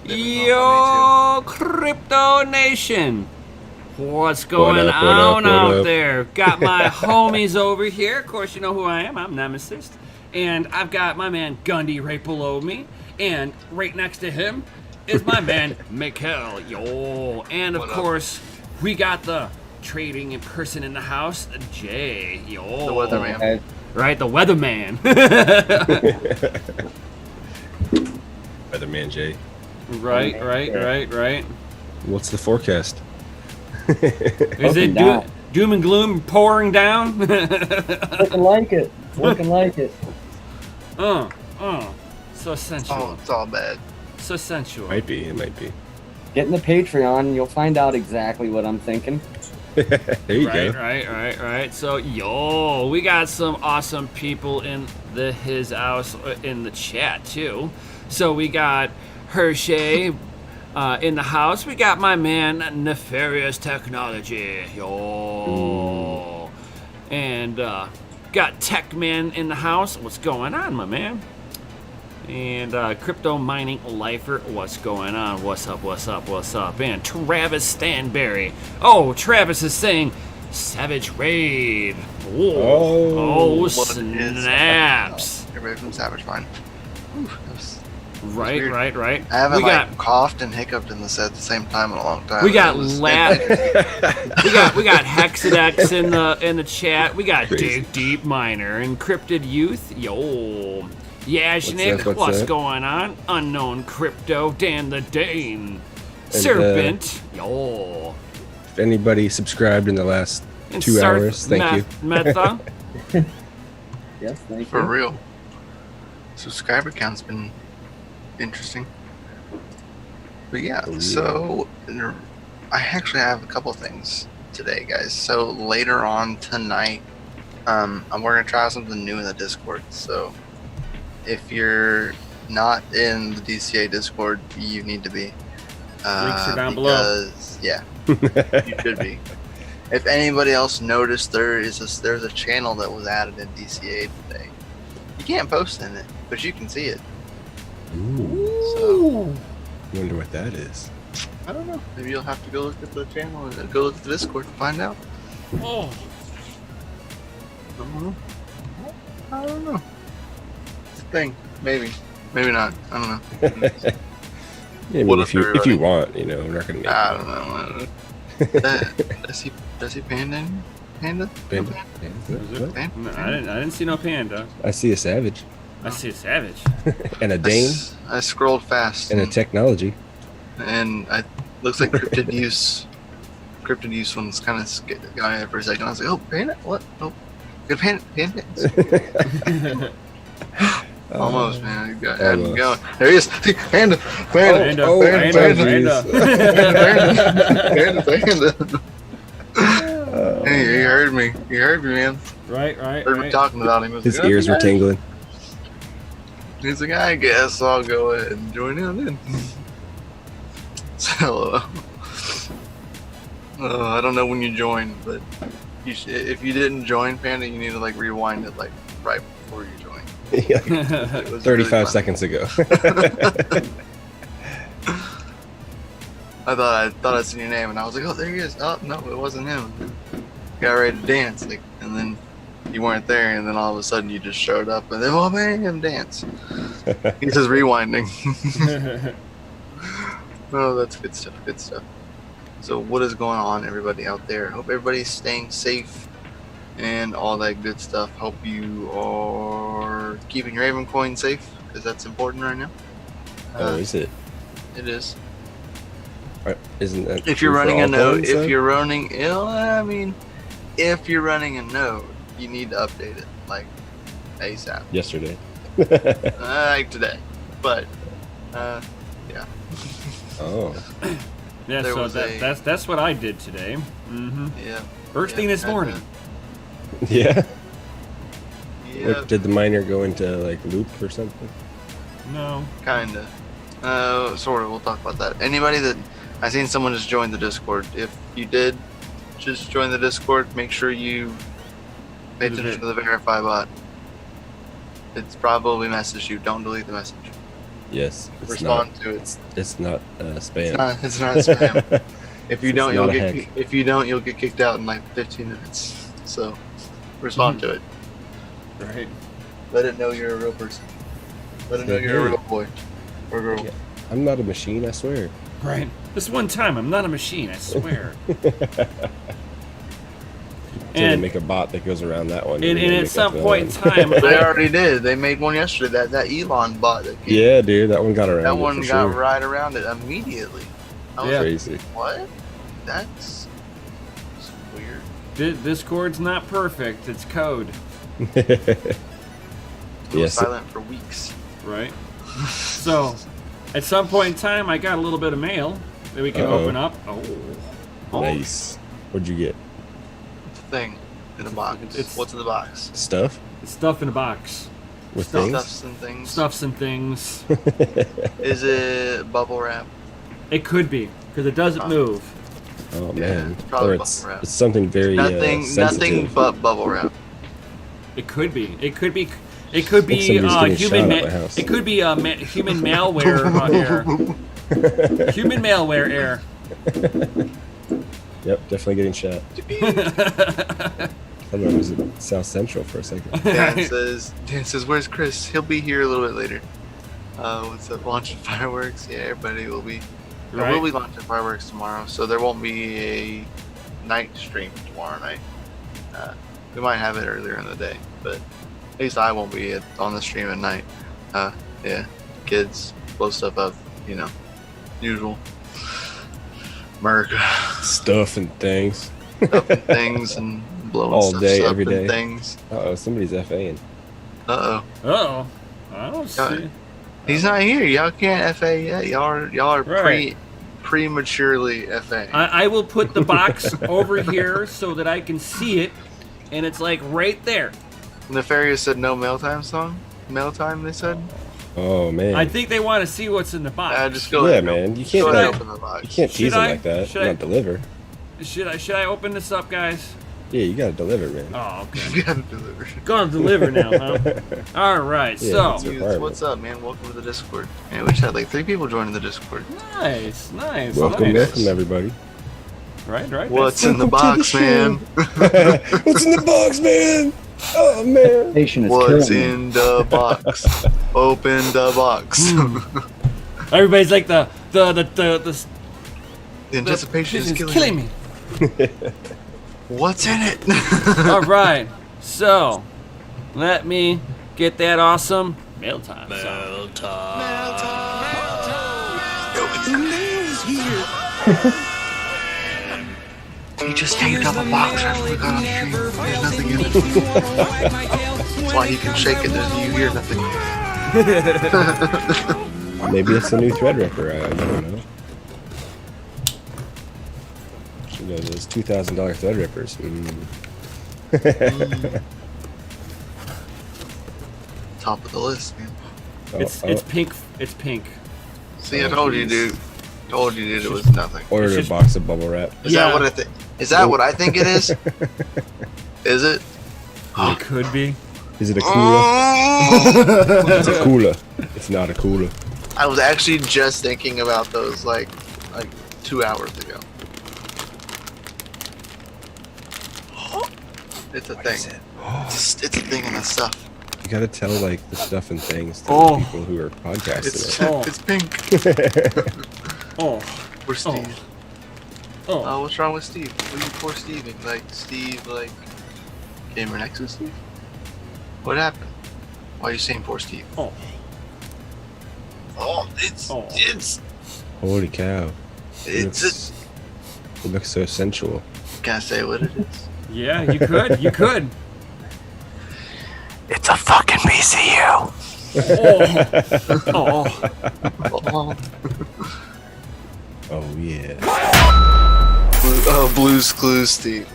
Yo, Crypto Nation. What's going on out there? Got my homies over here. Of course, you know who I am. I'm Nemesis. And I've got my man Gundy right below me. And right next to him is my man Mikkel. Yo. And of course, we got the trading person in the house, Jay. Yo. The weatherman. Right, the weatherman. Weatherman Jay. Right. What's the forecast? Is it doom and gloom pouring down? Looking like it. So sensual. Oh, it's all bad. So sensual. It might be. Get in the Patreon and you'll find out exactly what I'm thinking. There you go. Right. So, yo, we got some awesome people in his house in the chat too. So we got Hershey in the house. We got my man Nefarious Technology. Yo. And got Techman in the house. What's going on, my man? And Crypto Mining Lifer, what's going on? What's up? And Travis Stanberry. Oh, Travis is saying Savage Raid. Oh, snaps. Everybody from Savage Mine. Right. I haven't coughed and hiccuped in this at the same time in a long time. We got we got Hexadex in the chat. We got Dig Deep Miner, Encrypted Youth. Yo. Yashnik, what's going on? Unknown Crypto, Dan the Dane, Serpent, yo. If anybody subscribed in the last 2 hours, thank you. Metha. Yes, thank you. For real. Subscriber count's been interesting. But yeah, so I actually have a couple things today, guys. So later on tonight, we're gonna try something new in the Discord. So if you're not in the DCA Discord, you need to be. Links are down below. Yeah, you should be. If anybody else noticed, there's a channel that was added in DCA today. You can't post in it, but you can see it. Ooh. So, Wonder what that is. I don't know. Maybe you'll have to go look at the channel and go look at the Discord to find out. Oh. I don't know. Thing, maybe not. I don't know. Yeah, I mean, if you want, we're not gonna. I don't know. Does he panda? Panda? Panda? No, I didn't see no panda. I see a savage. I see a savage. And a Dane. I scrolled fast. And a technology. And looks like Cryptid Use one's kind of got me for a second. I was like, oh, panda? What? Oh, good panda. Almost, man. I had him going. There he is. See, panda. Panda. Hey, you heard me. Man. Right. Heard me talking about him. His ears were tingling. He's like, I guess I'll go ahead and join in then. So, I don't know when you joined, but if you didn't join Panda, you need to rewind it right before you join. 35 really seconds ago. I thought I'd seen your name, and I was like, oh, there he is. Oh, no, it wasn't him. Got ready to dance, and then you weren't there, and then all of a sudden you just showed up, and then, oh man, dance. He's just rewinding. Oh, that's good stuff. So what is going on, everybody out there? Hope everybody's staying safe and all that good stuff. Hope you are keeping your Raven coin safe, because that's important right now. Is it? It is. Isn't that if you're running a node? If you're running a node, you need to update it ASAP. Yesterday. Today, but yeah. Oh. Yeah, so that's what I did today. Mm-hmm. Yeah. First thing this morning. Yeah. Yeah. Or did the miner go into loop or something? No. Kinda. Sort of. We'll talk about that. Anybody that I seen someone just join the Discord. If you did just join the Discord, make sure you pay attention to the verify bot. It's probably messaged you. Don't delete the message. Yes. It's Respond not, to it. It's not spam. It's not spam. If you It's don't, not a hack. you'll get kicked out in like 15 minutes. So respond to it. Right. Let it know you're a real person. Let it know Yeah, you're a hey. real boy or girl. Yeah. I'm not a machine, I swear. Right. This one time, I'm not a machine, I swear. Until they make a bot that goes around that one. And then at make some up point in another time, They I, already did. They made one yesterday. That Elon bot. That came, Yeah, dude, that one got around. that it one for got sure. right around it immediately. I was Yeah. like, Crazy. what? That's weird. Discord's not perfect. It's code, It was Yes. silent for weeks. right? So, at some point in time, I got a little bit of mail that we can Uh-oh. open up. Oh, Nice. What'd you get? Thing in a box. It's- What's in the box? Stuff it's stuff in a box. with Stuff. things. Stuffs and things. Stuffs and things. Is it bubble wrap? It could be because it doesn't move. Oh Yeah, man, it's probably or bubble it's wrap. it's something very Nothing sensitive. but bubble wrap. It could be. It could be. It could think be somebody's getting human. shot at my house. It could be human malware error. Human malware error. Yep, definitely getting shot. I thought it was in South Central for a second. Dan says, where's Chris? He'll be here a little bit later. What's up? Launching fireworks? Yeah, everybody will be. Right. We'll be launching fireworks tomorrow, so there won't be a night stream tomorrow night. We might have it earlier in the day, but at least I won't be on the stream at night. Yeah, kids blow stuff up, usual. America. Stuff and things. Stuff and things and blowing All stuff day, up every and day. things. Uh-oh, somebody's FAing. Uh-oh. Oh, I don't see. He's not here. Y'all can't FA yet. Y'all are Right. prematurely FA. I will put the box over here so that I can see it, and it's like right there. Nefarious said no mail time song. Mail time, they said. Oh man. I think they want to see what's in the box. Just go yeah, ahead. man. You Go can't ahead like, and open the box. you can't tease Should them I? like that. Should I? Not deliver. Should I open this up, guys? Yeah, you gotta deliver, man. Oh, okay. You gotta deliver. Gonna deliver now, huh? All right. Yeah, So that's it. Youths, what's up, man? Welcome to the Discord. Man, we just had like 3 people joining the Discord. nice. Welcome, nice. welcome everybody. Right. What's That's in the Welcome to box, the man? What's in the box, man? Oh man. Patient is What's killing me. in the box? Open the box. Everybody's like the The anticipation is killing me. me. What's in it? All right. So, let me get that awesome mail time. He just taped up a box after we got on stream. There's nothing in it. That's why he can shake it. You hear nothing. Maybe it's a new Threadripper. I don't know. You know those $2,000 Threadrippers. Top of the list, man. It's pink. It's pink. See, I told you, dude. Told you, dude. It was nothing. Ordered a just- box of bubble wrap. Is Yeah. that what I think? Is that what I think it is? Is it? It could be. Is it a cooler? It's a cooler. It's not a cooler. I was actually just thinking about those like 2 hours ago. It's a thing. It's a thing in the stuff. You gotta tell like the stuff and things to Oh. the people who are podcasting It's it. Oh. it's pink. Oh. We're Steve. Oh. Oh, what's wrong with Steve? What are you poor Steve? Like Steve, like Gamer Nexus Steve? What happened? Why are you saying poor Steve? Oh. Oh, it's Oh. Holy cow. It it's. looks so sensual. Can I say what it is? Yeah, you could. You could. It's a fucking PCU. Oh. Oh, Oh yeah. Blue's Clues, Steve.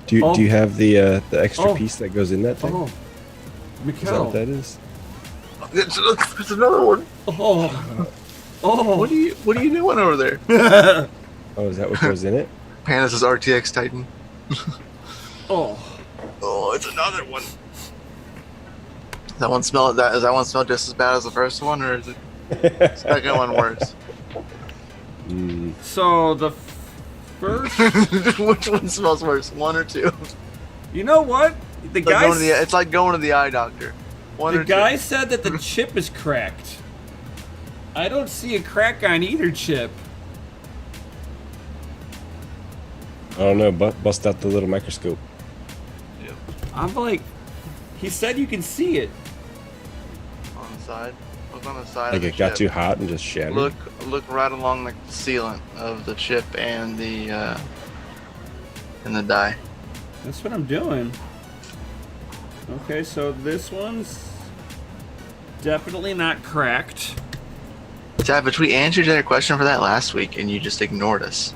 Do you have the extra Oh. piece that goes in that thing? Oh. Is that Mikhail. what that is? There's another one. Oh. Oh. What are you doing over there? Oh, is that what goes in it? Panis is RTX Titan. Oh. Oh, it's another one. That one smell does that one smell just as bad as the first one, or is it the second one worse? So the first, Which one smells worse, 1 or 2? you know what? The It's like guy, going to the, it's like going to the eye doctor. 1 the or 2. guy said that the chip is cracked. I don't see a crack on either chip. I don't know, bust out the little microscope. I'm like, he said you can see it. On the side. Look on the side. Like of the it got chip. too hot and just shattered. Look right along the sealant of the chip and the die. That's what I'm doing. Okay, so this one's definitely not cracked. Savage, we answered your question for that last week, and you just ignored us.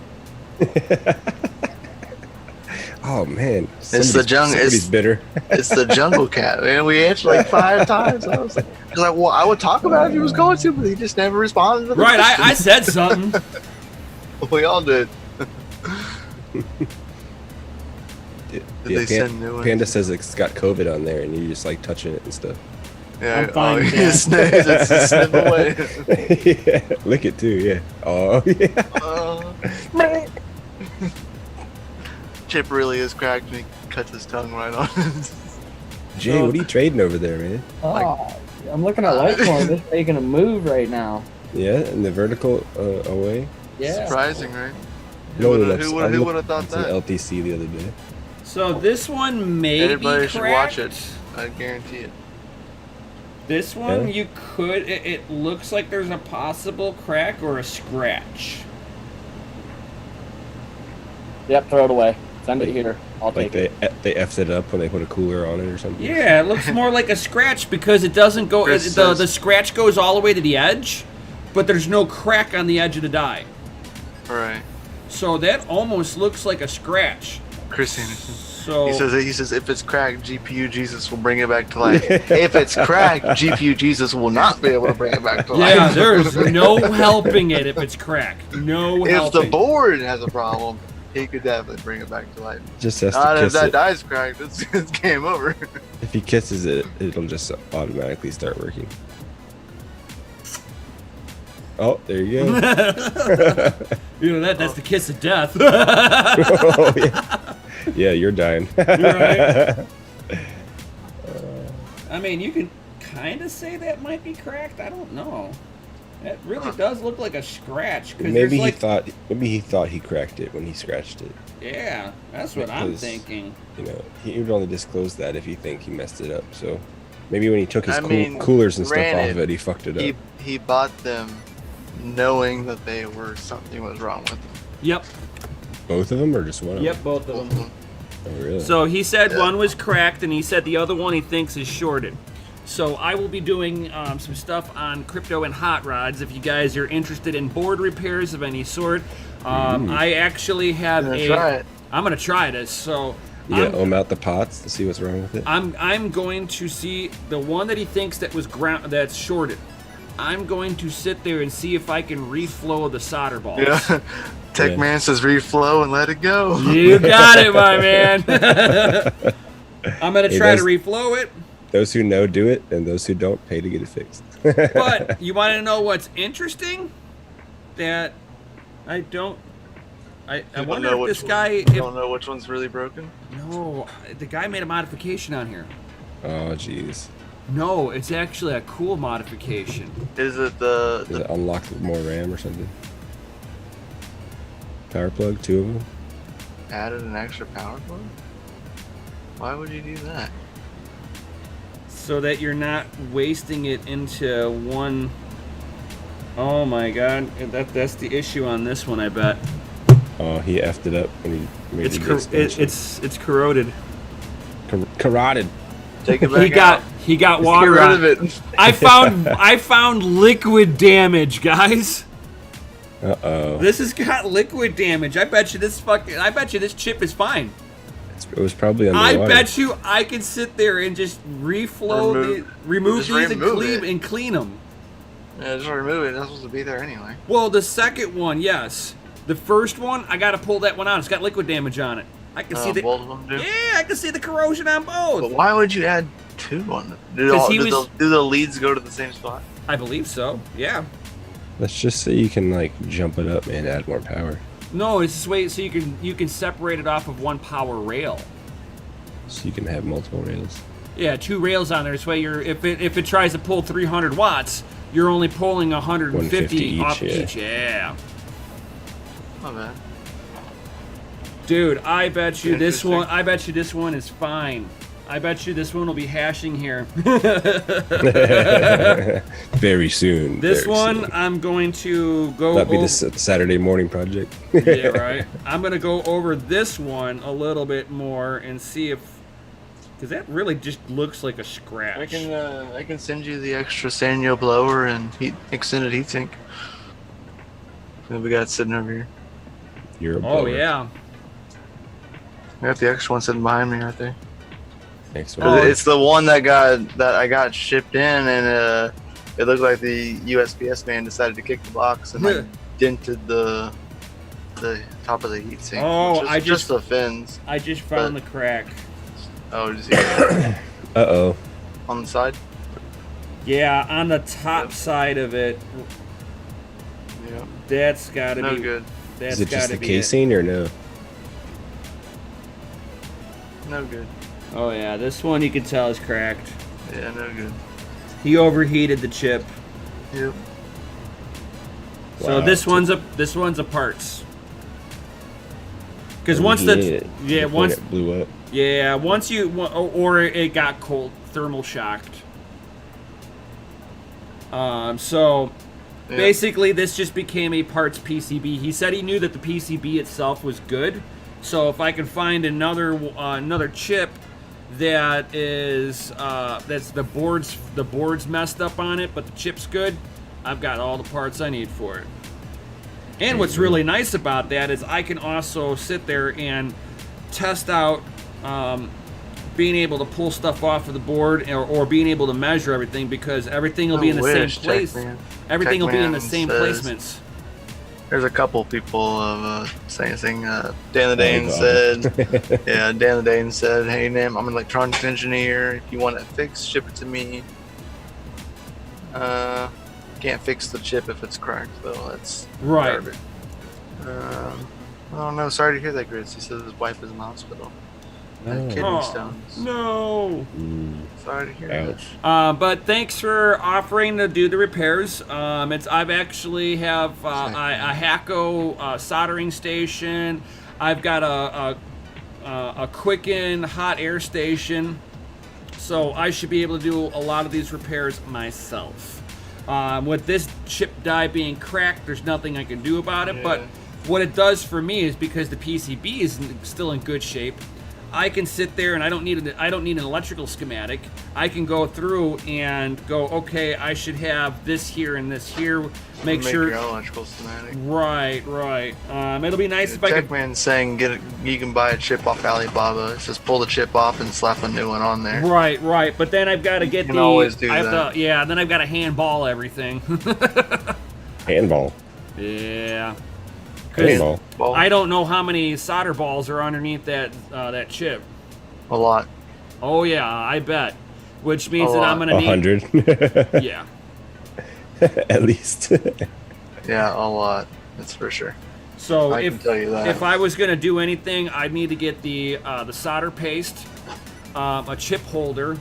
Oh man, It's the jungle. Somebody's bitter. It's the jungle cat, man. We answered like 5 times. I was like, well, I would talk about it if he was going to, but he just never responded to the Right, question. I said something. We all did. Yeah, they send new ones? Panda says it's got COVID on there, and you just like touching it and stuff. Yeah, I'm fine with you that. snip away. Yeah, lick it too. Yeah. Oh yeah. Chip really is cracked, and he cuts his tongue right on. Jay, what are you trading over there, man? Oh, I'm looking at Litecoin. Just making a move right now. Yeah, in the vertical away. Yeah. Surprising, right? No, Who would have thought it's an that? LTC the other day. So this one may Everybody be should cracked. watch it. I guarantee it. This one, Yeah. you could. It looks like there's a possible crack or a scratch. Yep, throw it away. Send it here. I'll Like take it. they effed it up when they put a cooler on it or something. Yeah, it looks more like a scratch because it doesn't go. Chris The says- scratch goes all the way to the edge, but there's no crack on the edge of the die. Right. So that almost looks like a scratch. Chris Anderson. So He says if it's cracked, GPU Jesus will bring it back to life. If it's cracked, GPU Jesus will not be able to bring it back to life. yeah, there's no helping it if it's cracked. No If helping. the board has a problem, he could definitely bring it back to life. Just has Not to if kiss that it. die's cracked, it's game over. If he kisses it, it'll just automatically start working. Oh, there you go. You know that's the kiss of death. Oh, yeah. Yeah, you're dying. You're right. I mean, you can kind of say that might be cracked. I don't know. It really does look like a scratch. Maybe he thought he cracked it when he scratched it. Yeah, that's what I'm Because, thinking. You know, he would only disclose that if he think he messed it up. So maybe when he took his I mean, coolers and stuff off granted, of it, he fucked it up. He bought them knowing that they were something was wrong with them. Yep. Both of them or just one of Yep, them? both of them. Oh, really? So he said one was cracked, and he said the other one he thinks is shorted. So I will be doing some stuff on crypto and hot rods. If you guys are interested in board repairs of any sort, I actually have I'm gonna try it. I'm gonna try this. So You gotta ohm out the pots to see what's wrong with it. I'm going to see the one that he thinks that's shorted. I'm going to sit there and see if I can reflow the solder balls. Yeah. Tech Man says reflow and let it go. You got it, my man. I'm gonna try to reflow it. Those who know do it, and those who don't pay to get it fixed. But you want to know what's interesting? That I wonder if this guy. don't know which one's really broken. No, the guy made a modification on here. Oh, jeez. No, it's actually a cool modification. Is it Does it unlock more RAM or something? Power plug, 2 of them? added an extra power plug? Why would you do that? So that you're not wasting it into one. Oh my god, that's the issue on this one, I bet. Oh, he effed it up when he made It's the extension. it's corroded. Carotid. Take it back He got Get water rid on of it. I found liquid damage, guys. Uh-oh. This has got liquid damage. I bet you this chip is fine. It was probably I underwater. bet you I could sit there and just remove these and clean them. Yeah, just remove it. It's not supposed to be there anyway. Well, the second one, yes. The first one, I got to pull that one out. It's got liquid damage on it. I can see Both of them do. Yeah, I can see the corrosion on both. But why would you add 2 on it. Do, 'Cause all, he do, was- the, do the leads go to the same spot? I believe so. Yeah. Let's just say you can like jump it up and add more power. No, it's this way so you can separate it off of one power rail. So you can have multiple rails. Yeah, 2 rails on there. This way, if it tries to pull 300 watts, you're only pulling 150 150 off each, each. Yeah. Not bad. Dude, I bet you this Interesting. one. I bet you this one is fine. I bet you this one will be hashing here. Very soon. This very one, soon. I'm going to go. That'd be over, the Saturday morning project. yeah, right. I'm gonna go over this one a little bit more and see if, because that really just looks like a scratch. I can send you the extra Sanyo blower and extended heatsink that we got sitting over here. You're a Oh blower. yeah. I got the extra one sitting behind me right there. Thanks for Oh. It's the one that I got shipped in, and it looked like the USPS man decided to kick the box and like dented the top of the heatsink. Oh, which is I just the fins. I just found the crack. Oh, did you see it Uh-oh. on the side? Yeah, on the top Yep. side of it. Yeah. That's gotta No be. good. That's Is it just gotta the be casing or no? No good. It. Oh yeah, this one you can tell is cracked. Yeah, no good. He overheated the chip. Yep. So Wow. this one's a parts. Because Oh, once he the ate it. yeah The point once it blew up. yeah once you or it got cold thermal shocked. So Yep. basically this just became a parts PCB. He said he knew that the PCB itself was good. So if I can find another chip that is that's the board's messed up on it, but the chip's good, I've got all the parts I need for it. And what's really nice about that is I can also sit there and test out being able to pull stuff off of the board or being able to measure everything, because everything will be in the same place. Everything will be in the same placements. There's a couple people saying Dan the Dane God. said, yeah, Dan the Dane said, hey, Nim, I'm an electronics engineer. If you want it fixed, ship it to me. Can't fix the chip if it's cracked, though. That's Right. garbage. I don't know. Sorry to hear that, Grits. He says his wife is in the hospital. Kidney Oh, stones. no. Sorry to hear that. Ouch. But thanks for offering to do the repairs. I've actually have a Hacko soldering station. I've got a Quicken hot air station, so I should be able to do a lot of these repairs myself. With this chip die being cracked, there's nothing I can do about it. Yeah. But what it does for me is, because the PCB is still in good shape, I can sit there and I don't need an electrical schematic. I can go through and go, okay, I should have this here and this here. Make sure. your own electrical schematic. Right. It'll be nice if I could. Techman's saying you can buy a chip off Alibaba. It says pull the chip off and slap a new one on there. Right. But then I've got to get can always do that. Then I've got to handball everything. Handball. Yeah. 'Cause Handball. Ball. I don't know how many solder balls are underneath that chip. A lot. Oh yeah, I bet. Which means A that lot. I'm gonna need. 100. Yeah. At least. Yeah, a lot. That's for sure. So I can tell you that. if I was gonna do anything, I'd need to get the solder paste, a chip holder,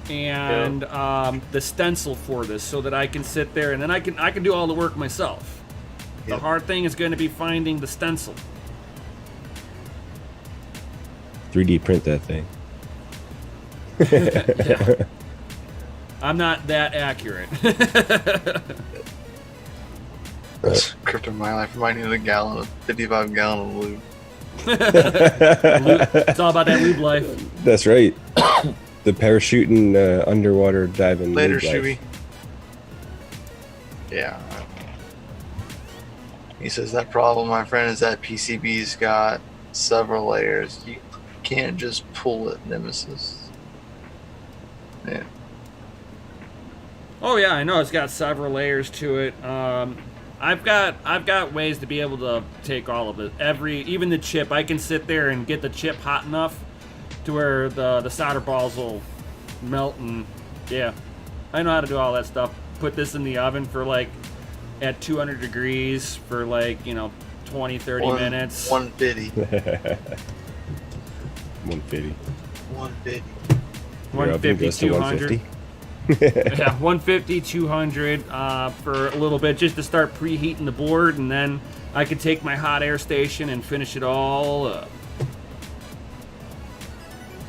and the stencil for this, so that I can sit there and then I can do all the work myself. The Yep. hard thing is going to be finding the stencil. 3D print that thing. Yeah. I'm not that accurate. That's Crypto My Life reminding me of a 55 gallon of lube. It's all about that lube life. That's right. The parachuting underwater diving. Later, lube life. Shuby. Yeah. He says that problem, my friend, is that PCB's got several layers. You can't just pull it, Nemesis. Yeah. Oh yeah, I know it's got several layers to it. I've got ways to be able to take all of it. Even the chip, I can sit there and get the chip hot enough to where the solder balls will melt, and yeah, I know how to do all that stuff. Put this in the oven for like at 200 degrees for like 20, 30 minutes. 150. 150. 150. 150, 200. Yeah, 150, 200 for a little bit just to start preheating the board, and then I could take my hot air station and finish it all up.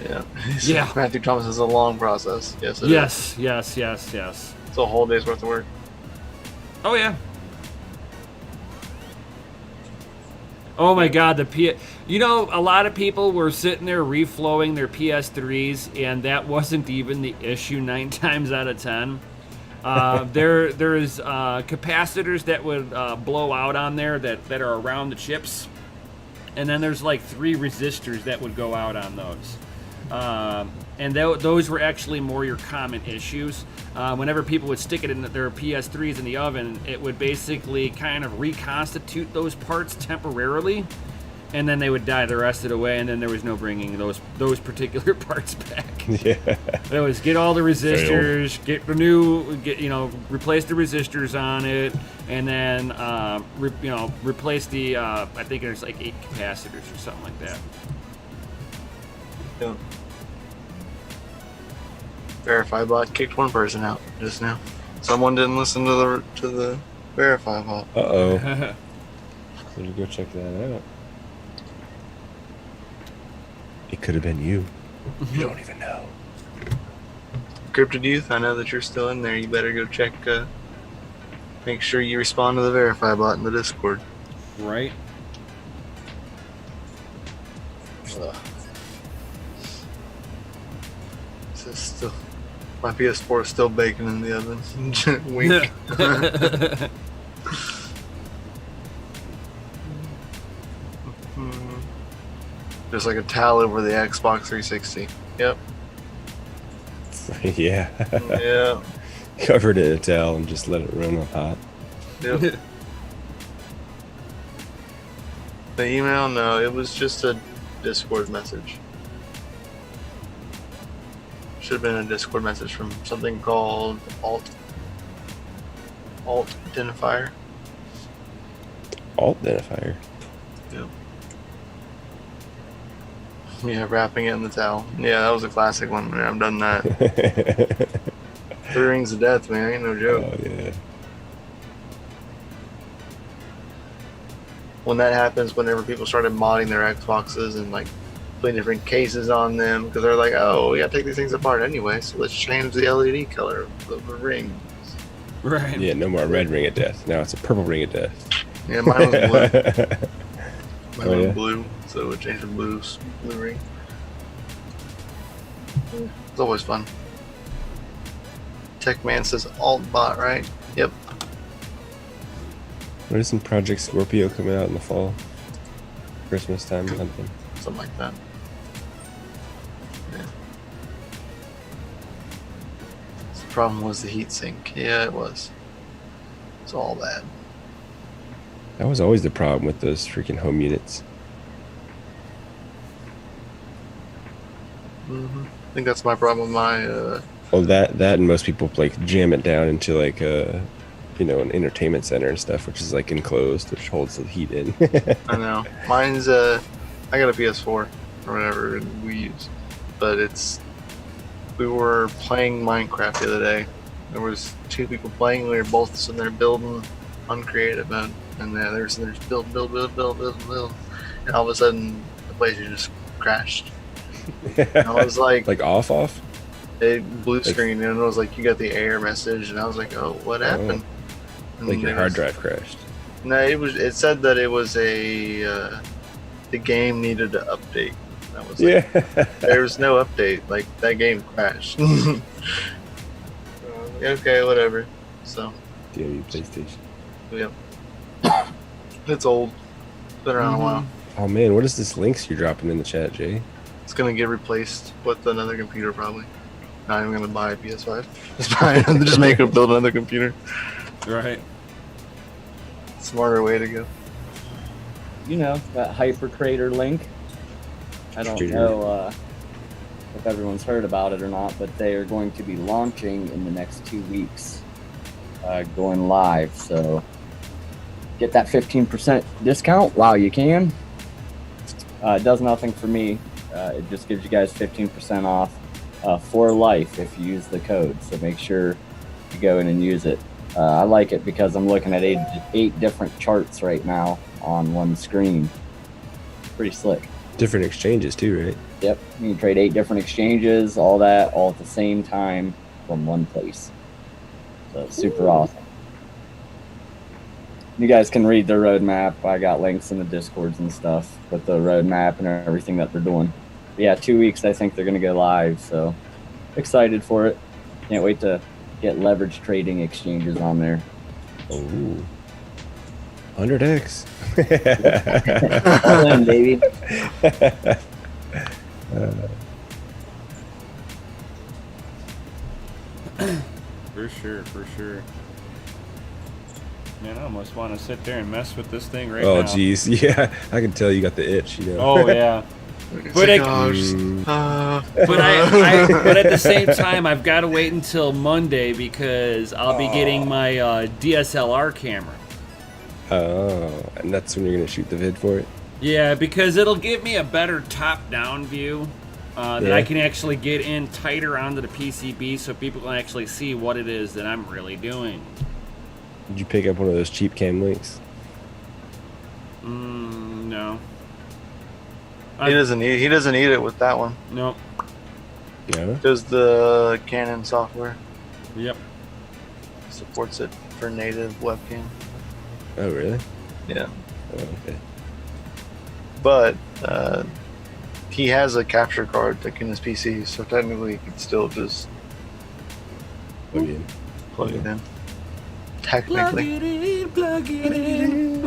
Yeah. Yeah. Matthew Thomas is a long process. Yes. Yes. It's a whole day's worth of work. Oh yeah. Oh my God, a lot of people were sitting there reflowing their PS3s, and that wasn't even the issue 9 times out of 10. There's capacitors that would blow out on there that are around the chips, and then there's like 3 resistors that would go out on those. And those were actually more your common issues. Whenever people would stick it in their PS3s in the oven, it would basically kind of reconstitute those parts temporarily, and then they would die the rest of the way, and then there was no bringing those particular parts back. Yeah. It was get all the resistors, replace the resistors on it, and then replace the I think there's like 8 capacitors or something like that. Yeah. Verify bot kicked one person out just now. Someone didn't listen to the verify bot. Uh-oh. Better go check that out. It could have been you. You don't even know. Cryptid Youth, I know that you're still in there. You better go check. Make sure you respond to the verify bot in the Discord. Right. This is still. My PS4 is still baking in the oven. Wink. Just like a towel over the Xbox 360. Yep. Yeah. Yeah. Covered it in a towel and just let it run on hot. Yep. The email? No, it was just a Discord message. Should have been a Discord message from something called Alt Identifier. Alt Identifier. Yep. Yeah, wrapping it in the towel. Yeah, that was a classic one. Man, I've done that. 3 Rings of Death, man. Ain't no joke. Oh, yeah. When that happens, whenever people started modding their Xboxes and like putting different cases on them, because they're like, oh, we gotta take these things apart anyway, so let's change the LED color of the ring. Right. Yeah, no more red ring of death. Now it's a purple ring of death. Yeah, mine was blue. Mine Oh, was yeah? blue, so it changed to blue ring. It's always fun. Techman says alt bot, right? Yep. What is some Project Scorpio coming out in the fall? Christmas time or something? Something like that. Yeah. The problem was the heatsink. Yeah, it was. It's all bad. That was always the problem with those freaking home units. I think that's my problem with my. Well, that and most people like jam it down into like an entertainment center and stuff, which is like enclosed, which holds the heat in. I know. Mine's I got a PS4 or whatever we use, but we were playing Minecraft the other day. There was 2 people playing. We were both sitting there building uncreative mode, and they were sitting there just build, and all of a sudden the place just crashed. And I was like off? It blue screen, and it was like you got the error message, and I was like, oh, what happened? And Like your hard drive crashed. No, it said that it was the game needed to update. That was like, there was no update. Like that game crashed. Okay, whatever. So. Yeah, your PlayStation. Yep. It's old. It's been around a while. Oh man, what is this links you're dropping in the chat, Jay? It's gonna get replaced with another computer probably. Not even gonna buy a PS5. Just make it build another computer. Right. Smarter way to go. You know, that hypercrater link. I don't Sure. know if everyone's heard about it or not, but they are going to be launching in the next 2 weeks, going live. So get that 15% discount while you can. It does nothing for me. It just gives you guys 15% off for life if you use the code. So make sure you go in and use it. I like it because I'm looking at eight different charts right now on one screen. Pretty slick. Different exchanges too, right? Yep, you can trade 8 different exchanges, all that, all at the same time from one place. So it's super awesome. You guys can read their roadmap. I got links in the Discords and stuff with the roadmap and everything that they're doing. But yeah, 2 weeks I think they're going to go live, so excited for it. Can't wait to get leverage trading exchanges on there. Oh, 100x. All in, baby. For sure, for sure. Man, I almost want to sit there and mess with this thing right now. Oh, geez. Yeah, I can tell you got the itch, you know. Oh, yeah. But but at the same time, I've got to wait until Monday because I'll be getting my DSLR camera. Oh, and that's when you're going to shoot the vid for it? Yeah, because it'll give me a better top-down view that I can actually get in tighter onto the PCB so people can actually see what it is that I'm really doing. Did you pick up one of those cheap cam links? No. He doesn't need it with that one. No. Yeah. Does the Canon software Yep. supports it for native webcam? Oh, really? Yeah. Oh, okay. But he has a capture card like in his PC, so technically he could still just Plug in. plug it in. Technically. Plug it in.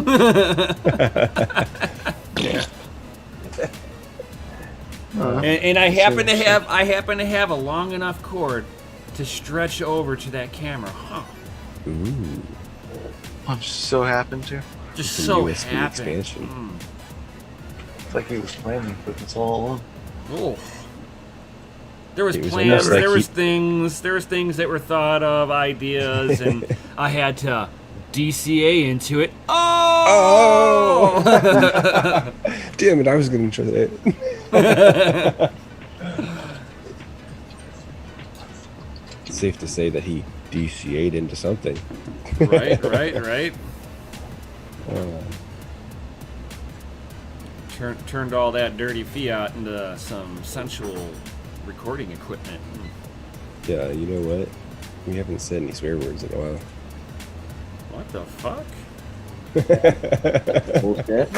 And I happen to have a long enough cord to stretch over to that camera. Huh. Ooh. I'm so happen to. Just Some so USB happen. expansion. It's like he was planning for this all along. Oh. There was It was plans, almost like there was things that were thought of, ideas, and I had to DCA into it. Oh! Damn it, I was going to try that. It's safe to say that he DCA'd into something. Right. Turned all that dirty fiat into some sensual recording equipment. Yeah, you know what? We haven't said any swear words in a while. What the fuck? Bullshit.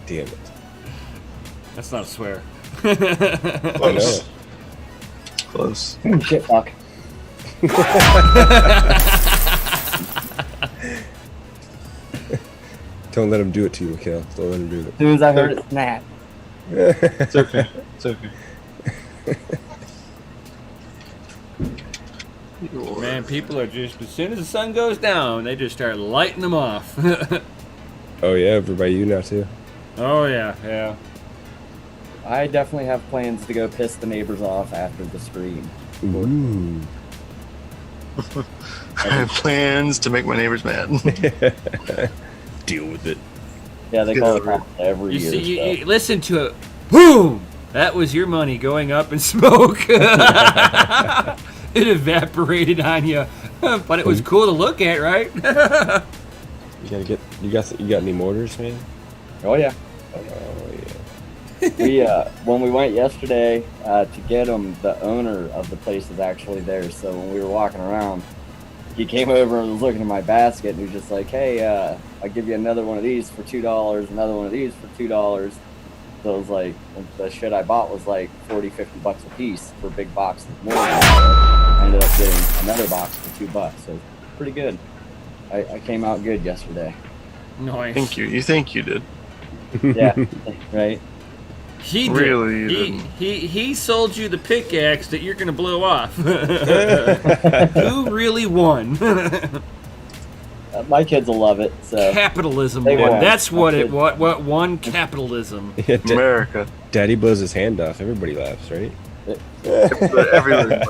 Damn it. That's not a swear. I know. Close. Shit, fuck. Don't let him do it to you, Kel. Don't let him do it. As soon as I heard it snap. It's okay. It's okay. Man, people are just, as soon as the sun goes down, they just start lighting them off. Oh, yeah, over by you now, too. Oh, yeah. I definitely have plans to go piss the neighbors off after the stream. Ooh. I have plans to make my neighbors mad. Deal with it. Yeah, they Get call it over it. every You year. see, so. you listen to it. Boom! That was your money going up in smoke. It evaporated on you, but it was cool to look at, right? You got any mortars, man? Oh yeah. Oh, yeah. We when we went yesterday to get them, the owner of the place is actually there. So when we were walking around, he came over and was looking at my basket and he was just like, "Hey, I'll give you another one of these for $2, another one of these for $2." So it was like, the shit I bought was like $40-50 a piece for big boxes. More than that. I ended up getting another box for $2, so pretty good. I came out good yesterday. Nice. Thank you. You think you did? Yeah, right. He did. Really? He sold you the pickaxe that you're gonna blow off. Who really won? My kids will love it. So Capitalism. They won't. That's what it. Okay. What one capitalism. Yeah, America. Daddy blows his hand off. Everybody laughs, right? Everybody.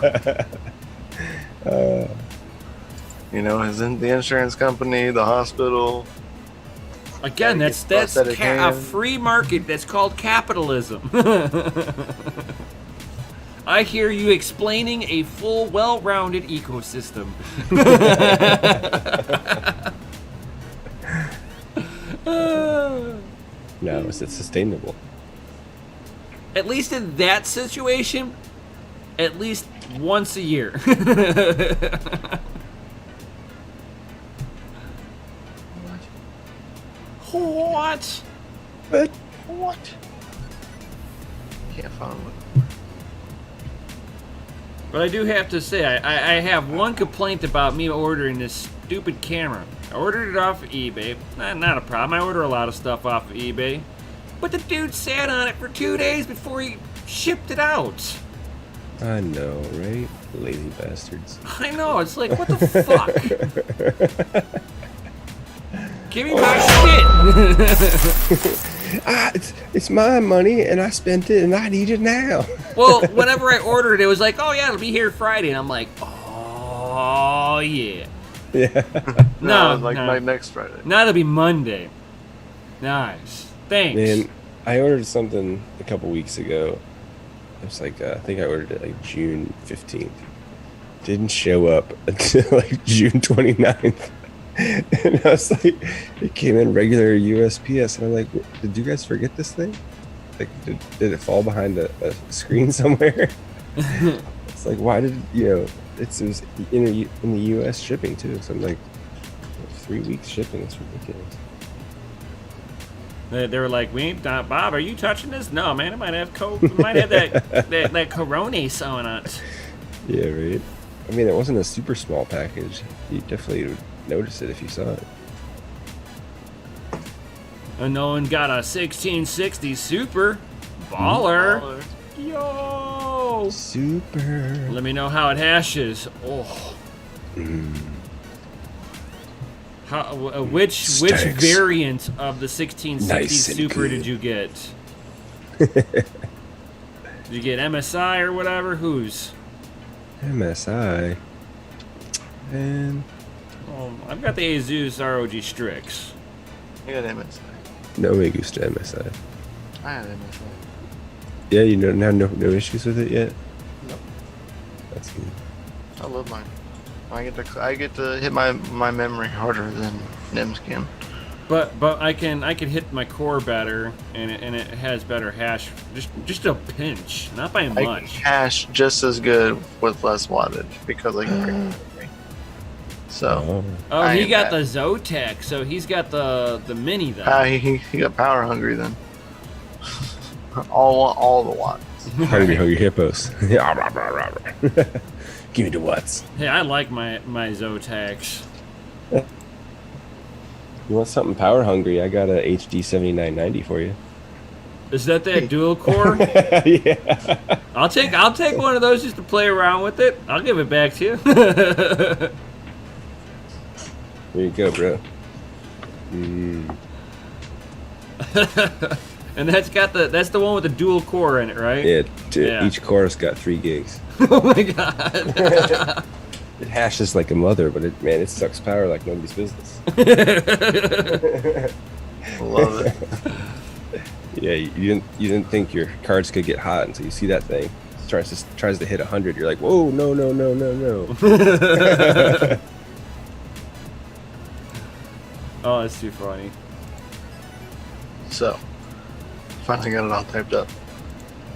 You know, the insurance company, the hospital. Again, Gotta that's get prosthetic a hand. free market. That's called capitalism. I hear you explaining a full, well-rounded ecosystem. No, it's sustainable. At least in that situation, at least once a year. What? But What? Can't follow it. But I do have to say, I have one complaint about me ordering this stupid camera. I ordered it off of eBay. Not a problem. I order a lot of stuff off of eBay. But the dude sat on it for 2 days before he shipped it out. I know, right? Lazy bastards. I know. It's like, what the fuck? Give me my shit. It's my money, and I spent it, and I need it now. Well, whenever I ordered it, it was like, oh yeah, it'll be here Friday. And I'm like, oh yeah. Yeah. No, like no. my next Friday. Now it'll be Monday. Nice. Thanks. Man, I ordered something a couple weeks ago. It was like, I think I ordered it like June 15th. Didn't show up until like June 29th. And I was like, it came in regular USPS. And I'm like, did you guys forget this thing? Like, did it fall behind a screen somewhere? It's like, why did, it was in the US shipping too. So I'm like, 3 weeks shipping. It's ridiculous. They were like, "We ain't Bob. Are you touching this? No, man. It might have it might have that Corona on it." Yeah, right. I mean, it wasn't a super small package. You definitely would notice it if you saw it. And no one got a 1660 Super Baller. Yo. Super. Let me know how it hashes. Oh. How, which Stinks. variant of the 1660 Nice and Super good. did you get? Did you get MSI or whatever? Whose? MSI. And I've got the Asus ROG Strix. I got MSI. no me gusta MSI. I had MSI. Yeah, you don't have no issues with it yet? No. That's good. I love mine. I get to hit my memory harder than Nims can. But I can hit my core better, and it has better hash, just a pinch, not by I can much. hash just as good with less wattage because I can bring memory. So Oh, I he am got bad. the Zotac, so he's got the mini though. he got power hungry then. all the watts. Hungry hippos. Give me the watts. Hey, I like my Zotacs. You want something power hungry? I got a HD 7990 for you. Is that dual core? Yeah. I'll take one of those just to play around with it. I'll give it back to you. There you go, bro. And that's the one with the dual core in it, right? Yeah, Yeah. each core's got 3 gigs. Oh my god. It hashes like a mother, but it sucks power like nobody's business. Love it. Yeah, you didn't think your cards could get hot until you see that thing. It tries to hit 100. You're like, whoa, no. Oh, that's too funny. So, finally got it all typed up.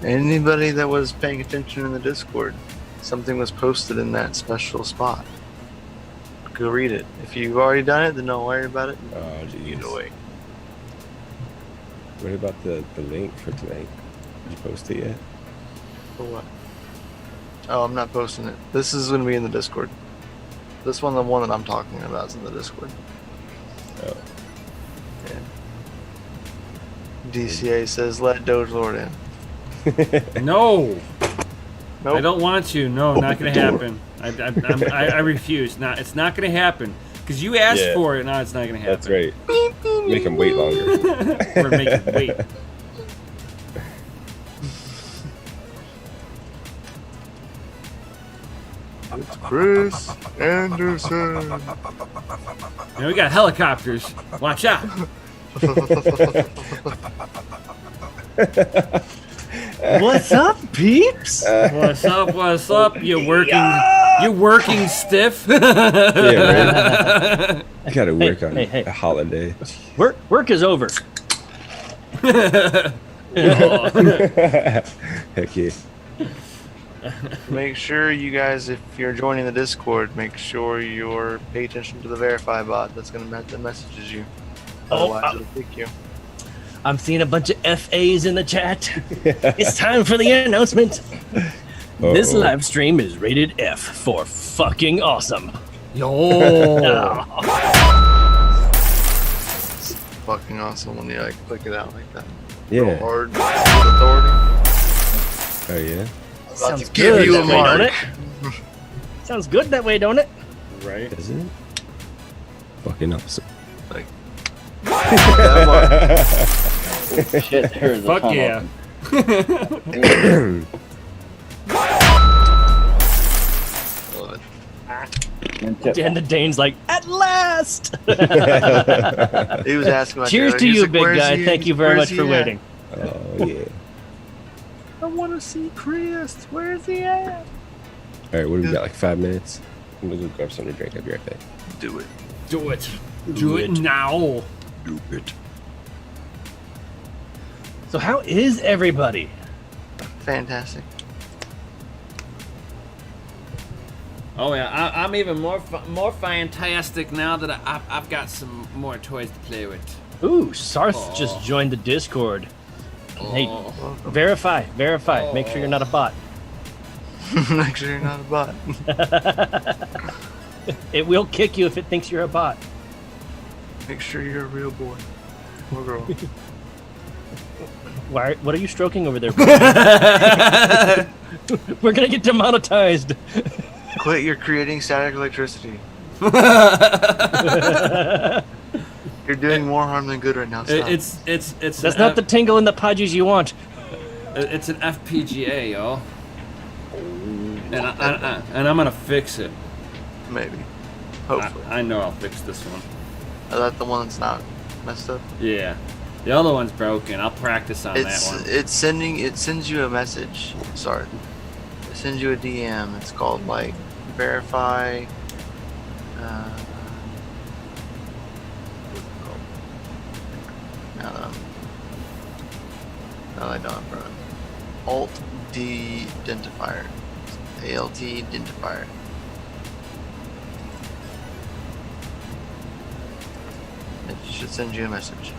Anybody that was paying attention in the Discord, something was posted in that special spot. Go read it. If you've already done it, then don't worry about it. Oh, Get jeez. away. What about the link for tonight? Did you post it yet? For what? Oh, I'm not posting it. This is going to be in the Discord. This one, the one that I'm talking about, is in the Discord. Oh. Yeah. DCA says, let Doge Lord in. No, Nope. I don't want to. No, not Open gonna the door. happen. I refuse. It's not gonna happen. Because you asked Yeah. for it, now it's not going to happen. That's right. Make them wait longer. We're making wait. It's Chris Anderson. And we got helicopters. Watch out. What's up, peeps? What's up? What's up? You working stiff? Yeah, right. You gotta work on hey. a holiday. Work is over. Oh. Heck yeah. Make sure you guys, if you're joining the Discord, make sure you're pay attention to the verify bot that's gonna that messages you. Oh, Otherwise, it'll pick you. I'm seeing a bunch of FAs in the chat. It's time for the announcement. This Uh-oh. live stream is rated F for fucking awesome. Yo. It's fucking awesome when you like click it out like that. Yeah. Real hard with authority. Oh yeah. About Sounds to give good you a that way, don't mark. it? Sounds good that way, don't it? Right. Isn't it? Fucking awesome. Like, that mark. Shit, there's a Fuck ton yeah. Love it. And tip- And the Dane's like, at last! He was asking about Cheers the to other- he's you, like, big "Where's guy. he? Thank you very Where's much for he at?" waiting. Oh yeah. I want to see Chris. Where's he at? All right, what do we got? Like 5 minutes. I'm gonna go grab something to drink. I'll be right back. Do it. Do it. Do it now. Do it. So how is everybody? Fantastic. Oh yeah, I'm even more fantastic now that I've got some more toys to play with. Ooh, Sarth Aw. just joined the Discord. Hey, Oh. verify. Make sure you're not a bot. Make sure you're not a bot. It will kick you if it thinks you're a bot. Make sure you're a real boy or girl. What are you stroking over there? We're gonna get demonetized. Quit your creating static electricity. You're doing more harm than good right now. Stop. It's That's not the tingle in the pudgies you want. It's an FPGA, yo. And I'm gonna fix it. Maybe. Hopefully. I know I'll fix this one. Is that the one that's not messed up? Yeah. The other one's broken. I'll practice on that one. It sends you a message. Sorry. It sends you a DM. It's called like verify. What's it called? Now that I don't have front. Alt D identifier. ALT identifier. It should send you a message.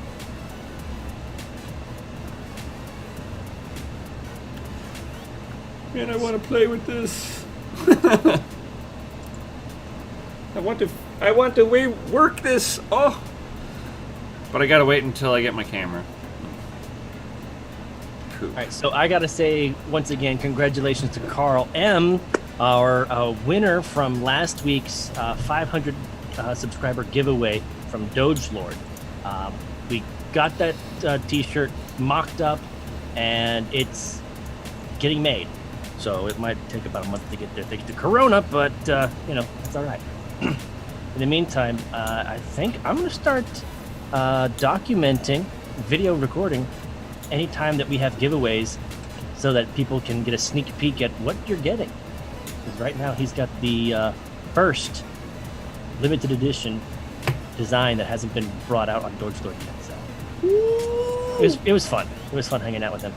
Man, I want to play with this. I want to work this. Oh. But I gotta wait until I get my camera. Cool. All right, so I gotta say once again, congratulations to Carl M, our winner from last week's 500 subscriber giveaway from Doge Lord. We got that T-shirt mocked up, and it's getting made. So it might take about a month to get there thanks to Corona, but it's all right. In the meantime, I think I'm gonna start documenting, video recording, anytime that we have giveaways, so that people can get a sneak peek at what you're getting. Because right now he's got the first limited edition design that hasn't been brought out on Doge Lord yet. So it was fun. It was fun hanging out with him.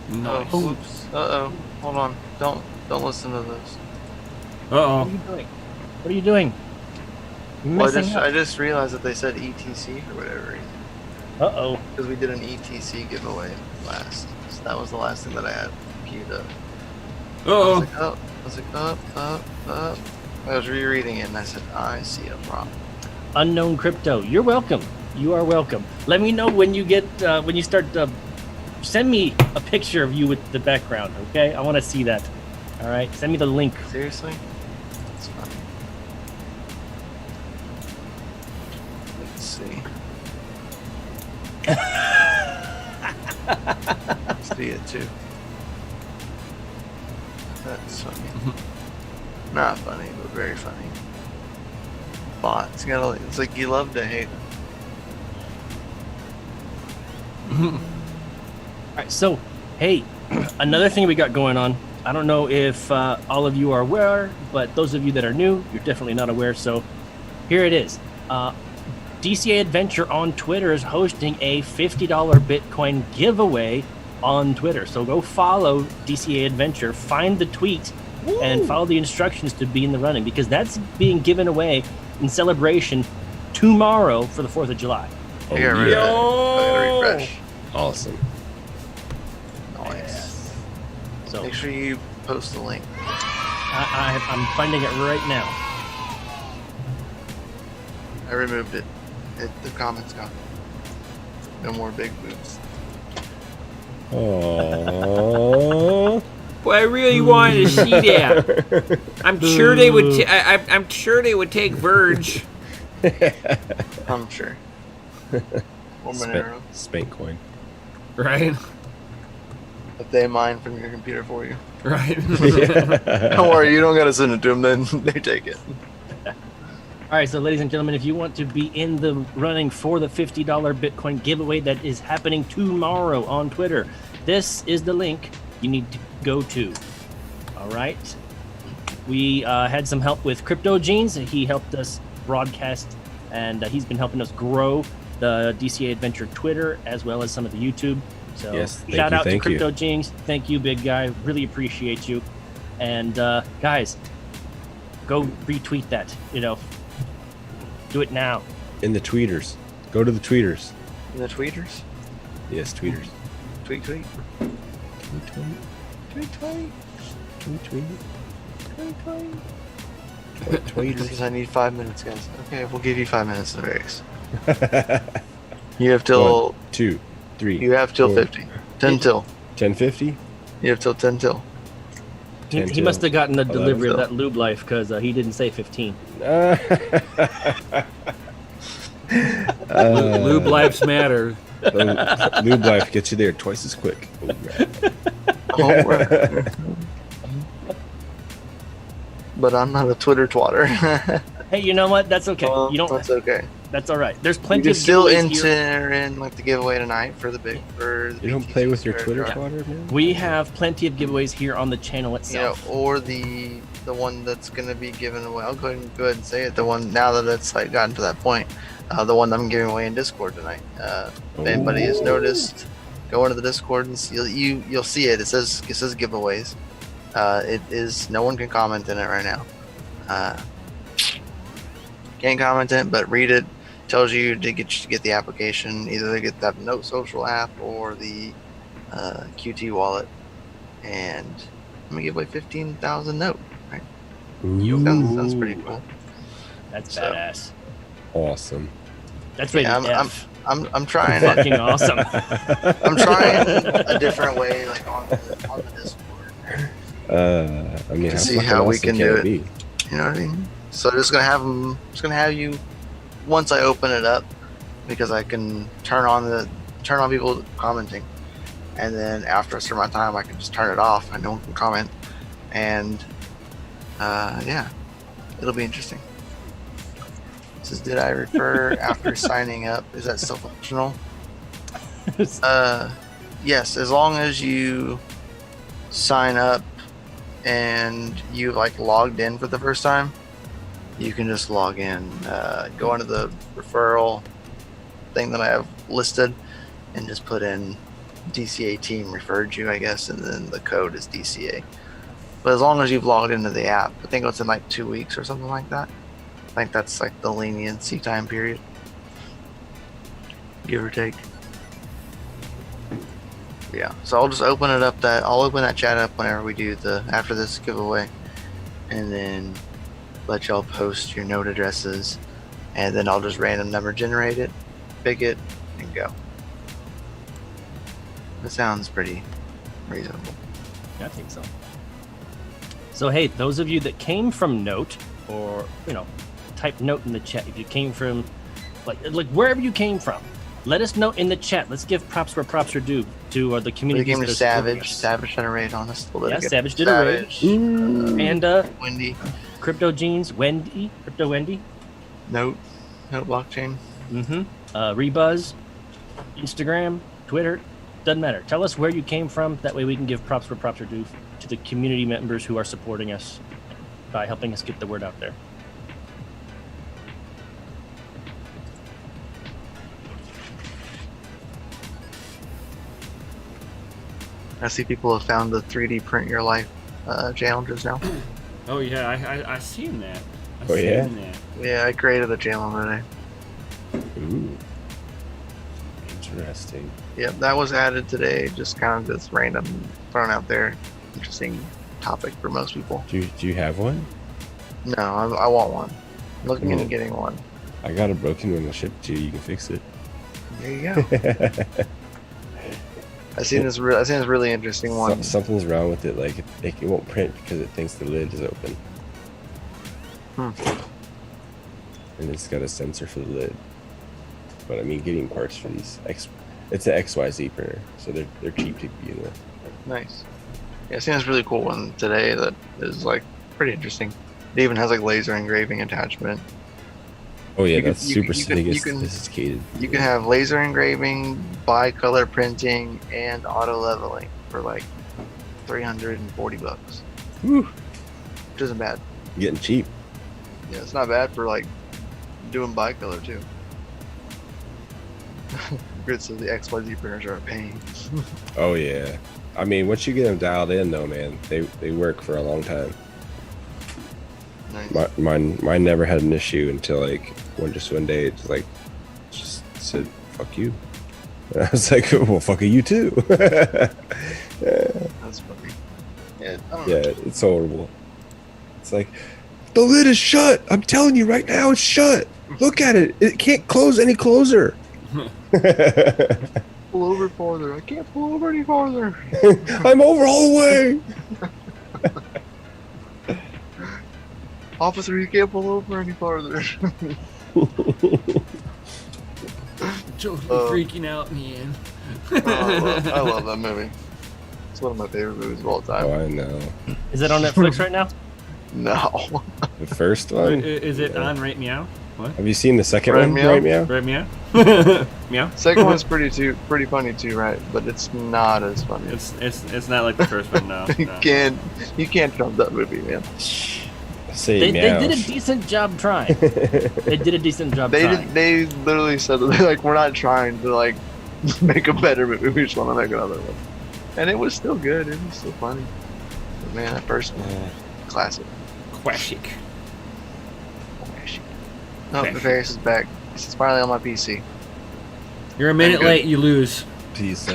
Nice. Oh, whoops. Uh-oh. Hold on. Don't listen to this. What Uh-oh. are you doing? What are you doing? You're Well, messing I up. just realized that they said ETC for whatever reason. Uh-oh. Because we did an ETC giveaway last. So that was the last thing that I had queued up. I Uh-oh. was like, up. I was rereading it and I said, I see a problem. Unknown Crypto, you're welcome. You are welcome. Let me know when you get when you start. Send me a picture of you with the background, okay? I want to see that. All right, send me the link. Seriously? That's funny. see. See it too. That's funny. Not funny, but very funny. Bots. It's like you love to hate them. All right, so hey, another thing we got going on. I don't know if all of you are aware, but those of you that are new, you're definitely not aware. So here it is. DCA Adventure on Twitter is hosting a $50 Bitcoin giveaway on Twitter. So go follow DCA Adventure, find the tweet, and follow the instructions to be in the running, because that's being given away in celebration tomorrow for the 4th of July. I gotta refresh. Awesome. Nice. So Make sure you post the link. I'm finding it right now. I removed it. The comment's gone. No more big boobs. Aww. Boy, I really wanted to see that. I'm sure they would. I'm sure they would take Verge. I'm sure. Monero. Spank coin. Right. If they mine from your computer for you. Right. Don't worry, you don't gotta send it to them. Then they take it. All right, so ladies and gentlemen, if you want to be in the running for the $50 Bitcoin giveaway that is happening tomorrow on Twitter, this is the link you need to go to. All right. We had some help with Crypto Genes. He helped us broadcast, and he's been helping us grow the DCA Adventure Twitter as well as some of the YouTube. So Yes, shout out to thank you. Crypto Genes. Thank you, big guy. Really appreciate you. And guys, go retweet that. Do it now. In the tweeters. Go to the tweeters. The tweeters? Yes, tweeters. Tweet. Tweet. Because I need 5 minutes, guys. Okay, we'll give you 5 minutes at the various. You have till 1, 2, 3. You have till 4, 50. 10 till. 10:50. You have till 10 till. He must have gotten the 11 delivery of till. that lube life, because he didn't say 15. Lube lives matter. Lube life gets you there twice as quick. Oh, right. But I'm not a Twitter twatter. Hey, you know what? That's okay. Well, You don't. That's okay. That's all right. There's You plenty can of still giveaways here. enter in like the giveaway tonight for the big. For the You don't BTC play with your square Twitter drop. twatter, man? We have plenty of giveaways here on the channel Yeah, itself. or the one that's gonna be given away. I'll go ahead and say it. The one now that it's like gotten to that point, the one that I'm giving away in Discord tonight. If anybody has noticed, go into the Discord and you'll see it. It says giveaways. It is no one can comment in it right now. Can't comment in it, but read it. Tells you to get the application, either to get that Note Social app or the QT wallet, and I'm gonna give away 15,000 Note. Right? Sounds pretty cool. That's So- badass. Awesome. That's rated F. I'm trying it. Fucking awesome. I'm trying a different way, like on the Discord. I mean, To see fucking how we awesome can can do it it. be? You know what I mean? So just gonna have you once I open it up, because I can turn on people commenting, and then after a certain amount of time I can just turn it off and no one can comment, and yeah, it'll be interesting. It says, did I refer after signing up? Is that still functional? Yes, as long as you sign up and you like logged in for the first time, you can just log in, go into the referral thing that I have listed and just put in DCA team referred you, I guess, and then the code is DCA. But as long as you've logged into the app, I think it's in like 2 weeks or something like that. I think that's like the leniency time period, give or take. Yeah, so I'll just open it up. I'll open that chat up whenever we do after this giveaway, and then let y'all post your note addresses, and then I'll just random number generate it, pick it, and go. That sounds pretty reasonable. I think so. So hey, those of you that came from Note, or type Note in the chat. If you came from like wherever you came from. Let us know in the chat. Let's give props where props are due to the community. They came to Savage. Savage did a raid on us. Yeah, Savage did a raid. And Wendy. Crypto Jeans, Crypto Wendy. Note blockchain. Rebuzz, Instagram, Twitter, doesn't matter. Tell us where you came from. That way we can give props where props are due to the community members who are supporting us by helping us get the word out there. I see people have found the 3D print your life challenges now. Oh yeah, I seen that. Oh, yeah? That. Yeah, I created a challenge today. Ooh. Interesting. Yeah, that was added today. Just kind of this random thrown out there. Interesting topic for most people. Do you have one? No, I want one. I'm looking into Cool. getting one. I got a broken one. I'll ship it to you. You can fix it. There you go. I seen this really interesting one. Something's wrong with it. Like it won't print because it thinks the lid is open. And it's got a sensor for the lid. But I mean, getting parts for these it's an XYZ printer, so they're cheap to begin with. Nice. Yeah, I seen this really cool one today that is like pretty interesting. It even has like laser engraving attachment. Oh yeah, You can- that's you super can- sick. you It's can- sophisticated. You can have laser engraving, bicolor printing, and auto leveling for like $340. Whew. Which isn't bad. Getting cheap. Yeah, it's not bad for like doing bicolor too. Good, so the XYZ printers are a pain. Oh yeah. I mean, once you get them dialed in, though, man, they work for a long time. Nice. Mine never had an issue until like one day it just said fuck you. And I was like, well, fuck you too. That's funny. Yeah, I don't know. Yeah, it's horrible. It's like the lid is shut. I'm telling you right now, it's shut. Look at it. It can't close any closer. Pull over farther. I can't pull over any farther. I'm over all the way. Officer, you can't pull over any farther. Totally freaking out, man. I love that movie. It's one of my favorite movies of all time. Oh, I know. Is that on Netflix right now? No. The first one. Is it on Right Meow? What? Have you seen the second Right one? Meow? Right meow. Right Meow? Meow? Second one's pretty funny too, right? But it's not as funny. It's not like the first one, no. you no. can't trump that movie, man. Say They meow. did a decent job trying. They did a decent job trying. They literally said that they're like, we're not trying to like make a better movie, we just want to make another one. And it was still good, it was still funny. But man, that first one, classic. Quashik. No, Nefarious is back. It's finally on my PC. You're a minute Good. late, you lose. Peace. Oh,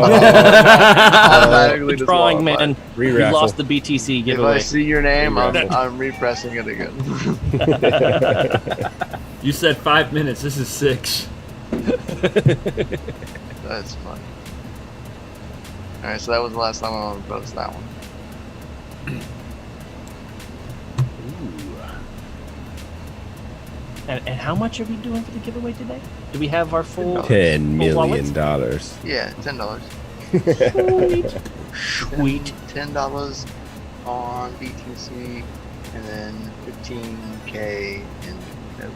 Automatically Drawing, disqualified. man. You re-raffle. lost the BTC If I giveaway. see your name, Re-raffle. I'm repressing it again. You said 5 minutes, this is 6. That's funny. Alright, so that was the last time I want to post that one. And how much are we doing for the giveaway today? Do we have our full $10 wallets? million. Yeah, $10. Sweet. $10 on BTC, and then 15K in note.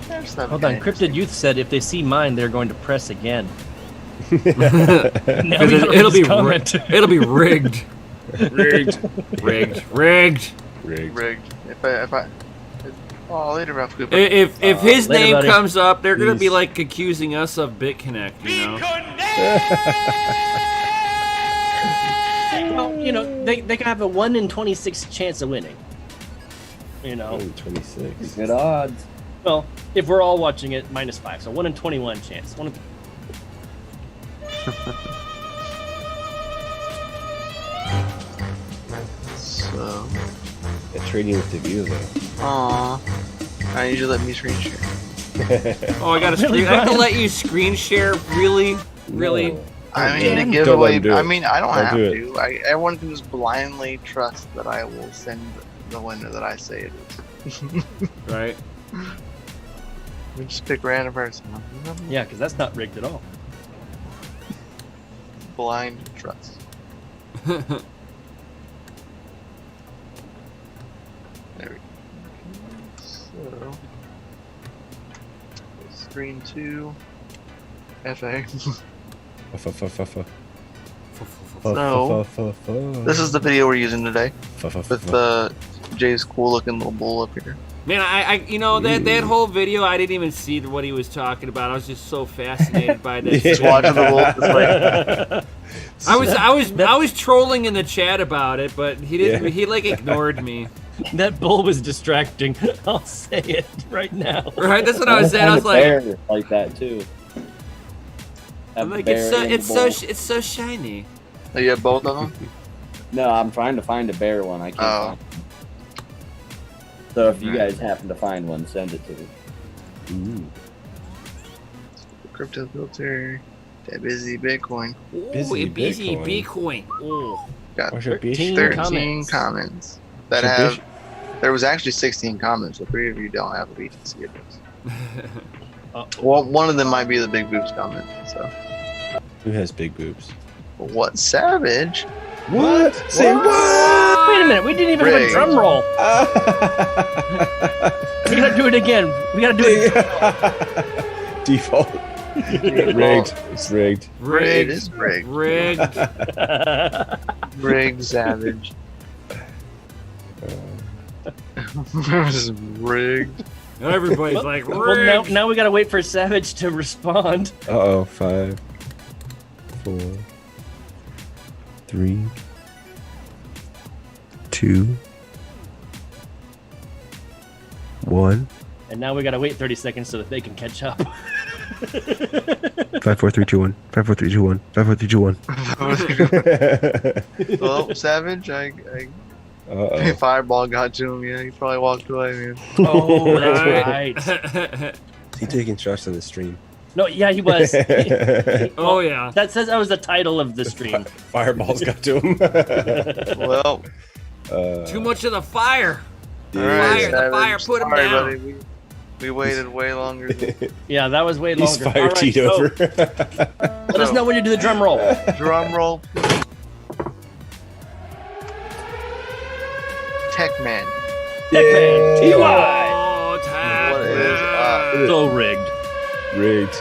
There's that Hold kinda on, Cryptid Youth said if they see mine, they're going to press again. Because it'll be it'll be rigged. Rigged. Rigged. rigged. If I oh, later, Ralph Cooper. If his later, name buddy. comes up, they're gonna be Peace. like accusing us of BitConnect, you know? Well, you know, they can have a 1 in 26 chance of winning. You know, 26. Good odds. well, if we're all watching it, -5, so 1 in 21 chance. So, Yeah, trading with the view though. aw, I usually let me screen share. Oh, I gotta Really, screen. I have to Brian? let you screen share. Really? Really? No. I mean, man. the Don't let giveaway. him do I it. mean, I don't Don't have do to. Everyone can just blindly trust that I will send the winner that I say it is. Right? We just pick random person. Yeah, because that's not rigged at all. Blind trust. There we go. So, screen 2, FA. This is the video we're using today with Jay's cool looking little bull up here. Man, I you know that whole video, I didn't even see what he was talking about. I was just so fascinated by this. Just watching the bull. Just like, I was trolling in the chat about it, but he didn't. He like ignored me. That bull was distracting. I'll say it right now. Right, that's what I was saying. I was like, bear like that too. I'm like, it's so shiny. oh, you have both of them? No, I'm trying to find a bear one. I can't find. So if you guys happen to find one, send it to me. Ooh. Crypto filter. That busy Bitcoin. Ooh, Busy busy Bitcoin. Bitcoin. Ooh. Got What's your 13 13 comments that Should have. be- There was actually 16 comments, so 3 of you don't have a BTC address. Oh. Well, one of them might be the big boobs comment. So, Who has big boobs? but what savage? What? Say what? Wait a minute, we didn't even have a Rigged. drum roll. We gotta do it again. We gotta do it. Default. Rigged. It's rigged. It is rigged. Rigged. Rigged savage. This is rigged. Everybody's like, Well, rigged. now we gotta wait for Savage to respond. Uh-oh. 5, 4, 3, 2, 1. And now we gotta wait 30 seconds so that they can catch up. 5, 4, 3, 2, 1. 5, 4, 3, 2, 1. 5, 4, 3, 2, 1. Well, savage, I Uh-oh. fireball got to him. Yeah, he probably walked away, man. Oh, that's right. Is he taking shots on the stream? No, yeah, he was. Oh yeah. That says that was the title of the stream. Fireballs got to him. Well, Too much of the fire. all right, Fire, the fire, put him Sorry, down. buddy. We waited way longer. Than Yeah, that was way He's longer. fire All right, teed so over. let us know when you do the drum roll. drum roll. Techman. Techman, TY. Oh, tap. What is up? So rigged. Rigged.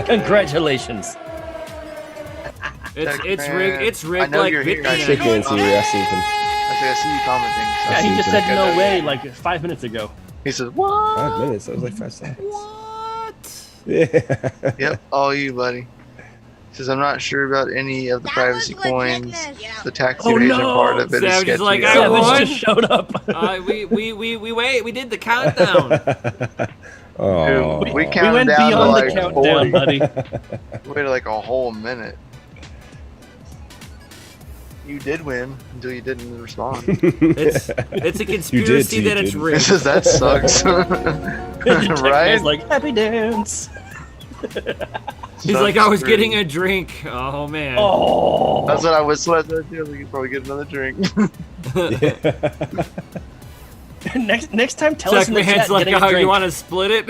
Congratulations. It's Man. rigged. It's I rigged know like you're here. Bitcoin. Shake hands here. I see them. I see you commenting. So. Yeah, he just see said no way like 5 minutes ago. He says, "What?" 5 minutes. That was like 5 seconds. What? Yeah. Yep, all you, buddy. He says, "I'm not sure about any of the privacy coins. The tax Oh, evasion no. part of it is Savage is sketchy." like, I Savage won. just showed up. We did the countdown. Oh. We We counted went down to beyond like the countdown, 40. buddy. We waited like a whole minute. You did win until you didn't respond. It's a conspiracy that it's did. He rigged. says, "That sucks." Right? Right? like, happy dance. He's like, I was getting a drink. Oh man. Oh. That's what I was sweating. You could probably get another drink. next time, tell us in the Techman's chat like, getting a oh, drink. you want to split it?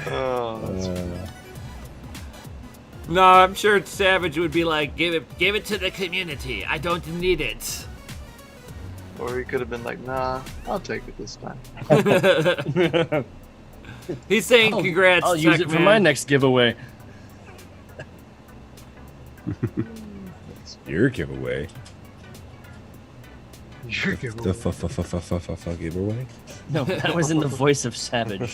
Oh, No, I'm sure Savage would be like, give it to the community. I don't need it. or he could have been like, "Nah, I'll take it this time." He's saying congrats. I'll use it for Techman. my next giveaway. Your giveaway. You're The giveaway. No, that was in the voice of Savage.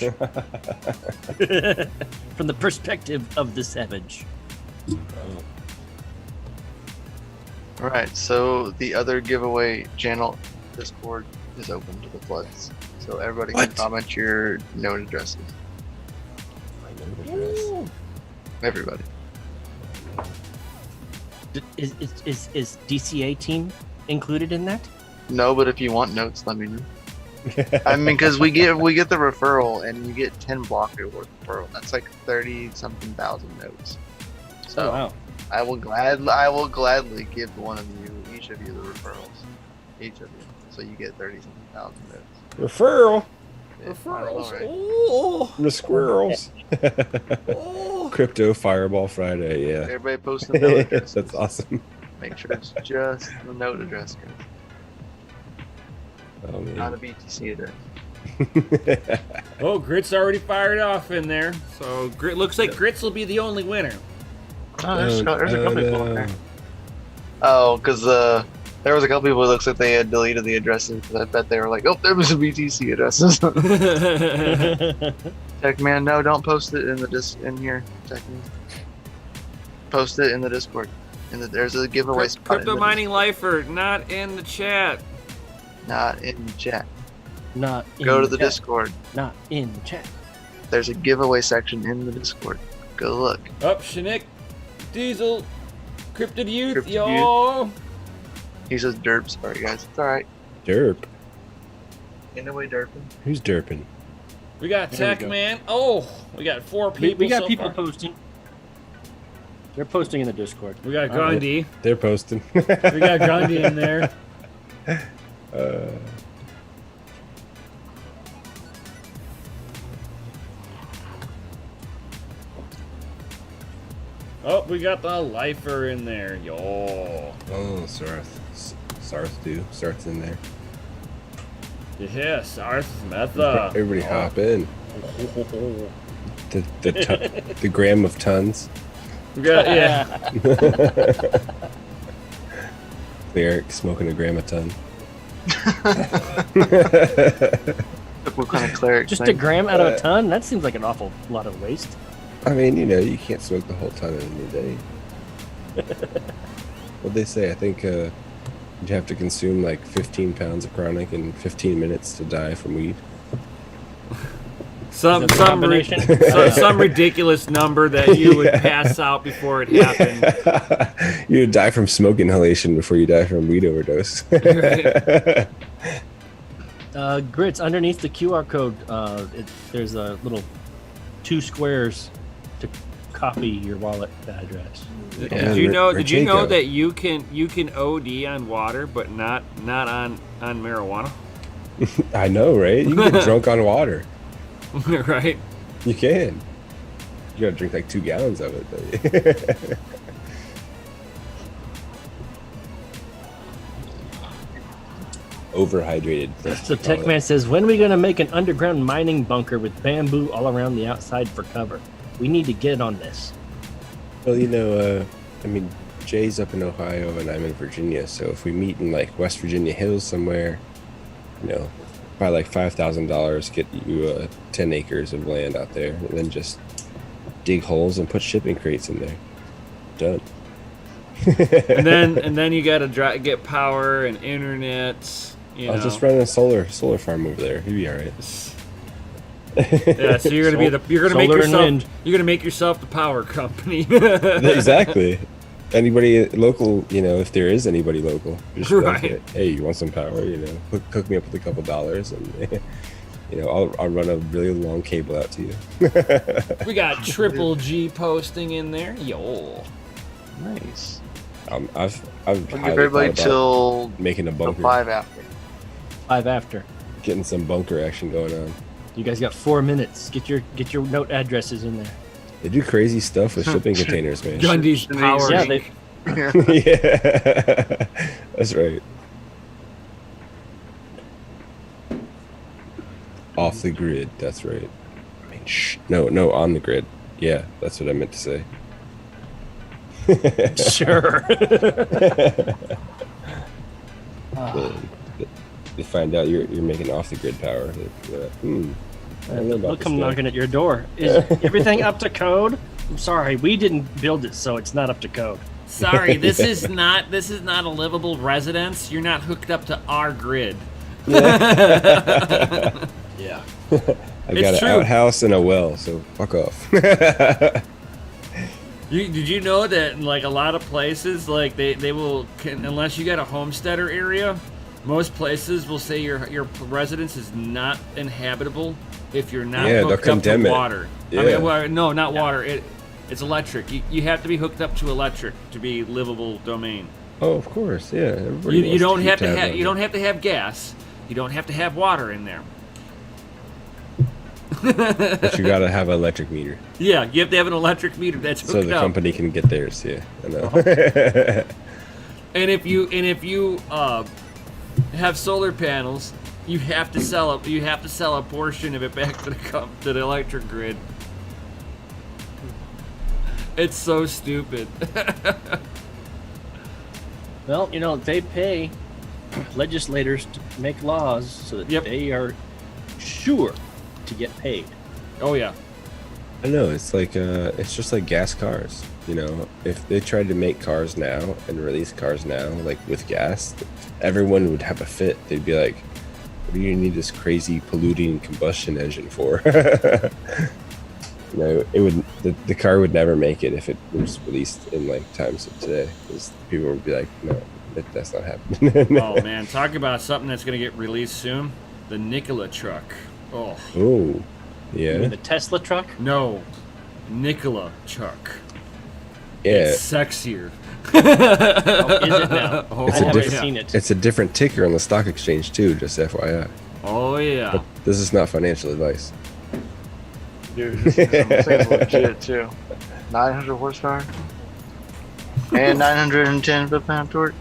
From the perspective of the Savage. All right, so the other giveaway channel, Discord, is open to the floods. So everybody can What? comment your node addresses. Everybody. Is DCA team included in that? No, but if you want notes, let me know. I mean, because we get the referral, and you get 10 block reward referral. That's like 30-something thousand notes. So Oh wow. I will gladly give each of you the referrals. each of you, so you get 30,000 bits. Referral. Yeah, Referrals. right? Oh, The squirrels. oh. Crypto Fireball Friday. Yeah. Everybody post the note addresses. That's awesome. Make sure it's just the note address, guys. Oh Not a man. BTC address. Oh, Grit's already fired off in there. So Grit looks like Grits will be the only winner. Oh, there's a couple people in no. there. Oh, because there was a couple people. It looks like they had deleted the addresses. Because I bet they were like, "Oh, there was some BTC addresses." Tech man, no, don't post it in the in here. Tech man, post it in the Discord. There's a giveaway spot. Crypto mining lifer not in the chat. Not in the chat. Not in Go to the chat. Discord. Not in the chat. There's a giveaway section in the Discord. Go look. Up, Shinik, Diesel, Cryptid Youth, Cryptid yo. He says derp. Sorry, guys. It's alright. Derp. Anyway, derping. Who's derping? We got There we Tech go. Man. Oh, we got 4 people. We got so people far. posting. They're posting in the Discord. We got All right. Grundy. They're posting. We got Grundy in there. Oh, we got the lifer in there, yo. Oh, Sarth. Sarth's in there. Yeah, Sarth Metha. Everybody hop in. The gram of tons. We got, yeah. Eric smoking a gram of ton. What kind of cleric? Just a thing? gram out of a ton? That seems like an awful lot of waste. I mean, you can't smoke the whole ton in a day. What'd they say? I think you'd have to consume like 15 pounds of chronic in 15 minutes to die from weed. Some Is it a combination? some ridiculous number that you would pass out before it happened. You'd die from smoke inhalation before you die from weed overdose. Grits, underneath the QR code, there's a little 2 squares to copy your wallet address. Yeah. Did you know Richico. that you can OD on water, but not on marijuana? I know, right? You can get drunk on water. Right? You can. You gotta drink like 2 gallons of it. But overhydrated. that's So what they call Techman it. says, when are we going to make an underground mining bunker with bamboo all around the outside for cover? We need to get on this. Well, I mean, Jay's up in Ohio and I'm in Virginia, so if we meet in like West Virginia Hills somewhere, buy like $5,000, get you 10 acres of land out there, and then just dig holes and put shipping crates in there. Done. and then you gotta get power and internet. I'll just run a solar farm over there. You'll be all right. Yeah, so you're gonna you're gonna make yourself the power company. Exactly. Anybody local, if there is anybody local, just be like, Right. hey, you want some power? Hook me up with a couple dollars, and I'll run a really long cable out to you. We got Triple G posting in there. Yo. Nice. I've We'll give highly everybody thought about till making a bunker, 5 after. 5 after. getting some bunker action going on. You guys got 4 minutes. Get your note addresses in there. They do crazy stuff with shipping containers, man. Gundy's power. Yeah, Inc. Yeah, that's right. Off the grid, that's right. I mean, no, on the grid. Yeah, that's what I meant to say. Sure. They find out you're making off the grid power. They're like, I don't know about They'll this come guy. knocking at your door. Is everything up to code? I'm sorry, we didn't build it, so it's not up to code. Sorry, this is not a livable residence. You're not hooked up to our grid. Yeah. I It's got an true. outhouse and a well, so fuck off. Did you know that in like a lot of places, like they will, unless you got a homesteader area, most places will say your residence is not inhabitable if you're not Yeah, they'll hooked up to condemn it. water. I Yeah. mean, well, no, not water. It's electric. You have to be hooked up to electric to be livable domain. Oh, of course, yeah. Everybody You wants don't keep have to tabs have on you don't have to have gas. You don't have to have water in there. But you gotta have an electric meter Yeah, you have to have an electric meter that's hooked so the up. company can get theirs. Yeah, I know. And if you have solar panels, you have to sell a portion of it back to the electric grid. It's so stupid. Well, you know, they pay legislators to make laws so that they are sure to get paid. Oh yeah. I know, it's like it's just like gas cars. You know, if they tried to make cars now and release cars now, like with gas, everyone would have a fit. They'd be like, "What do you need this crazy polluting combustion engine for?" You know, it would the car would never make it if it was released in like times of today. Because people would be like, "No, that's not happening." Oh man, talk about something that's gonna get released soon. The Nikola truck. Oh. Oh, You yeah, mean the Tesla truck? No, Nikola truck. yeah. It's sexier. Oh, is it now? Oh, I haven't yeah. seen it. It's a different ticker on the stock exchange too. Just FYI. Oh yeah. But this is not financial advice. Dude, this thing's legit too. 900 horsepower and 910 foot-pound torque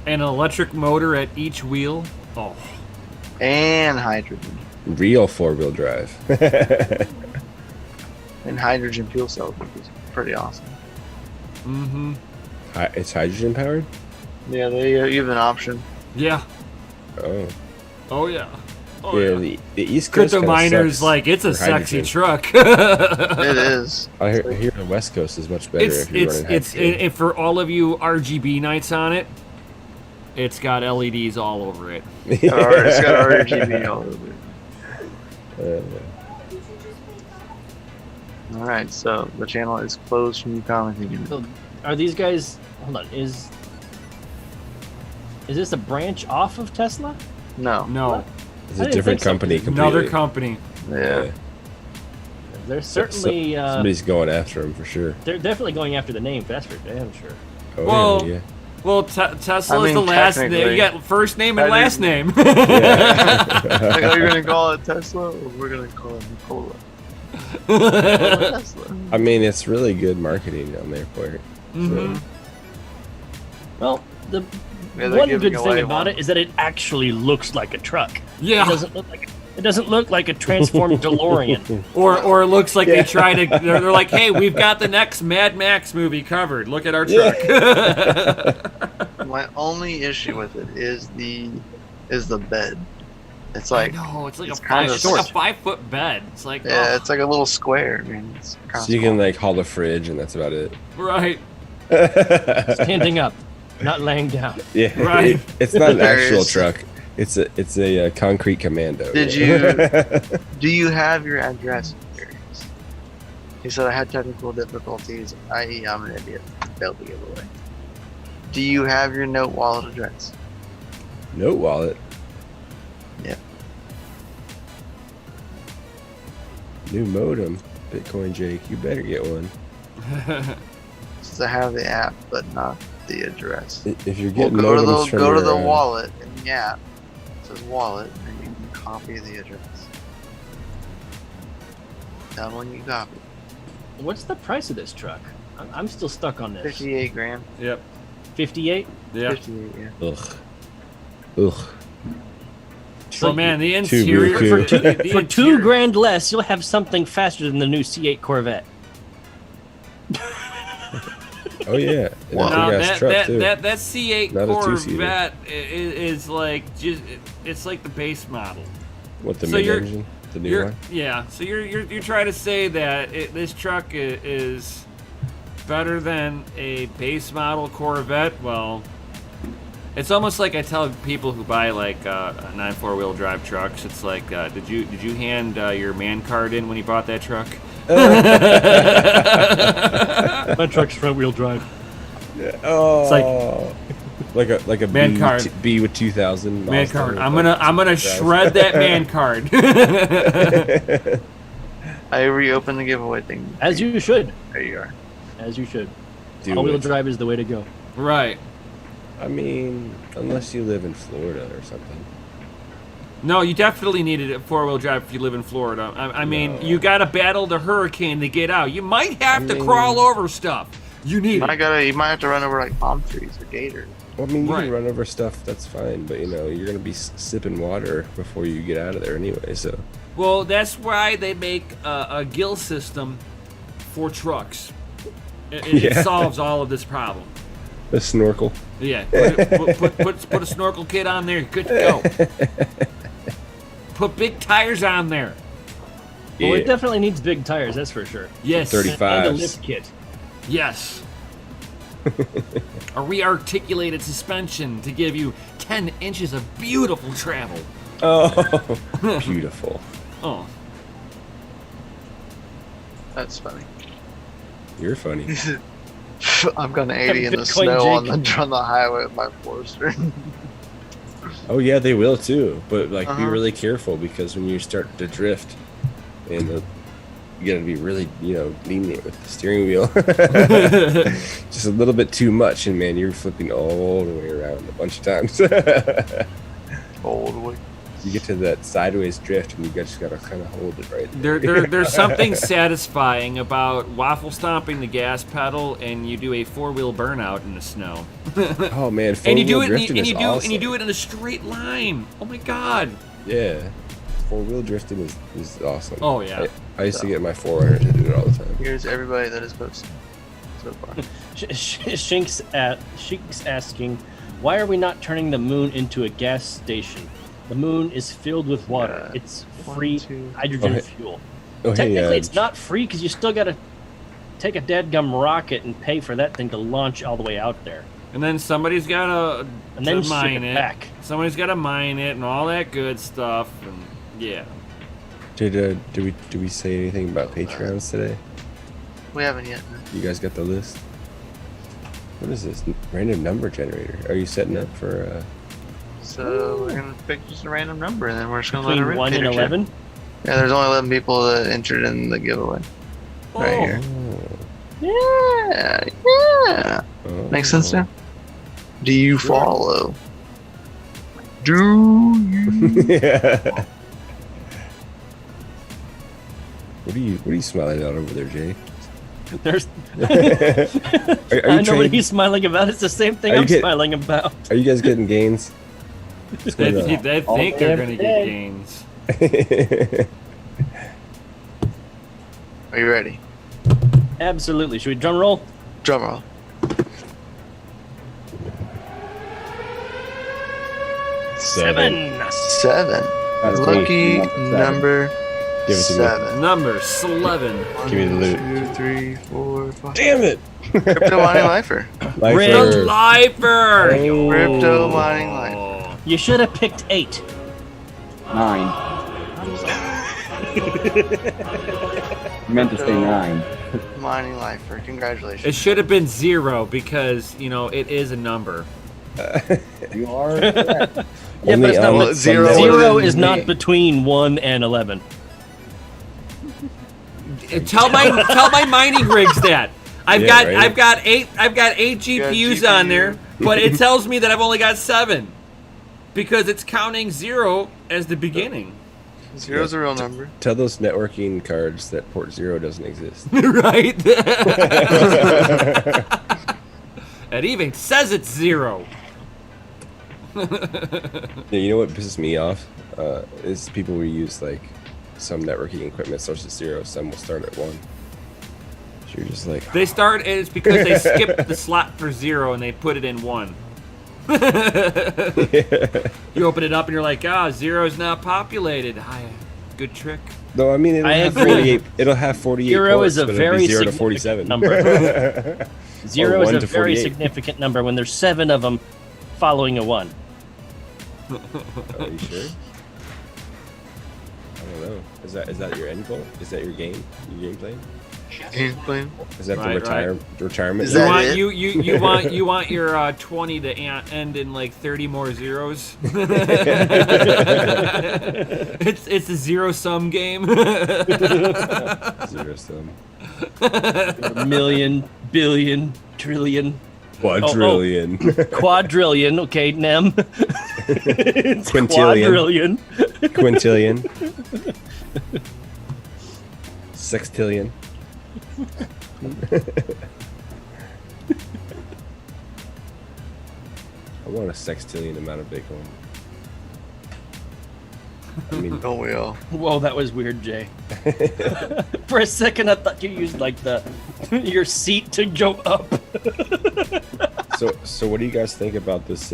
And an electric motor at each wheel. Oh. and hydrogen Real 4-wheel drive. and hydrogen fuel cells, which is pretty awesome. Mm-hmm. It's hydrogen powered. Yeah, they give an option. Yeah. Oh, Oh yeah. Oh yeah. yeah. The East Coast Crypto kinda miners sucks like it's a for sexy hydrogen. truck. It is. I hear the West Coast is much better if you're running hydrogen. and for all of you RGB nights on it, it's got LEDs all over it. It's got RGB all over it. All right, so the channel is closed from you commenting. So, are these guys? Hold on. Is this a branch off of Tesla? No. No, It's I a didn't different think so. company completely. another company. Yeah. They're certainly. Somebody's going after him for sure. They're definitely going after the name. That's for damn sure. Oh, Well, yeah. Well, Tesla I is the mean, last name. technically- You got first name and last name. Like, oh, you're gonna call it Tesla, or we're gonna call it Nikola? Tesla. I mean, it's really good marketing on their part. Mhm. Well, the Yeah, they're one giving good away thing about one. it is that it actually looks like a truck. Yeah. It doesn't look like a transformed DeLorean. Or it looks like they try to. They're like, hey, we've got the next Mad Max movie covered. Look at our truck. My only issue with it is the bed. It's I like know it's like it's a kinda it's like a short. 5-foot bed. It's like yeah, oh, it's like a little square. I mean, it's kind So you can like haul a fridge, and that's about it. right. Standing up, not laying down. Yeah, Right. It's not an There actual is- truck. It's a concrete commando. Did Yeah. Do you have your address? Various? He said I had technical difficulties, i.e., I'm an idiot. Failed the giveaway. Do you have your Note wallet address? Note wallet. Yep. New modem. Bitcoin Jake, you better get one. Just to have the app, but not the address. If you're Well, getting go to modems the from go to your, the wallet in the app. It says wallet, and you can copy the address. That one you copy. What's the price of this truck? I'm still stuck on this. 58 grand. Yep. 58. Yeah. 58, yeah. Ugh. So man, the Too interior blue, too. the For interior- $2,000 less, you'll have something faster than the new C8 Corvette. Oh yeah. And Wow. a No, big-ass truck, too. that C8 Not a two-seater. Corvette is like just it's like the base model. What, the So you're- mid-engine? The new one? Yeah, so you're trying to say that this truck is better than a base model Corvette? Well, it's almost like I tell people who buy like 9 4-wheel drive trucks. It's like, did you hand your man card in when you bought that truck? My truck's front wheel drive. Oh. It's like a Man B, card. B with 2,000. Man miles card. on it, I'm gonna shred that man card. I reopened the giveaway thing. As you should. There you are. As you should. Do All-wheel it. drive is the way to go. Right. I mean, unless you live in Florida or something. No, you definitely need a four-wheel drive if you live in Florida. I mean, No. you got to battle the hurricane to get out. You might have to mean- crawl over stuff. You need it. You might have to run over like palm trees or gators. Well, I mean, you Right. can run over stuff, that's fine, but you know, you're gonna be sipping water before you get out of there anyway. So, Well, that's why they make a gill system for trucks. It Yeah. solves all of this problem. the snorkel. Yeah, put a snorkel kit on there. Good to go. Put big tires on there. Well, Yeah. it definitely needs big tires, that's for sure. Yes. 35. And a lift kit. Yes. A rearticulated suspension to give you 10 inches of beautiful travel. Oh, beautiful. Oh. That's funny. You're funny. I'm going 80 in the Bitcoin snow on Jake. on the highway with my Forester. Oh yeah, they will too. But like, be Uh-huh. really careful because when you start to drift, and you gotta be really, lenient with the steering wheel. Just a little bit too much, and man, you're flipping all the way around a bunch of times. Old way. You get to that sideways drift, and you just gotta kind of hold it right there. There's something satisfying about waffle stomping the gas pedal and you do a four-wheel burnout in the snow. Oh man, And you do four-wheel it drifting is awesome. and you do it in a straight line. Oh my god. Yeah, four-wheel drifting is awesome. Oh, yeah. I used to get my 400 to do it all the time. Here's everybody that is posting so far. Shink's asking, why are we not turning the moon into a gas station? The moon is filled with water. Yeah. It's One, free two. hydrogen Oh, hey. fuel. Oh, hey, Technically, it's not free because you still got to take a dadgum rocket and pay for that thing to launch all the way out there. And then somebody's got And then to ship mine it it. back. Somebody's got to mine it and all that good stuff. And yeah. Did we say anything about Patreons today? We haven't yet. No. You guys got the list? What is this? Random number generator. Are you setting up for So we're gonna pick just a random number and then we're just gonna let Between it 1 and 11? Yeah, there's only 11 people that entered in the giveaway. Right here. Yeah, yeah. oh. Makes sense now? Do you follow? Do you? Yeah. What are you smiling at over there, Jay? There's, Are I you know what trained? he's smiling about. It's the same thing Are you I'm get- smiling about. Are you guys getting gains? What's They, going on? they All think day, they're going to every get day. gains. Are you ready? Absolutely. Should we drum roll? Drum roll. Seven. 7. That's Lucky me. number Give it to me. 7. Number 11. Give me the loot. 2, 3, 4, 5. Damn it! Crypto mining lifer. Red The Lifer. Lifer! Oh. Crypto mining lifer. Oh. You should have picked 8. 9. You meant to say 9. Mining lifer. Congratulations. It should have been 0 because, it is a number. You are correct. Yeah, Only but it's not on Well, some 0 networks. Zero would've is been not me. between 1 and 11. Tell my mining rigs that. I've Yeah, got right. I've got 8 GPUs on there, but it tells me that I've only got 7 because it's counting 0 as the beginning. 0's a real number. Tell those networking cards that port 0 doesn't exist. Right? It even says it's 0. Yeah, you know what pisses me off? Is people will use like some networking equipment starts at 0, some will start at 1. So you're just like, They start it's because they skipped the slot for 0 and they put it in 1. You open it up and you're like, 0 is not populated. Good trick. no, I mean it'll I have agree. 48. It'll have 48. Zero ports, is a but it'll very be 0 to significant 47 number. 0 is 1 a to very 48. significant number when there's 7 of them following a 1. Are you sure? I don't know. Is that your end goal? Is that your game? Your game plan? Game plan. Is that Right, the retirement? Is You that want it? you want your 20 to end in like 30 more zeros. It's a zero sum game. Zero sum. A million, billion, trillion. Quadrillion. Quadrillion. Okay, Nem. It's Quintillion. Quadrillion. Quintillion. Sextillion. I want a sextillion amount of Bitcoin. I mean, Don't we all? Whoa, that was weird, Jay. For a second, I thought you used like your seat to go up. so what do you guys think about this?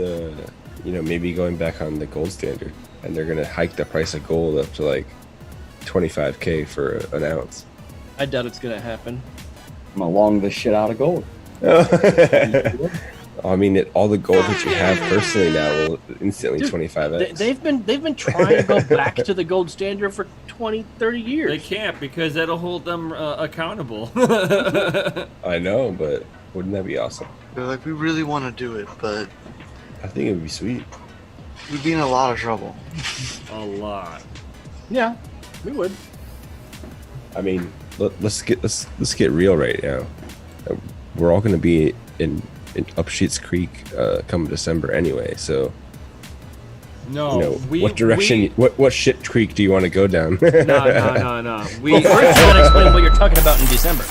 Maybe going back on the gold standard, and they're gonna hike the price of gold up to like $25K for an ounce. I doubt it's gonna happen. I'm gonna long the shit out of gold. I mean, all the gold that you have personally now will instantly Dude, 25x. They've been trying to go back to the gold standard for 20, 30 years. They can't because that'll hold them accountable. I know, but wouldn't that be awesome? They're like, we really want to do it, but I think it would be sweet. we'd be in a lot of trouble. A lot. Yeah, we would. I mean, let's get real right now. We're all going to be in up Sheets Creek come December anyway. So, No, what direction? What shit creek do you want to go down? No. Well, first, you gotta explain what you're talking about in December.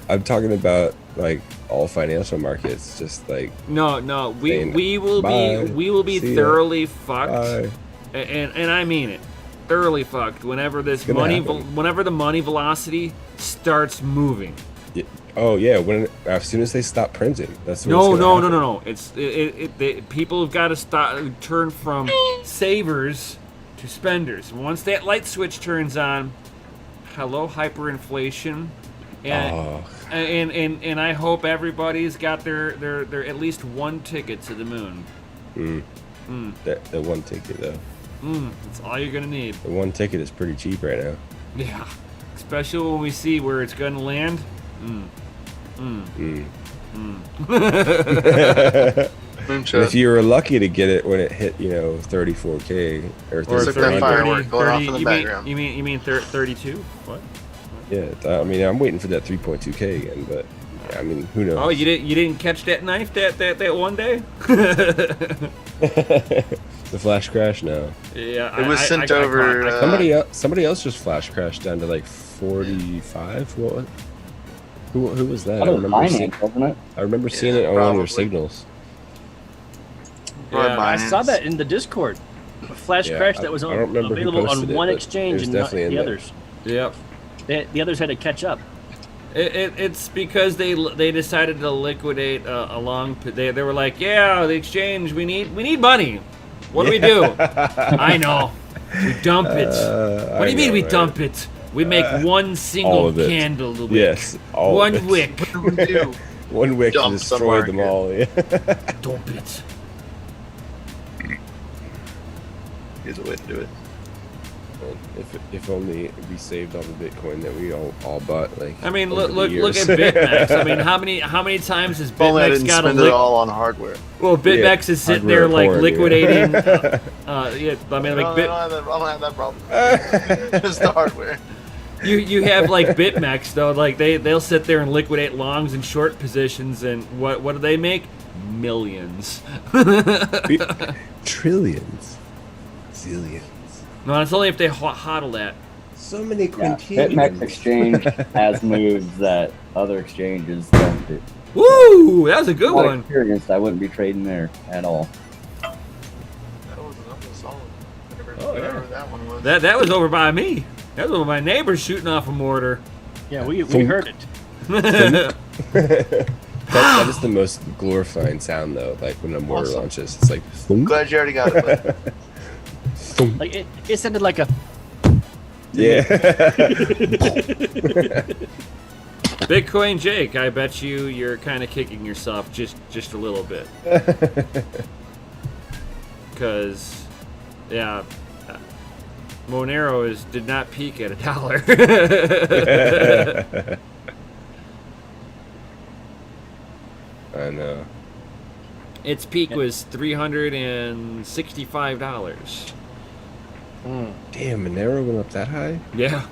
I'm talking about like all financial markets, just like No. saying, We will "Bye, be see ya, thoroughly fucked, bye." and I mean it, thoroughly fucked. Whenever this gonna money, happen. whenever the money velocity starts moving. Oh yeah, as soon as they stop printing, that's when No. People have got to turn from savers to spenders. Once that light switch turns on, hello hyperinflation, and I hope everybody's got their at least one ticket to the moon. The one ticket though. That's all you're gonna need. The one ticket is pretty cheap right now. Yeah, especially when we see where it's gonna land. And Moonshot. if you were lucky to get it when it hit, 34K or It's like 30K. that firework going off in the background. You mean 32? What? Yeah, I mean, I'm waiting for that 3.2K again, but I mean, who knows? Oh, you didn't catch that knife that one day? The flash crash? No. Yeah, It was sent over. Somebody else just flash crashed down to like 45. What? Who was that? That was Binance, wasn't it? I remember seeing it on one of your probably. signals. Yeah, I saw that in the Discord. A flash Yeah, crash that was I don't remember who available posted on it, one but exchange it was and not definitely in the there. others. Yep. The others had to catch up. It's because they decided to liquidate along. They were like, yeah, the exchange. We need money. What do we do? I know. We dump it. What do you mean we dump it? We make one all single of it. candle a wick. Yes, all One of it. wick. What do we do? One wick Dump the destroyed them market. all. Yeah. Dump it. Here's a way to do it. If only we saved all the Bitcoin that we all bought. Like, I mean, over look the at years. BitMEX. I mean, how many times has If only I BitMEx didn't got a spend it lick? all on hardware. Well, BitMEX is sitting there hardware like porn, liquidating. yeah. Yeah, I mean, No, like I don't have that problem. Just the hardware. you have like BitMEX though, like they'll sit there and liquidate longs and short positions, and what do they make? Millions. Trillions, zillions. No, it's only if they hodl that. So many Yeah, quintillions. BitMEX exchange has moves that other exchanges don't do. Woo! That was a good Not one. experienced, I wouldn't be trading there at all. That was solid. Oh, yeah. Whatever that one was. That was over by me. That was over my neighbors shooting off a mortar. Yeah, we Thunk. heard it. That is the most glorifying sound though. Like when a mortar Awesome. launches, it's like. thunk, Glad you already got it. But thunk. Like it sounded like a. Yeah. Bitcoin Jake, I bet you're kind of kicking yourself just a little bit. Because, yeah, Monero did not peak at $1. I know. Its peak was $365. Damn, Monero went up that high? Yeah.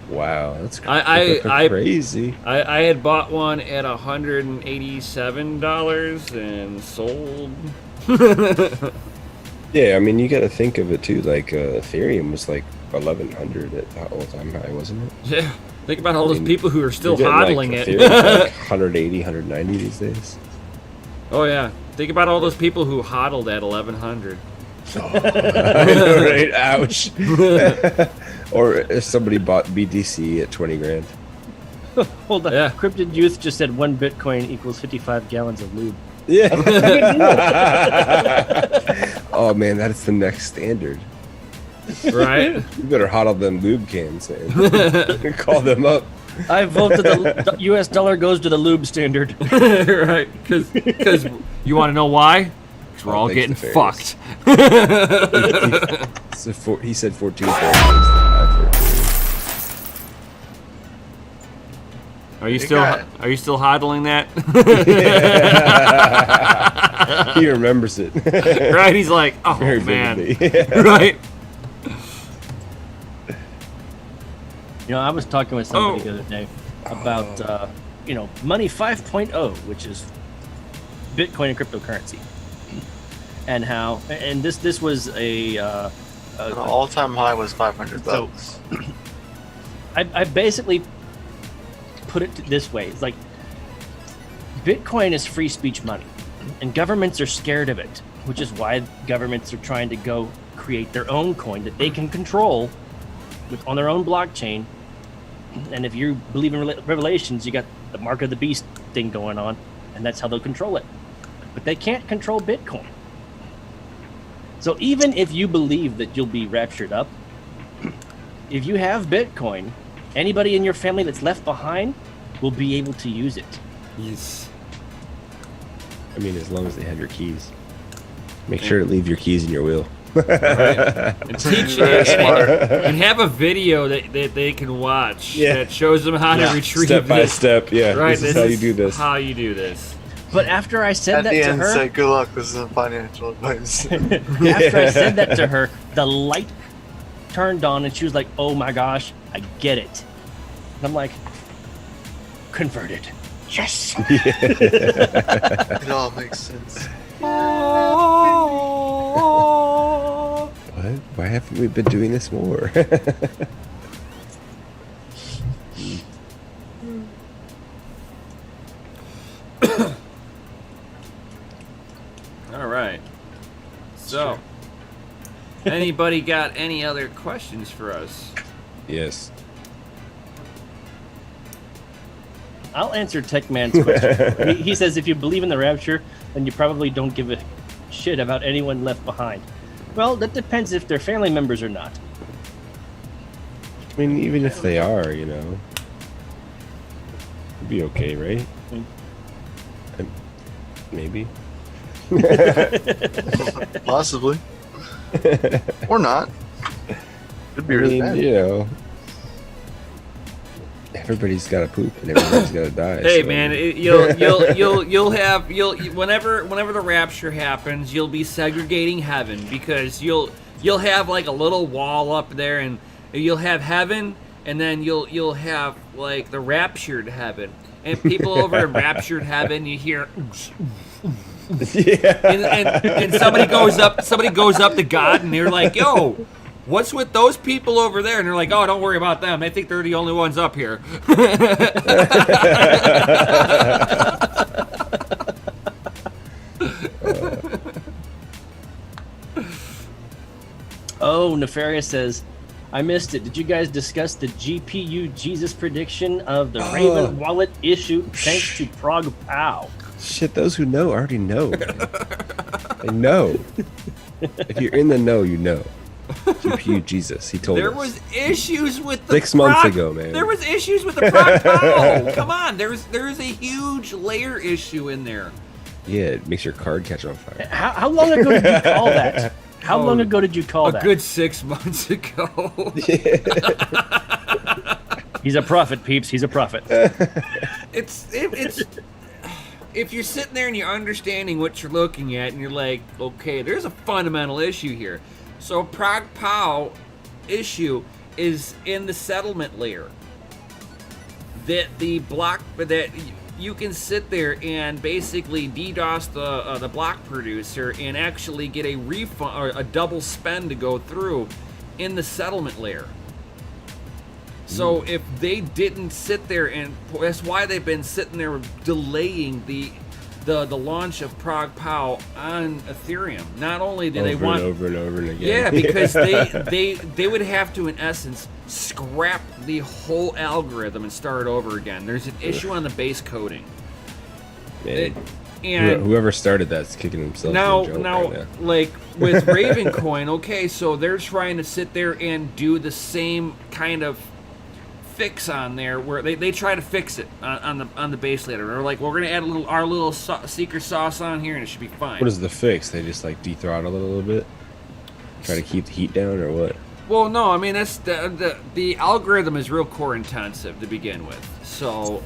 Wow, that's I crazy. I had bought one at $187 and sold. Yeah, I mean, you got to think of it too. Like Ethereum was like 1,100 at the all-time high, wasn't it? Yeah. Think about all those people who are still You're getting, hodling like, it. Ethereum's like 180, 190 these days. Oh yeah. Think about all those people who hodled at 1,100. I know, right? Ouch. Or if somebody bought BTC at 20 grand. Hold on. Yeah. Cryptid Youth just said 1 Bitcoin equals 55 gallons of lube. Yeah. Oh man, that is the next standard. Right? You better hodl them lube cans, man. Call them up. I vote that the U.S. dollar goes to the lube standard. Right? Because you want to know why? Because we're all thanks getting to fucked. He said 14. Are you still hodling that? He remembers it. Right? He's like, oh Very man. vividly. Right? You know, I was talking with somebody the other day about, Money 5.0, which is Bitcoin and cryptocurrency, and how, and this was The all-time high was $500. So, I basically put it this way: it's like Bitcoin is free speech money, and governments are scared of it, which is why governments are trying to go create their own coin that they can control on their own blockchain. And if you believe in Revelations, you got the mark of the beast thing going on, and that's how they'll control it. But they can't control Bitcoin. So even if you believe that you'll be raptured up, if you have Bitcoin, anybody in your family that's left behind will be able to use it. Yes. I mean, as long as they have your keys. Make sure to leave your keys in your will. Right. And teach and have a video that they can watch that shows them how to retrieve step by this. step. Yeah, Right. this is how you do this. How you do this. But after I said At that the to end, her, say, good luck, this isn't financial advice. after I said that to her, the light turned on and she was like, oh my gosh, I get it. And I'm like, converted. Yes. It all makes sense. What? Why haven't we been doing this more? All right. So, anybody got any other questions for us? Yes. I'll answer Tech Man's question. He says, if you believe in the rapture, then you probably don't give a shit about anyone left behind. Well, that depends if they're family members or not. I mean, even if they are, it'd be okay, right? Maybe. Possibly. Or not. Could be I really mean, bad. Everybody's got to poop and everybody's got to die. Hey so. man, whenever the rapture happens, you'll be segregating heaven, because you'll have like a little wall up there, and you'll have heaven, and then you'll have like the raptured heaven, and people over in raptured heaven, you hear. And somebody goes up to God, and they're like, yo, what's with those people over there? And they're like, oh, don't worry about them. They think they're the only ones up here. Oh, Nefarious says, I missed it. Did you guys discuss the GPU Jesus prediction of the Raven wallet issue thanks to Prog Pow? Shit, those who know already know. Man. They know. If you're in the know, you know. GPU Jesus, he told us. There was issues with the 6 months ago, man. There was issues with the Prog Pow. Come on, there's a huge layer issue in there. Yeah, it makes your card catch on fire. How long ago did you call that? How long ago did you call that? A good 6 months ago. He's a prophet, peeps. He's a prophet. It's if you're sitting there and you're understanding what you're looking at, and you're like, okay, there's a fundamental issue here. So Prog Pow issue is in the settlement layer. That you can sit there and basically DDoS the block producer and actually get a refund or a double spend to go through in the settlement layer. So if they didn't sit there, and that's why they've been sitting there delaying the launch of Prog Pow on Ethereum. Not only do they want over and over and again. yeah, because they would have to, in essence, scrap the whole algorithm and start over again. There's an issue on the base coding. Man, And whoever started that's kicking themselves now, in the junk right now. like with Ravencoin, okay, so they're trying to sit there and do the same kind of fix on there where they try to fix it on the base layer. They're like, well, we're gonna add our little secret sauce on here and it should be fine. What is the fix? They just like dethrottle it a little bit, try to keep the heat down, or what? Well, no, I mean that's the algorithm is real core intensive to begin with. So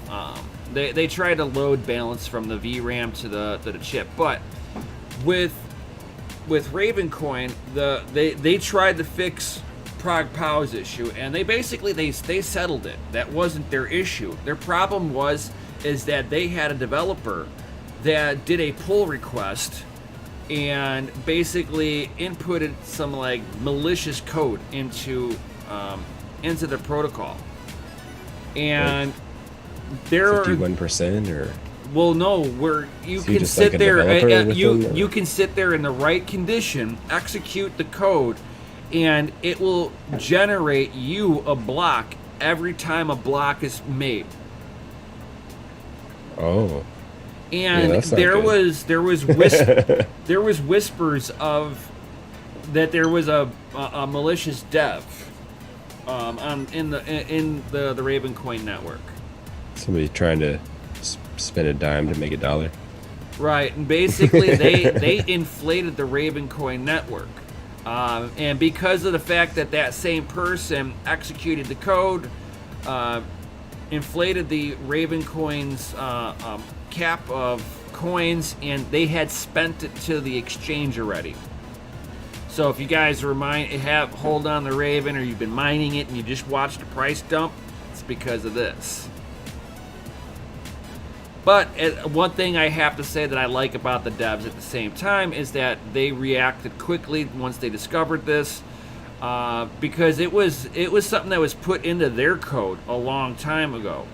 they try to load balance from the VRAM to the chip, but with Ravencoin, they tried to fix Prog Pow's issue, and they basically they settled it. That wasn't their issue. Their problem is that they had a developer that did a pull request and basically inputted some like malicious code into the protocol. And there 51% or well, no, where you So you can just like sit a there, developer with them, or- you can sit there in the right condition, execute the code, and it will generate you a block every time a block is made. oh, And that's not there good. was whispers of that there was a malicious dev in the Ravencoin network. somebody trying to spend a dime to make $1. Right, and basically they inflated the Ravencoin network. And because of the fact that same person executed the code, inflated the Ravencoin's cap of coins, and they had spent it to the exchange already. So if you guys hold on the Raven, or you've been mining it and you just watched the price dump, it's because of this. But one thing I have to say that I like about the devs at the same time is that they reacted quickly once they discovered this, because it was something that was put into their code a long time ago.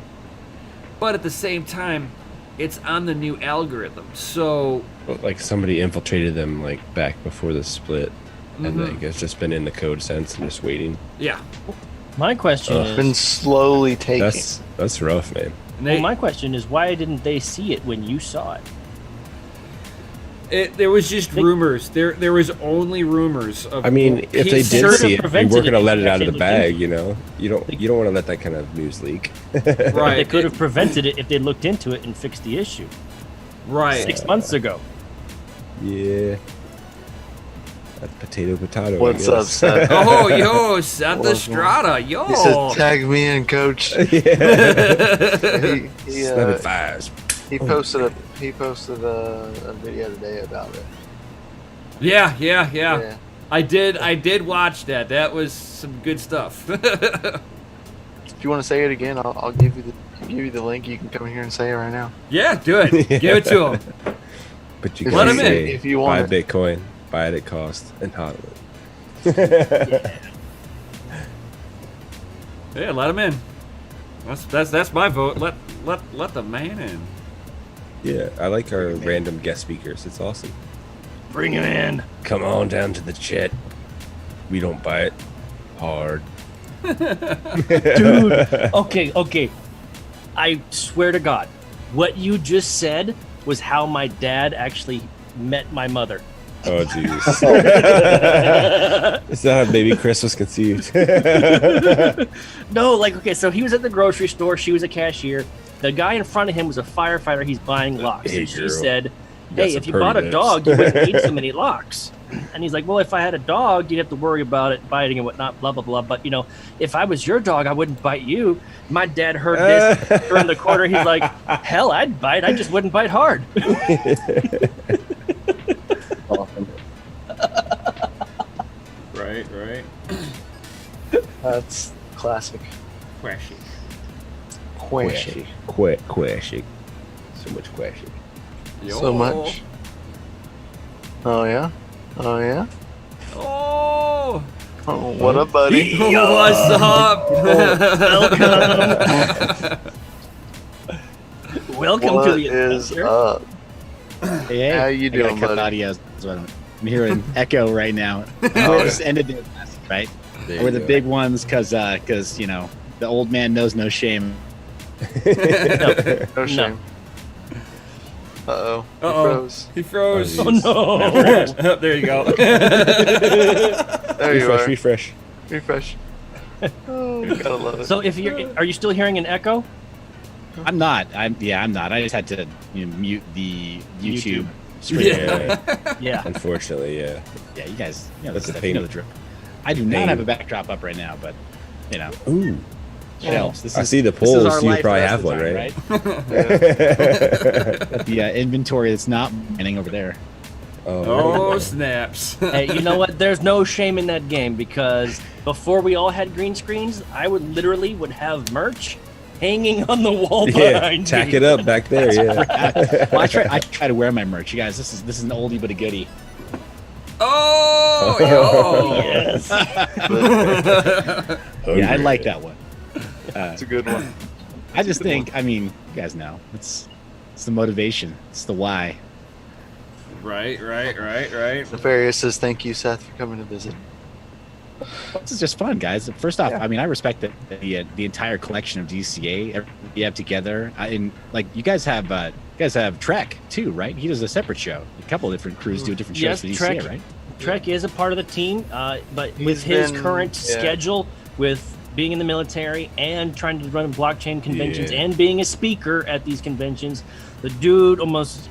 But at the same time, it's on the new algorithm. So Like somebody infiltrated them like back before the split, and like it's just been in the code since and just waiting. yeah, My question is, Been slowly taking. That's rough, man. and well, my question is, why didn't they see it when you saw it? there was just rumors. There was only rumors of. I mean, if they did Sort of see it, we prevented weren't it gonna if let you it out of actually the looked bag. into You know, you don't want to let that kind of news leak. right, They could have prevented it if they looked into it and fixed the issue right. 6 months ago. Yeah. That's potato. What's I up, guess. Seth? Oh, yo, Seth Welcome. Estrada, yo. He said, "Tag me in, coach." Yeah. he, Snapping fires. he posted a video today about it. Yeah. I did watch that. That was some good stuff. If you want to say it again, I'll give you the link. You can come in here and say it right now. Yeah, do it. Give it to him. But you Let gotta him in. say, If you buy want it. Bitcoin, buy it at cost, and hodl it. Yeah, let him in. That's my vote. Let the man in. Yeah, I like our random guest speakers. It's awesome. Bring him in. Come on down to the chat. We don't buy it hard. Dude. Okay. I swear to God, what you just said was how my dad actually met my mother. Oh, jeez. Is that how baby Chris was conceived? No, okay, so he was at the grocery store. She was a cashier. The guy in front of him was a firefighter. He's buying locks. Hey, And she girl. said, Got hey, some if you bought a permanents." dog, you wouldn't need so many locks. And he's like, well, if I had a dog, you'd have to worry about it biting and whatnot, blah, blah, blah. But, if I was your dog, I wouldn't bite you. My dad heard this around the corner. He's like, hell, I'd bite. I just wouldn't bite hard. Awesome. Right. That's classic. Crashy. Quashy. Quashing. So much quashing. So much. Oh yeah. Oh yeah. Oh. Oh, what up, buddy? What's up? Welcome What to the is adventure. up? Hey, How you I gotta doing, cut buddy? audio, so I'm hearing echo right now. We just ended it, right? There We're you the go. big ones because you know the old man knows no shame. No shame. Uh-oh. He Uh-oh. froze. He froze. Oh, Oh no! Oh, there you go. There you are. Refresh. Refresh. Oh, gotta love it. So are you still hearing an echo? I'm not. I'm not. I just had to mute the YouTube. YouTube. Yeah. Yeah. Unfortunately, yeah. Yeah, you guys. That's a the pain. the drip. I do not have a backdrop up right now, but Ooh. shelves. This I is, see the this is polls. our You life probably the have rest one, of the right? time, Yeah. Got the inventory that's not mining over there. Oh, snaps. Hey, you know what? There's no shame in that game because before we all had green screens, I would have merch hanging on the wall Yeah, behind tack me. it up back there. Yeah. Well, I try to wear my merch, you guys. This is an oldie but a goodie. Oh, Oh, yo. yes. Yeah, I like that one. It's a good one. I just think, I mean, you guys know, it's the motivation, it's the why. Right. Nefarious says, thank you, Seth, for coming to visit. This is just fun, guys. First off, I mean, I respect the entire collection of DCA everything you have together. And like, you guys have Trek too, right? He does a separate show. A couple of different crews do different shows Yes, for DCA, Trek. right? Trek is a part of the team, but He's with his been- current yeah. schedule, with being in the military and trying to run blockchain conventions Yeah. and being a speaker at these conventions, the dude almost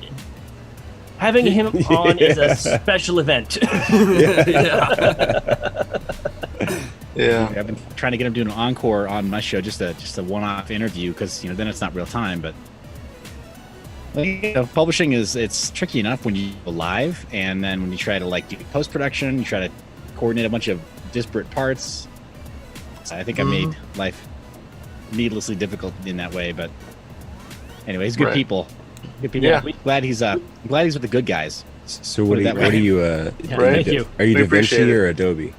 having him on is a special event. Yeah. I've been trying to get him doing an encore on my show, just a one-off interview, because then it's not real time. But publishing it's tricky enough when you go live, and then when you try to do post-production, you try to coordinate a bunch of disparate parts. So I think I made life needlessly difficult in that way. But anyway, he's good Right. people. Good people. Yeah. Glad he's with the good guys. So what Put it are you? that way. What are you? Yeah, Right. Thank you. Are you We Da appreciate Vinci it. or Adobe?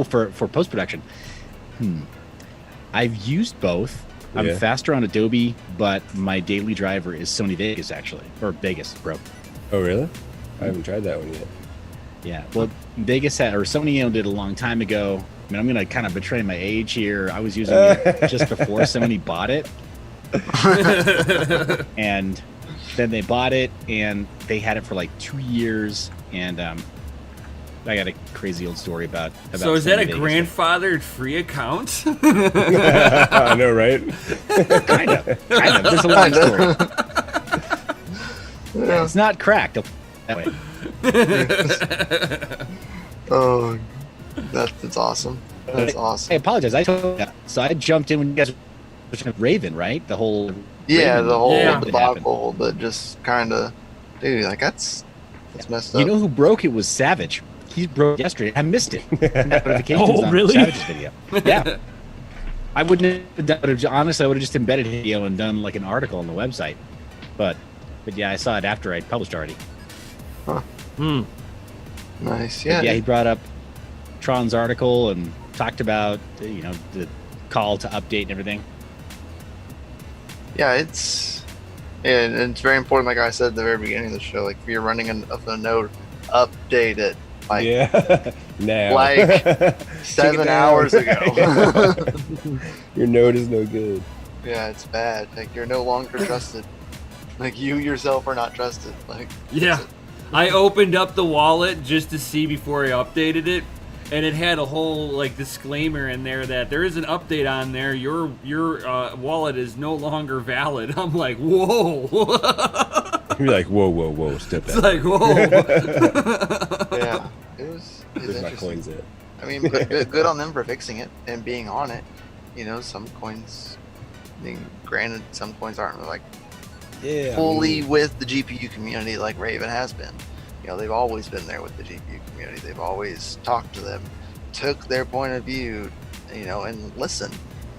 For post-production. I've used both. I'm Yeah. faster on Adobe, but my daily driver is Sony Vegas, actually. Or Vegas, bro. Oh, really? I haven't tried that one yet. Yeah. Well, Sony did a long time ago. I mean, I'm going to kind of betray my age here. I was using it just before Sony bought it. And then they bought it, and they had it for like 2 years. And I got a crazy old story about So is that Sony a Vegas. grandfathered free account? I know, right? Kind of. There's a long story. Yeah. It's not cracked that way. Oh, that's awesome. That's I awesome. apologize. I told you. So I jumped in when you guys were talking Raven, right? The whole Yeah, Raven the whole Yeah. that happened. debacle that just kind of, dude, like that's messed up. You know who broke it was Savage. He broke yesterday. I missed it. Notifications Oh, on really? Savage's video. Yeah. I wouldn't have done it. Honestly, I would have just embedded video and done like an article on the website. But yeah, I saw it after I published already. Nice. Yeah, Yeah. he brought up Tron's article and talked about the call to update and everything. Yeah, and it's very important. Like I said at the very beginning of the show, like if you're running a node, update it like Yeah. Now. Like, Take 7 it down. hours ago. Your node is no good. Yeah, it's bad. Like you're no longer trusted. Like you yourself are not trusted. Like Yeah. I opened up the wallet just to see before I updated it, and it had a whole disclaimer in there that there is an update on there. Your wallet is no longer valid. I'm like, whoa. You're like, whoa, step It's back. like, whoa. yeah, it was Where's my interesting. coins at? I mean, good on them for fixing it and being on it. You know, some coins. I mean, granted, some coins aren't like Yeah. fully with the GPU community like Raven has been. You know, they've always been there with the GPU community. They've always talked to them. took their point of view, and listened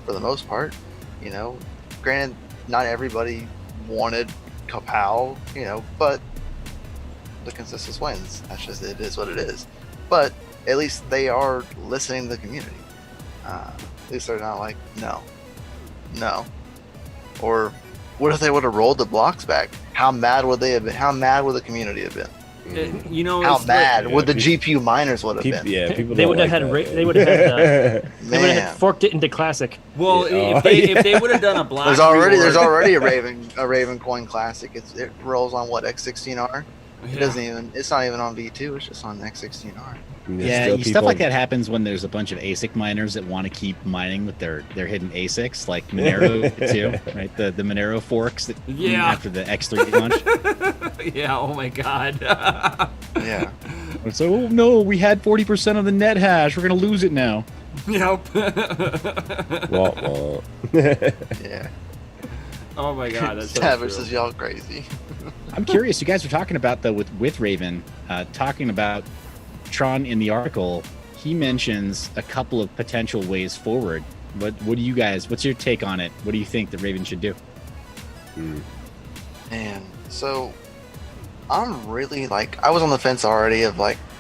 for the most part. Granted, not everybody wanted Kapow, but the consensus wins. That's just, it is what it is. But at least they are listening to the community. At least they're not like, no. Or what if they would have rolled the blocks back? How mad would they have been? How mad would the community have been? How it's mad like, would the GPU miners would have been? Yeah, people. They don't would have like had. that. They would have had. They would have Man, forked it into classic. well, Yeah. if they would have done a block, there's already reorg- a Raven coin classic. It rolls on what, X16R? It Yeah. doesn't even. It's not even on V2. It's just on X16R. And there's Yeah, still stuff like people- that happens when there's a bunch of ASIC miners that want to keep mining with their hidden ASICs, like Monero too, right? The Monero forks that Yeah. after the X3 launch. Yeah. Oh my God. Yeah. So, oh no, we had 40% of the net hash. We're gonna lose it now. Yep. Wah, wah. Yeah. Oh my God. That's so Savage true. says y'all crazy. I'm curious. You guys were talking about though with Raven, talking about Tron in the article. He mentions a couple of potential ways forward. What do you guys? What's your take on it? What do you think that Raven should do? Man, so I'm really I was on the fence already of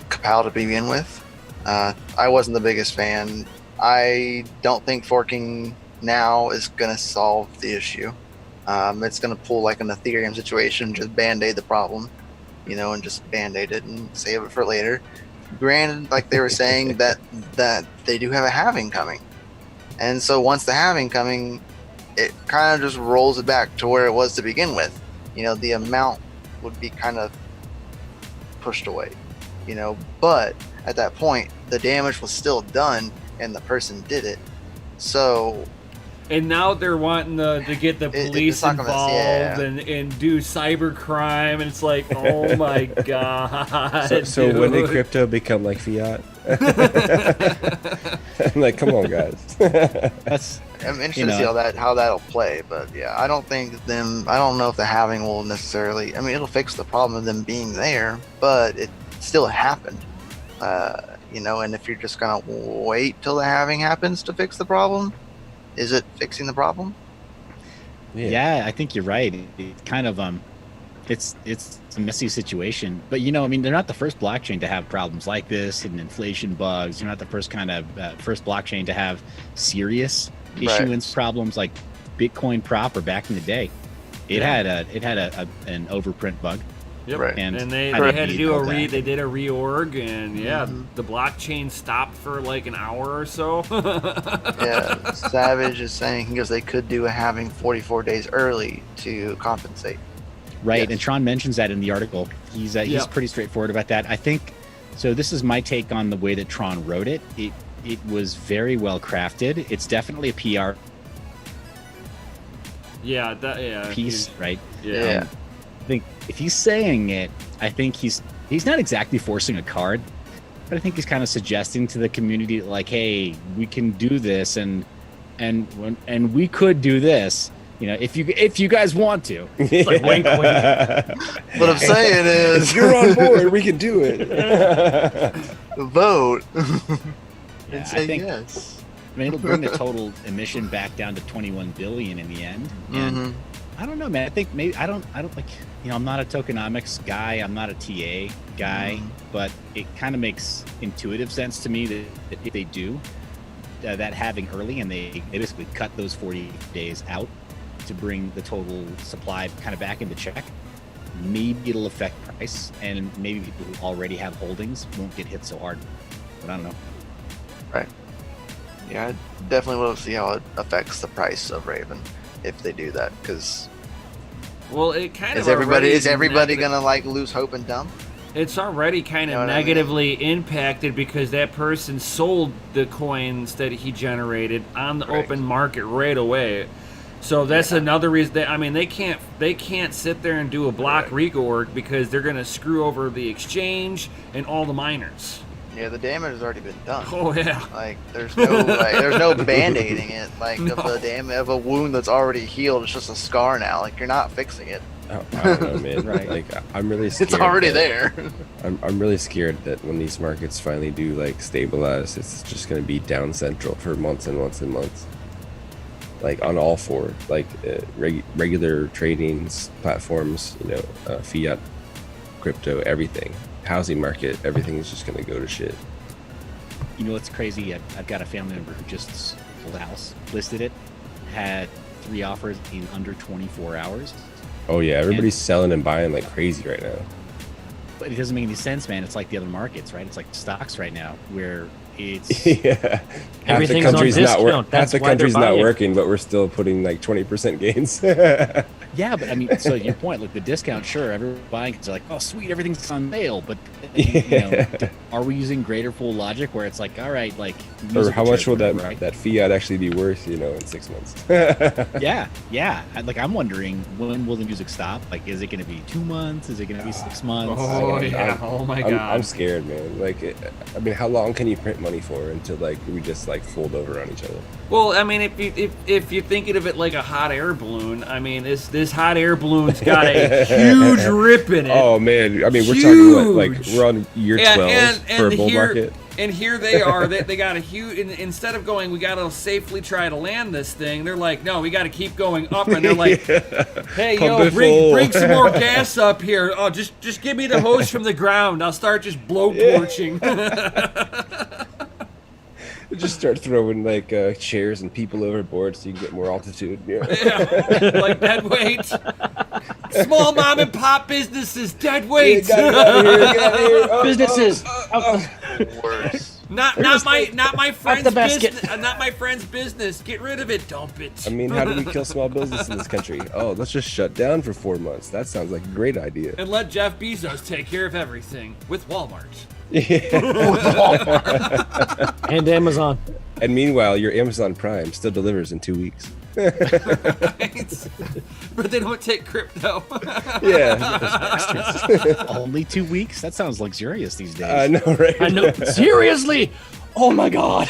Kapow to begin with. I wasn't the biggest fan. I don't think forking now is gonna solve the issue. It's gonna pull like an Ethereum situation, just band-aid the problem, and just band-aid it and save it for later. Granted, like they were saying that they do have a halving coming, and so once the halving coming, it kind of just rolls it back to where it was to begin with. The amount would be kind of pushed away, but at that point, the damage was still done and the person did it. So, And now they're wanting to get the it's police not gonna- involved yeah. and do cyber crime, and it's like, oh my God. So when did dude. crypto become like fiat? I'm like, come on, guys. That's I'm interested to see how that'll play, but yeah, I don't know if the halving will necessarily. I mean, it'll fix the problem of them being there, but it still happened. And if you're just gonna wait till the halving happens to fix the problem, is it fixing the problem? yeah. I think you're right. It kind of it's a messy situation, but they're not the first blockchain to have problems like this and inflation bugs. They're not the first first blockchain to have serious issuance problems like Bitcoin proper back in the day. It had an overprint bug. Yep. Right. And they kind of had to need do all that. they did a reorg, and the blockchain stopped for like an hour or so. Yeah, Savage is saying he goes they could do a halving 44 days early to compensate. Right, Yes. and Tron mentions that in the article. He's pretty straightforward about that. I think so. This is my take on the way that Tron wrote it. It was very well crafted. It's definitely a PR piece, right? Yeah. I think if he's saying it, I think he's not exactly forcing a card, but I think he's kind of suggesting to the community like, hey, we can do this, and we could do this. If you guys want to. It's like wink, wink. What I'm saying is, If you're on board, we can do it. vote Yeah, and I say think yes. I mean, it'll bring the total emission back down to 21 billion in the end. And Mhm. I don't know, man. I think maybe I don't like. I'm not a tokenomics guy. I'm not a TA guy, but it kind of makes intuitive sense to me that if they do that halving early and they basically cut those 40 days out to bring the total supply kind of back into check, maybe it'll affect price, and maybe people who already have holdings won't get hit so hard. But I don't know. Yeah, I definitely will see how it affects the price of Raven if they do that. Because Well, it kind of is everybody negative- gonna lose hope and dump? It's already kind You know of what I mean? negatively impacted because that person sold the coins that he generated on the Correct. open market right away. So that's another reason that they can't sit there and do a block reorg because they're gonna screw over the exchange and all the miners. Yeah, the damage has already been done. Oh yeah. There's no band-aiding it. No. Of a wound that's already healed, it's just a scar now. You're not fixing it. I don't know, man. Right. Like, I'm really scared. It's already that- there. I'm really scared that when these markets finally do like stabilize, it's just going to be down central for months and months and months. Like on all four, like regular trading platforms, fiat, crypto, everything, housing market, everything is just going to go to shit. You know what's crazy? I've got a family member who just sold a house, listed it, had 3 offers in under 24 hours. Oh yeah, everybody's selling and buying like crazy right now. But it doesn't make any sense, man. It's like the other markets, right? It's like stocks right now, where it's Yeah, half the Everything's on country's not discount. half That's the why they're country's not buying it. working, but we're still putting like 20% gains. yeah. But I mean, so your point, like the discount, sure, everyone's buying because they're like, oh, sweet, everything's on sale. But are we using greater full logic where it's like, all right, like, Or how much will that right? that fiat actually be worth, in 6 months? Yeah. Like I'm wondering, when will the music stop? Like, is it going to be 2 months? Is it going to be 6 months? Oh yeah. Oh my god. I'm scared, man. Like, I mean, how long can you print money for until like we just like fold over on each other? Well, I mean, if you're thinking of it like a hot air balloon, I mean, this hot air balloon's got a huge rip in it. Oh man, I mean, we're talking what, like Huge. we're on year 12 for a bull here, market. And here they are. They got a huge. Instead of going, we got to safely try to land this thing. They're like, no, we got to keep going up. And they're like, hey, Pump yo, it full. bring some more gas up here. Oh, just give me the hose from the ground. I'll start just blow torching. Just start throwing like chairs and people overboard so you can get more altitude. Yeah. Yeah, like dead weight. Small mom and pop businesses, dead weight. Get out of here, get out of here. Oh, Businesses. Worse. Not my friend's the basket. business. Not my friend's business. Get rid of it. Dump it. I mean, how do we kill small business in this country? Oh, let's just shut down for 4 months. That sounds like a great idea. And let Jeff Bezos take care of everything with Walmart. And Amazon. And meanwhile, your Amazon Prime still delivers in 2 weeks. Right? But they don't take crypto. Yeah. Only 2 weeks? That sounds luxurious these days. I know, right? I know. Seriously. Oh my god.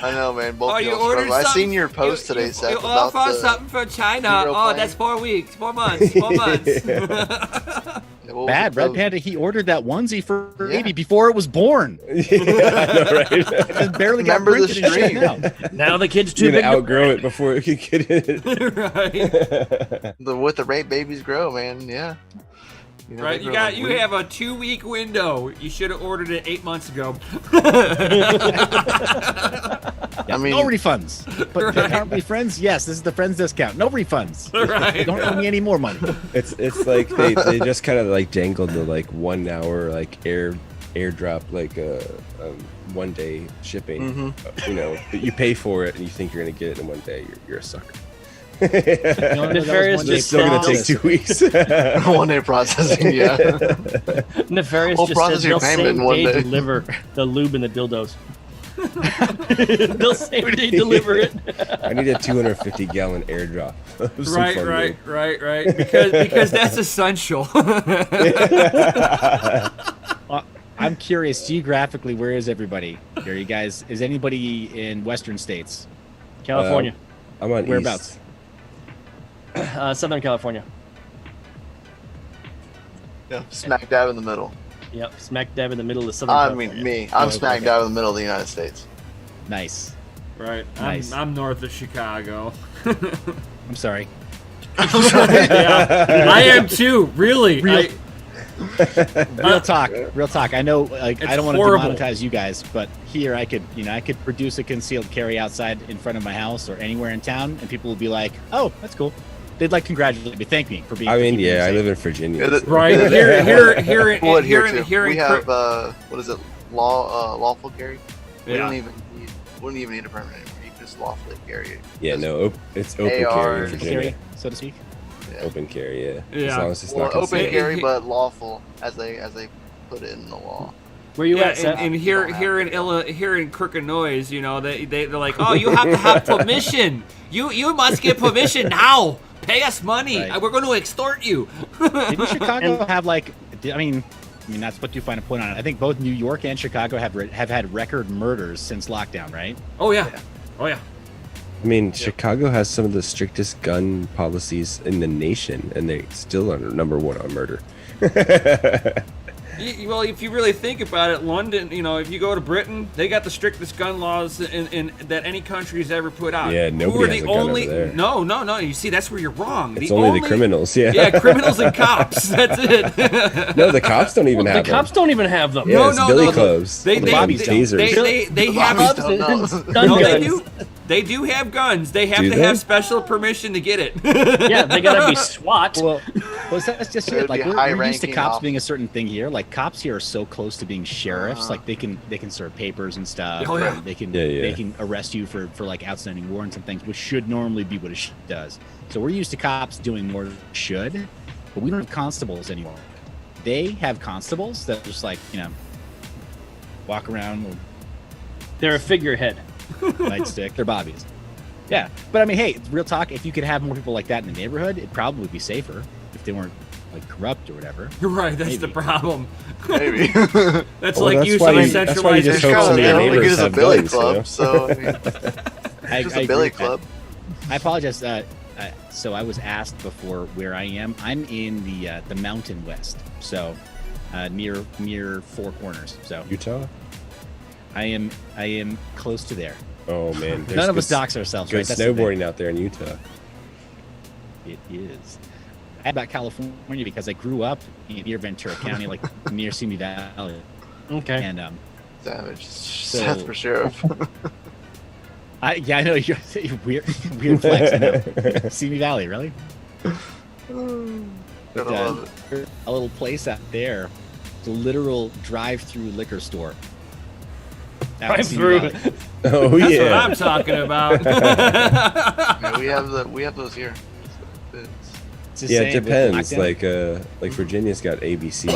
I know, man. Both Oh, of you y'all ordered struggle. I something? seen your post today, Seth, You about offer the something from China. hero Oh, plane. that's 4 weeks, 4 months, 4 months. what was Bad. it, Red the- Panda, he ordered that onesie for Yeah. baby before it was born. Yeah, I know, right? It just barely got Remember the printed and shipped stream. out. Now the kid's too You're big gonna to outgrow it before it could get it. Right. With the rate babies grow, man. Yeah. You know, Right, they you grow got like you weed. have a 2-week window. You should have ordered it 8 months ago. I mean, No refunds. But Right. aren't we friends? Yes, this is the friends discount. No refunds. Right. Don't owe me any more money. It's like they just kind of like dangled the like 1 hour like airdrop like 1 day shipping. But you pay for it and you think you're gonna get it in 1 day. You're a sucker. Nefarious It's just still gonna take says- 2 weeks. 1 day processing. Yeah. Nefarious We'll just process says your they'll payment in same 1 day day. deliver the lube and the dildos. They'll same day deliver it. I need a 250 gallon airdrop. of some Right, fun right, lube. right. Because that's essential. I'm curious, geographically, where is everybody? Are you guys? Is anybody in Western states? California. I'm on Whereabouts? East. Southern California. Yeah, smack dab in the middle. Yep, smack dab in the middle of Southern I California. mean, me. I'm Oh, smack okay. dab in the middle of the United States. Nice. Right. Nice. I'm north of Chicago. I'm sorry. Yeah, I am too. Really. Real- Real talk. Real talk. I know, like, It's I don't want to horrible. demonetize you guys, but here I could produce a concealed carry outside in front of my house or anywhere in town, and people would be like, "Oh, that's cool." They'd like congratulate me, thank me for being. I for mean, keeping me yeah, I safe. live in Virginia. Yeah, so- Right here Well, here in too. here We in have what is it? Lawful carry. We Yeah. don't even wouldn't even need a permit anymore. You can just lawfully carry it. Yeah, no, it's open AR carry in Open Virginia. carry, so to speak. Yeah. Open carry, yeah. Yeah. As long as it's Well, not open concealed. carry, but lawful as they put it in the law. Where you Yeah, at, Seth? and here in Crooked they're like, oh, you have to have permission. You must get permission now. Pay us money. Right. We're going to extort you. Didn't Chicago have like? I mean, that's what you find a point on it. I think both New York and Chicago have had record murders since lockdown, right? Oh yeah. Oh yeah. I mean, Chicago has some of the strictest gun policies in the nation, and they still are number one on murder. Well, if you really think about it, London, if you go to Britain, they got the strictest gun laws in that any country's ever put out. Yeah, nobody has a gun over there. No. You see, that's where you're wrong. It's only the criminals, yeah. Yeah, criminals and cops. That's it. No, the cops don't even have them. The cops don't even have them. Yeah, it's billy clubs. They Bobby's tasers. They have They do have guns. They have to have special permission to get it. Yeah, they gotta be SWAT. Well, that's just it. Like we're used to cops high-ranking being a certain thing here. Like cops here are so close to being sheriffs. Like they can serve papers and stuff. Oh, yeah. They can Yeah. they can arrest you for like outstanding warrants and things, which should normally be what a does. So we're used to cops doing more should, but we don't have constables anymore. They have constables that just like walk around with They're a figurehead. nightstick. They're bobbies. Yeah, but I mean, hey, real talk. If you could have more people like that in the neighborhood, it'd probably be safer if they weren't like corrupt or whatever. You're right. That's Maybe. the problem. Maybe. That's Well, like that's using why a you- that's why you centralized. just It's hope kind some of of your they only neighbors get us a have billy guns, club, you know? so I mean, just I a billy agree with that. club. I apologize. So I was asked before where I am. I'm in the Mountain West, so near Four Corners. So Utah? I am close to there. Oh, man. there's None of us good- dox ourselves, Good right? That's the thing. snowboarding out there in Utah. It is. I had about California because I grew up near Ventura County, like near Simi Valley, Okay. and Savage. Seth for sheriff. I know you're weird flex. I know. Simi Valley, really? Gotta love it. A little place out there, it's a literal drive-through liquor store. Out in Simi Drive-through. Valley. Oh, That's yeah. what I'm talking about. Yeah, we have those here. It's- Just Yeah, saying, it with depends. lockdown- Like Virginia's got ABC.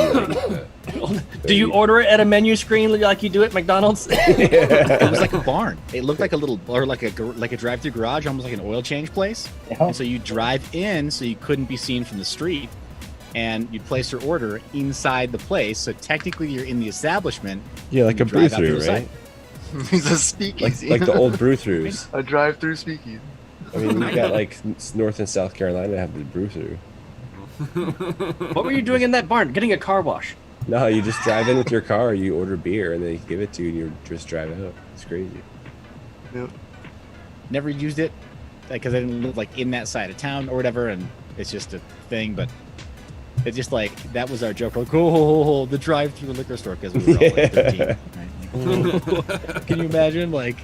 Do you order it at a menu screen like you do at McDonald's? It was like a barn. It looked like a little, or like a drive-through garage, almost like an oil change place. Yeah. And so you drive in, so you couldn't be seen from the street, and you'd place your order inside the place. So technically, you're in the establishment. Yeah, like a You drive out brew-through, to the right? He's a speakeasy. Like the old brew-throughs. a drive-through speakeasy. I mean, you got like North and South Carolina have the brew-through. What were you doing in that barn? Getting a car wash. No, you just drive in with your car, you order beer, and they give it to you, and you just drive out. It's crazy. Yep. Never used it because I didn't live like in that side of town or whatever, and it's just a thing. But it's just like that was our joke. Like, oh, the drive-through liquor store because we were all like 13. Right? Like, can you imagine? Like,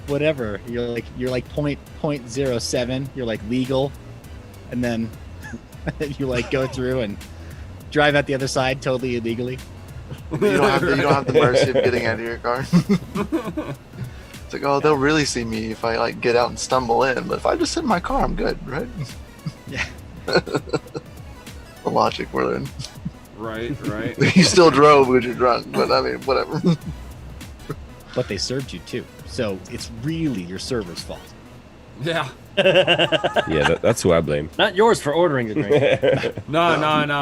whatever. You're like 0.07. You're like legal, and then you like go through and drive out the other side totally illegally. You don't have the mercy of getting out of your car. It's like, oh, they'll really see me if I like get out and stumble in, but if I just sit in my car, I'm good, right? Yeah. The logic we're in. Right. You still drove because you're drunk, but I mean, whatever. But they served you too, so it's really your server's fault. Yeah. Yeah, that's who I blame. Not yours for ordering the drink. No.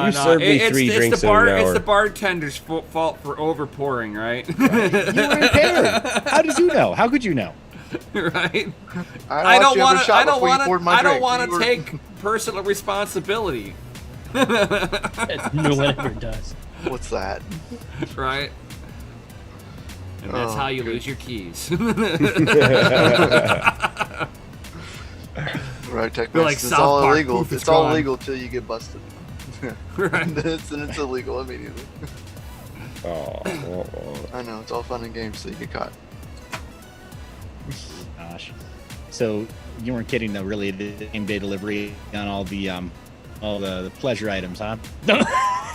You served me three drinks in an hour. It's the bartender's fault for overpouring, right? You were impaired. How did you know? How could you know? Right. I don't want to. I don't want to take personal responsibility. No one ever does. What's that? Right. And that's Oh, how you good. lose your keys. Right, tech We're like it's South all Park, illegal. poof, It's it's all gone. illegal till you get busted. Right. It's illegal immediately. Oh, I know, it's all fun and games till you get caught. Gosh. So you weren't kidding though, really, the same day delivery on all the pleasure items, huh?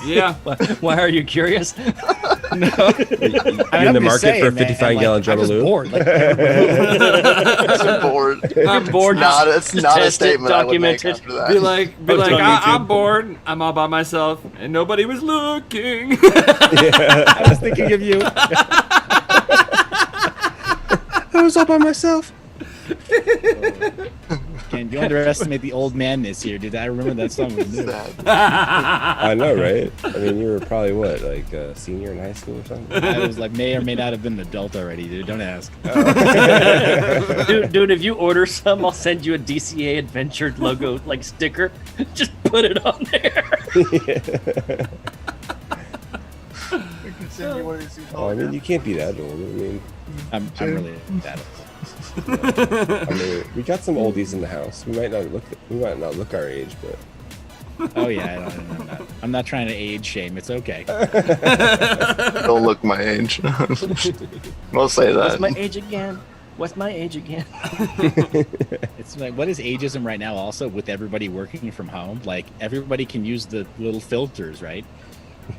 Yeah. Why are you curious? No. You're in the market for a 55-gallon drum of I'm just lube? bored. Like, I'm bored. I'm bored. It's not a test it, statement I would make document it. after that. Be like, Post on YouTube. I'm bored. I'm all by myself, and nobody was looking. I was thinking of you. I was all by myself. Can you underestimate the old madness here, dude? I remember that song was new. Sad. I know, right? I mean, you were probably what, like a senior in high school or something? I was like, may or may not have been an adult already, dude. Don't ask. Dude, if you order some, I'll send you a DCA Adventure logo like sticker. Just put it on there. We can send you one of these Oh, I mean, you can't be that old. I mean, I'm really that old. I mean, we got some oldies in the house. We might not look our age, but Oh yeah, I'm not trying to age shame. It's okay. Don't look my age. We'll say that. What's my age again? What's my age again? It's like, what is ageism right now? Also, with everybody working from home, like everybody can use the little filters, right?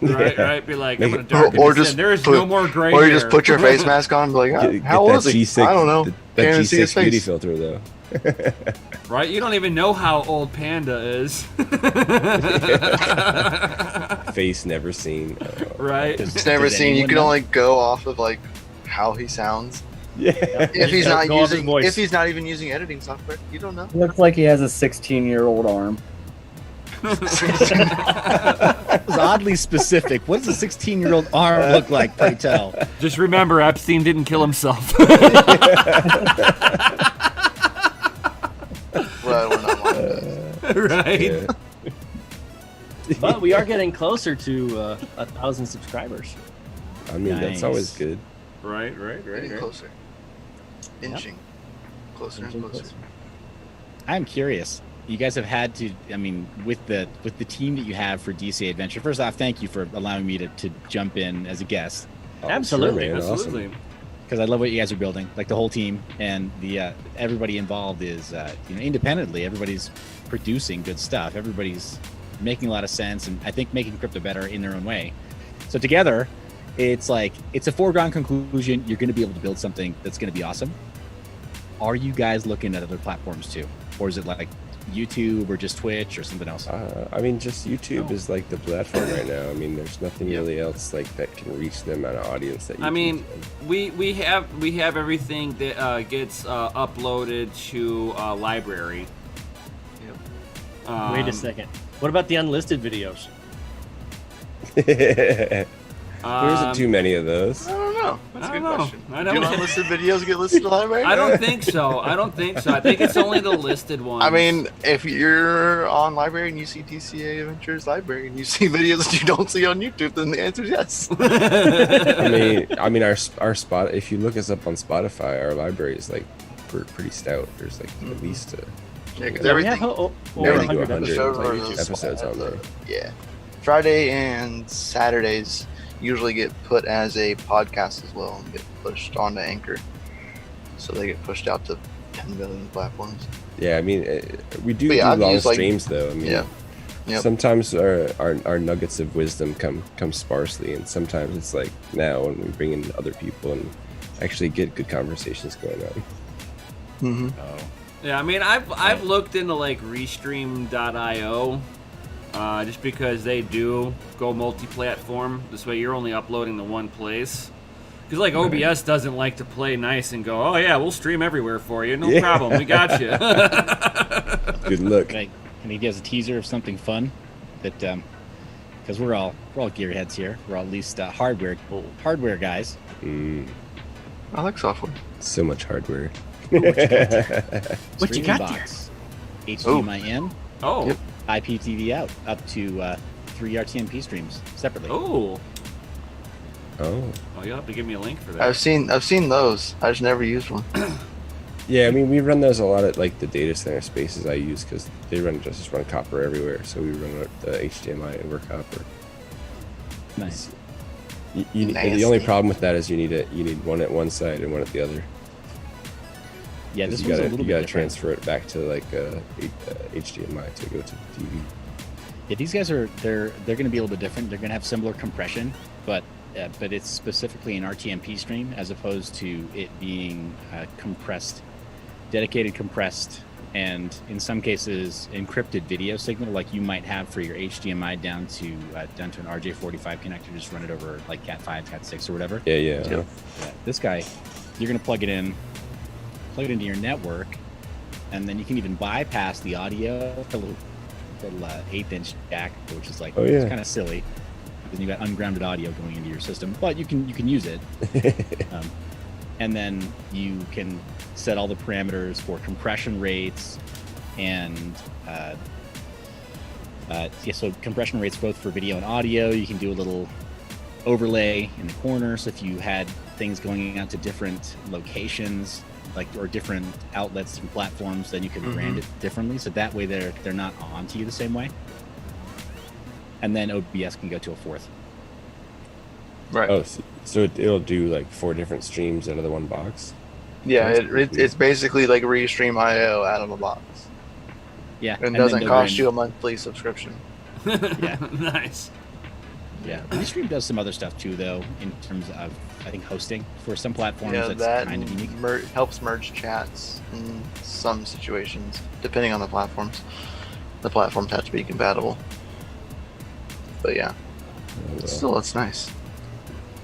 Right. Be like, I'm Make gonna darken or this just in. There is put- no more gray Or you hair. just put your face mask on and be like, get how old is he? G6, I don't know. That Can't even see his G6 beauty face. filter, though. Right? You don't even know how old Panda is. Face never seen. Right? It's never Does seen. You anyone can know? only go off of like how he sounds. Yeah. If he's Yeah, not go off his using, voice. if he's not even using editing software, you don't know. Looks like he has a 16-year-old arm. That was oddly specific. What does a 16-year-old arm look like? Pray tell. Just remember, Epstein didn't kill himself. Well, we're not one of those. Right? Yeah. But we are getting closer to 1,000 subscribers. I mean, Nice. that's always good. Right. Getting closer. Inching. Closer and closer. I'm curious. You guys have had to. I mean, with the team that you have for DCA Adventure. First off, thank you for allowing me to jump in as a guest, Oh, Absolutely, sure, man. Absolutely. Awesome. because I love what you guys are building. Like the whole team and the everybody involved is independently. Everybody's producing good stuff. Everybody's making a lot of sense, and I think making crypto better in their own way. So together, it's like it's a foregone conclusion. You're going to be able to build something that's going to be awesome. Are you guys looking at other platforms too, or is it like YouTube or just Twitch or something else? I mean, just YouTube is like the platform right now. I mean, there's nothing really else like that can reach the amount of audience that. I YouTube mean, can. we have everything that gets uploaded to library. Wait a second. What about the unlisted videos? There isn't too many of those. I don't know. That's a I good don't know. question. I don't Do know. unlisted videos get listed to the library? I don't think so. I think it's only the listed ones. I mean, if you're on library and you see DCA Adventures library and you see videos that you don't see on YouTube, then the answer is yes. I mean, our spot. If you look us up on Spotify, our library is like pretty stout. There's like at least Yeah, 'cause Yeah, we everything. have over everything 100 to 100 episodes. episodes. episodes on there. Yeah. Friday and Saturdays usually get put as a podcast as well and get pushed onto Anchor. So they get pushed out to 10 million platforms. Yeah, I mean, we do But yeah, I've long used, like- streams though. I mean, Yeah. Yep. sometimes our nuggets of wisdom come sparsely, and sometimes it's like now when we bring in other people and actually get good conversations going on. Mm-hmm. Oh, Yeah, I mean, I've looked into like Restream.io, just because they do go multi-platform. This way, you're only uploading to one place. Because like OBS doesn't like to play nice and go, oh yeah, we'll stream everywhere for you, no Yeah. problem, we got you. Good look. can he give us a teaser of something fun that because we're all gearheads here. We're all at least hardware guys. I like software. So much hardware. What you Streaming got box, HDMI in, Oh, Yep. IPTV out, up to 3 RTMP streams separately. oh, Oh. you'll have to give me a link for that. I've seen those. I just never used one. Yeah, I mean, we run those a lot at like the data center spaces I use because they just run copper everywhere. So we run the HDMI over copper. Nice. The Nasty. only problem with that is you need one at one side and one at the other. Yeah, this You one's a gotta little you gotta bit different. transfer it back to like HDMI to go to the TV. Yeah, these guys are they're going to be a little bit different. They're going to have similar compression, but it's specifically an RTMP stream as opposed to it being dedicated compressed, and in some cases encrypted video signal like you might have for your HDMI down to an RJ45 connector. Just run it over like Cat5, Cat6, or whatever. Yeah. Yeah, this guy, you're going to plug it into your network, and then you can even bypass the audio, a little 1/8-inch jack, which is like Oh, yeah. it's kind of silly. Then you got ungrounded audio going into your system, but you can use it. And then you can set all the parameters for compression rates and so compression rates both for video and audio. You can do a little overlay in the corner, so if you had things going out to different locations, or different outlets and platforms, then you can brand it differently, so that way they're not onto you the same way. And then OBS can go to a fourth. Right. Oh, so it'll do like 4 different streams out of the one box. Yeah, it's basically like Restream IO out of a box. Yeah, And then doesn't they'll cost brand- you a monthly subscription. Yeah. Nice. Yeah, Restream does some other stuff too, though, in terms of I think hosting for some platforms. Yeah, That's that kind of unique. helps merge chats in some situations, depending on the platforms. The platforms have to be compatible. But yeah, still, it's nice.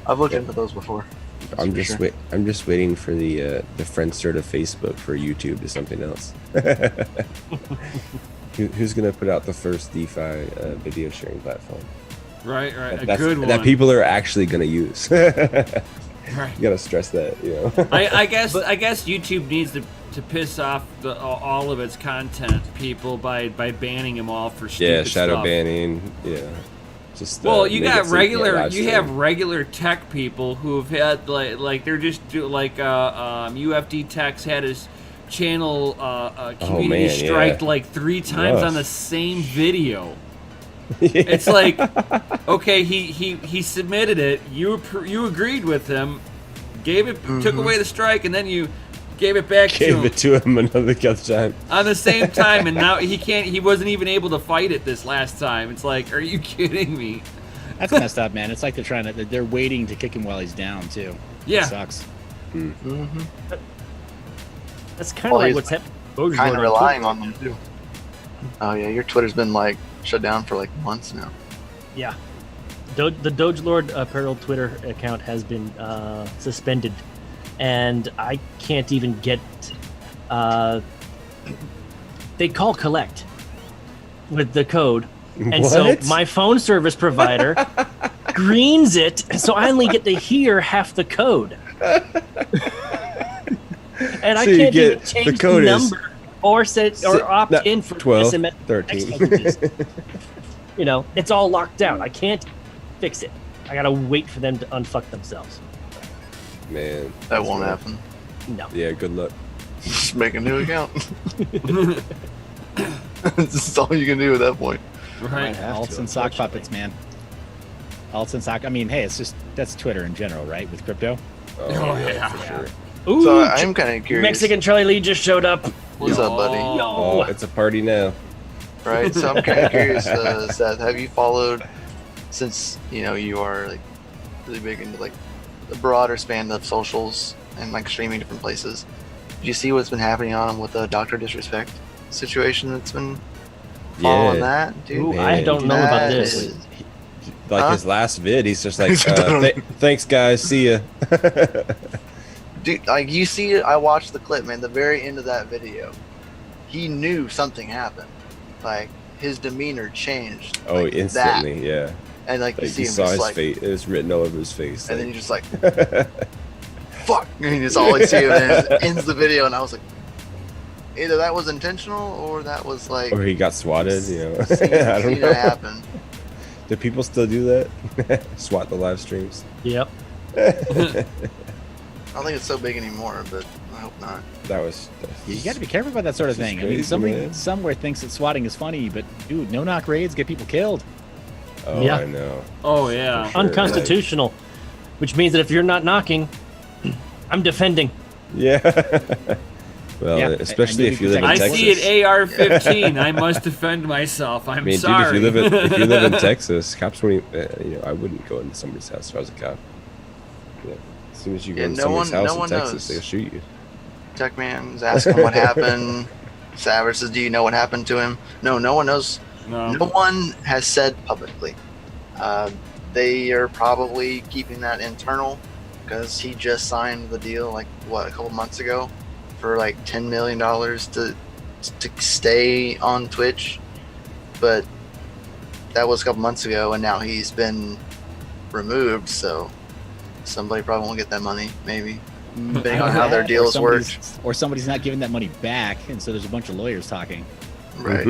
I've looked into those before. I'm just I'm just waiting for the Friendster to Facebook for YouTube to something else. Who's gonna put out the first DeFi video sharing platform? Right. A That's- good one. that people are actually gonna use. Right. You gotta stress that, you know. I guess YouTube needs to piss off all of its content people by banning them all for stupid Yeah, shadow stuff. banning. Yeah. Just Well, you make got it so you can't regular. live You stream. have regular tech people who've had like they're just UFD Tech's had his channel community man, striked yeah. like 3 times Rough. on the same video. Yeah. It's like, okay, he submitted it. You agreed with him, gave it, took away the strike, and then you gave it back to Gave him it to him another time. on the same time, and now he can't. He wasn't even able to fight it this last time. It's like, are you kidding me? That's messed up, man. It's like they're waiting to kick him while he's down too. Yeah. It sucks. That's kind of Well, like he's what's happening. Kind of relying on them too. Oh yeah, your Twitter's been like shut down for like months now. Yeah. The Doge Lord Apparel Twitter account has been suspended, and I can't even get. They call collect with the code, and so What? my phone service provider greens it, so I only get to hear half the code. And I So you can't even get- change the the code is number or opt in for 12, SMS 13. text messages. You know, it's all locked down. I can't fix it. I gotta wait for them to unfuck themselves. Man. That that's won't rough. happen. No. Yeah, good luck. Just make a new account. That's all you can do at that point. Right. Alts and sock puppets, man. Alts and sock. I mean, hey, that's Twitter in general, right? With crypto. Oh, yeah. for sure. Ooh, So I'm kind of curious. Mexican Charlie Lee just showed up. What's up, buddy? Oh, it's a party now. Right. So I'm kind of curious, Seth. Have you followed, since you are like really big into like the broader span of socials and like streaming different places? Did you see what's been happening on with the Dr. Disrespect situation that's been following Yeah. that, dude? Ooh, I don't know about That this. is- Like Huh? his last vid, he's just like, thanks guys, see ya. Dude, like you see it, I watched the clip, man. The very end of that video, he knew something happened. Like his demeanor changed. Oh, like, instantly, that. yeah. And like you Like see you him saw just his like, face. It was written all over his face. and then he like- just like, fuck, and it's all I see, and then it ends the video, and I was like, either that was intentional or that was like, or he got swatted, you know. seen I don't know. that happen. Do people still do that? Swat the live streams? Yep. I don't think it's so big anymore, but I hope not. That was. You got to be careful about that sort of This is thing. I mean, crazy, somebody man. somewhere thinks that swatting is funny, but dude, no knock raids get people killed. Oh, Yeah. I know. Oh yeah. Sure, Unconstitutional, which means that if you're not knocking, I'm defending. Yeah. Well, Yeah, especially I if you live in I Texas. see an AR-15. I must defend myself. I'm I mean, sorry. dude, if you live in Texas, cops won't. I wouldn't go into somebody's house if I was a cop. Yeah. As soon as you go Yeah, into no somebody's one- house no in one Texas, knows. they'll shoot you. Tech Man's asking what happened. Savage says, "Do you know what happened to him?" No, no one knows. No. No one has said publicly. They are probably keeping that internal because he just signed the deal, like what, a couple months ago, for like $10 million to to stay on Twitch, but that was a couple months ago, and now he's been removed. So somebody probably won't get that money, maybe, depending on how their deals work. Or somebody's not giving that money back, and so there's a bunch of lawyers talking. Right.